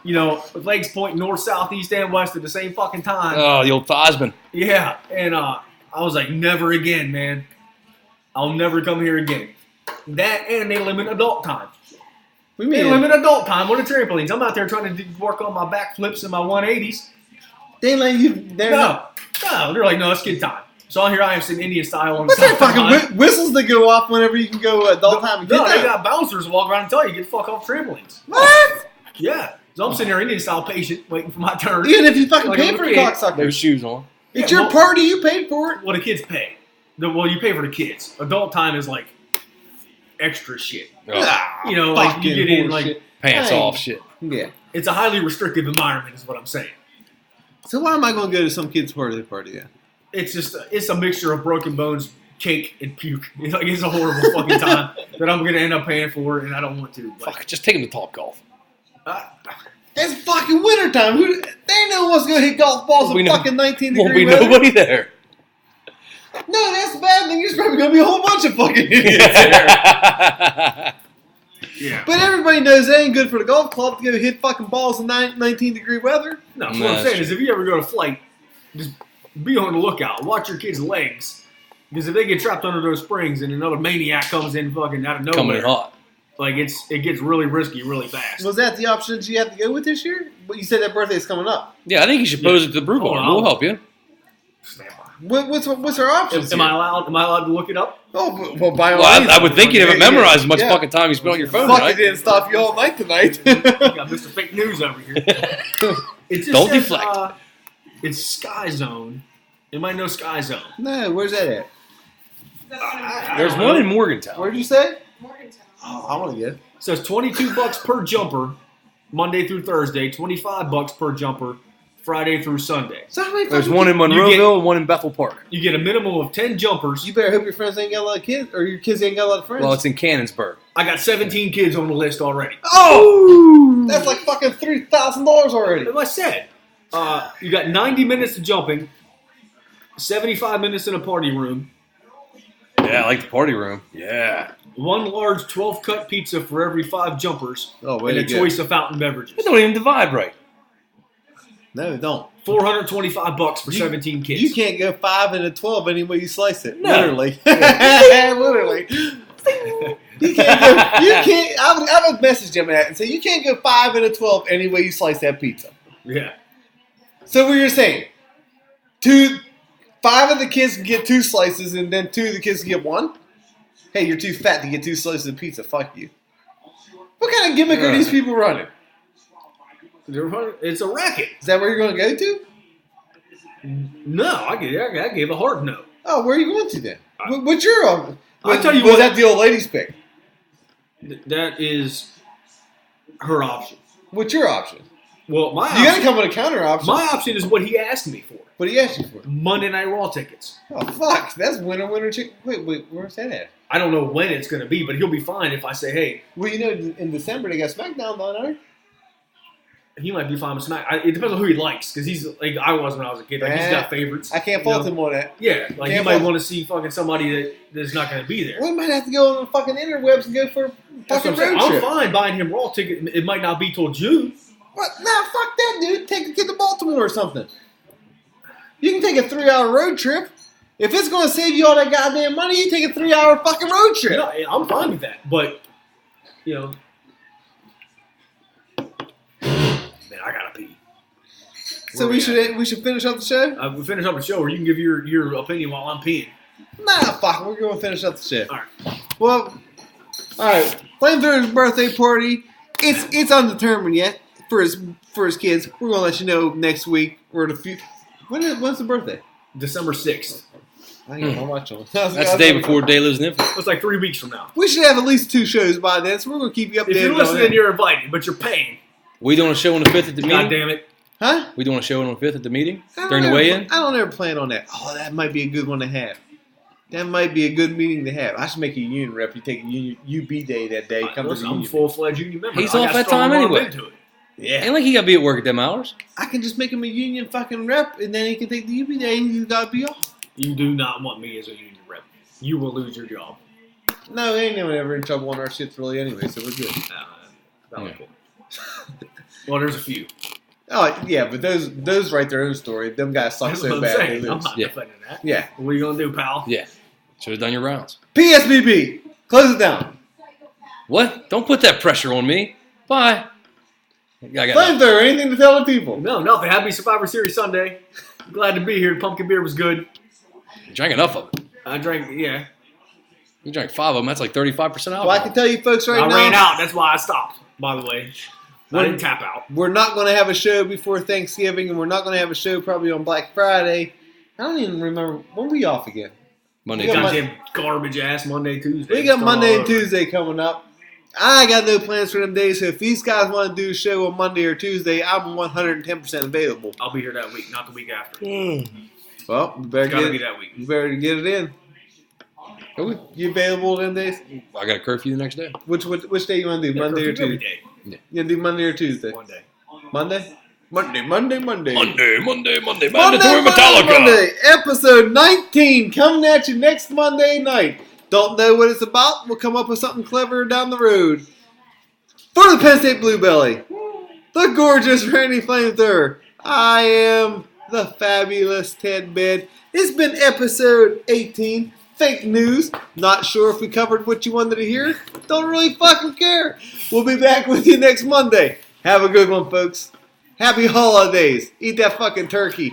You know, with legs pointing north, south, east, and west at the same fucking time. Oh, the old Fosman. Yeah, and I was like, never again, man. I'll never come here again. That and they limit adult time. They limit adult time on the trampolines. I'm out there trying to work on my backflips and my 180s. They let you. No, they're like, no, it's kid time. So here I am sitting Indian style on the What's that fucking whistles that go off whenever you can go adult time and kid No, they time? got bouncers walk around and tell you get the fuck off trampolines. What? Yeah. So I'm sitting there Indian style patient waiting for my turn. Even if you fucking Like pay a for the kid. cocksucker. Those shoes on. It's your party, you paid for it. Well, the kids pay. Well, you pay for the kids. Adult time is like extra shit. You know, like you get in like pants off shit. Yeah. It's a highly restrictive environment is what I'm saying. So why am I going to go to some kid's birthday party then? It's a mixture of broken bones, cake, and puke. It's a horrible fucking time that I'm going to end up paying for, and I don't want to. But, Fuck, just take him to Top Golf. It's fucking wintertime. They know what's going to hit golf balls at fucking 19 Won't degree be weather. nobody there. No, that's the bad thing. There's probably going to be a whole bunch of fucking idiots there. Yeah. But everybody knows that ain't good for the golf club to go hit fucking balls in 19 degree weather. No, what I'm saying is if you ever go to flight, just be on the lookout. Watch your kids' legs. Because if they get trapped under those springs and another maniac comes in fucking out of nowhere. Coming in hot. Like, it gets really risky really fast. Was that the option that you have to go with this year? Well, you said that birthday's coming up. Yeah, I think you should pose it to the brew bar. We'll help you. What's our options? Am I allowed to look it up? Oh, well, by all Well, means. I would think you'd have it memorized as much fucking time you spent on your phone, Fuck, right? it didn't stop you all night tonight. You got Mr. Fake News over here. It just Don't says, deflect. It's Sky Zone. Anybody know Sky Zone? No, where's that at? There's one in Morgantown. Where'd you say? Morgantown. Oh, I want to get it. It says $22 per jumper, Monday through Thursday. $25 per jumper, Friday through Sunday. So how many There's fucking one in kids- Monroeville and one in Bethel Park. You get a minimum of 10 jumpers. You better hope your friends ain't got a lot of kids, or your kids ain't got a lot of friends. Well, it's in Cannonsburg. I got 17 kids on the list already. Oh! That's like fucking $3,000 already. As I said, you got 90 minutes of jumping, 75 minutes in a party room, Yeah, I like the party room. Yeah. one large 12-cut pizza for every 5 jumpers, Oh, and a choice of fountain beverages. They don't even divide right. No, don't. $425 for 17 kids. You can't go 5 and a 12 any way you slice it. No. Literally. Literally. You can't go, you can't, I would message them that and say, you can't go 5 and a 12 any way you slice that pizza. Yeah. So what you're saying, 5 of the kids can get 2 slices and then 2 of the kids can get 1? Hey, you're too fat to get 2 slices of pizza. Fuck you. What kind of gimmick are these people running? It's a racket. Is that where you're going to go to? No, I gave a hard no. Oh, where are you going to then? What's your I'll tell you was what. that the old lady's pick? That is her option. What's your option? Well, my You got to option, come with a counter option. my option is what he asked me for. What do you ask you for? Monday Night Raw tickets. Oh, fuck. That's winner chicken. Wait, where's that at? I don't know when it's going to be, but he'll be fine if I say, hey, Well, you know, in December they got SmackDown, don't they? he might be fine with Smack. It depends on who he likes, because he's like I was when I was a kid. Like, he's got favorites. I can't fault him on that. Yeah, like he Can't might fault- want to see fucking somebody that's not going to be there. We might have to go on the fucking interwebs and go for a That's fucking what I'm saying. road I'm trip. fine buying him Raw ticket. It might not be till June. What? Nah, fuck that, dude. Take a kid to Baltimore or something. You can take a 3-hour road trip. If it's going to save you all that goddamn money, you take a 3-hour fucking road trip. You know, I'm fine with that, but you know, man, I gotta pee. So we should finish up the show. We finish up the show, or you can give your opinion while I'm peeing. Nah, fuck. We're going to finish up the show. All right. Well, all right. Flamethrower's birthday party. It's undetermined yet for his kids. We're gonna let you know next week or in a few. When's the birthday? December 6th. I don't know how much on. That's the day before Day Lives in Infinite. It's like 3 weeks from now. We should have at least 2 shows by then, so we're gonna keep you updated. If you're listening, you're invited, but you're paying. We doing a show on the 5th at the meeting? God damn it. Huh? We doing a show on the 5th at the meeting? During the weigh-in? I don't ever plan on that. Oh, that might be a good one to have. That might be a good meeting to have. I should make you a union rep. You take a UB day that day. Come to the I'm a union. full-fledged union member. He's off that time anyway. Yeah. Ain't like he got to be at work at them hours. I can just make him a union fucking rep, and then he can take the UB day, and he's got to be off. You do not want me as a union rep. You will lose your job. No, ain't no one ever in trouble on our shits really anyway, so we're good. Cool. Well, there's a few. Oh, yeah, but those write their own story. Them guys suck That's so what I'm bad saying. they I'm lose. not defending that. Yeah. What are you going to do, pal? Yeah. Should have done your rounds. PSBB, close it down. What? Don't put that pressure on me. Bye. Flamethrower, anything to tell the people? No, nothing. Happy Survivor Series Sunday. Glad to be here. The pumpkin beer was good. You drank enough of it. I drank, yeah. You drank 5 of them. That's like 35% alcohol. Well, I can tell you folks now. I ran out. That's why I stopped, by the way. I didn't tap out. We're not going to have a show before Thanksgiving, and we're not going to have a show probably on Black Friday. I don't even remember. When we off again? Monday, Goddamn garbage-ass Monday, Tuesday. We got Monday and Tuesday coming up. I got no plans for them days, so if these guys want to do a show on Monday or Tuesday, I'm 110% available. I'll be here that week, not the week after. Well, you better Gotta be that week. You better get it in. You available them days? I got a curfew the next day. Which day you want to do? Monday or Tuesday? Every day. Yeah. You gonna do Monday or Tuesday? Monday. Monday. Mandatory Metallica. Monday. Episode 19 coming at you next Monday night. Don't know what it's about? We'll come up with something clever down the road. For the Penn State Bluebelly, the gorgeous Randy Flamethrower, I am the fabulous Ted Bed. It's been episode 18. Fake news. Not sure if we covered what you wanted to hear. Don't really fucking care. We'll be back with you next Monday. Have a good one, folks. Happy holidays. Eat that fucking turkey.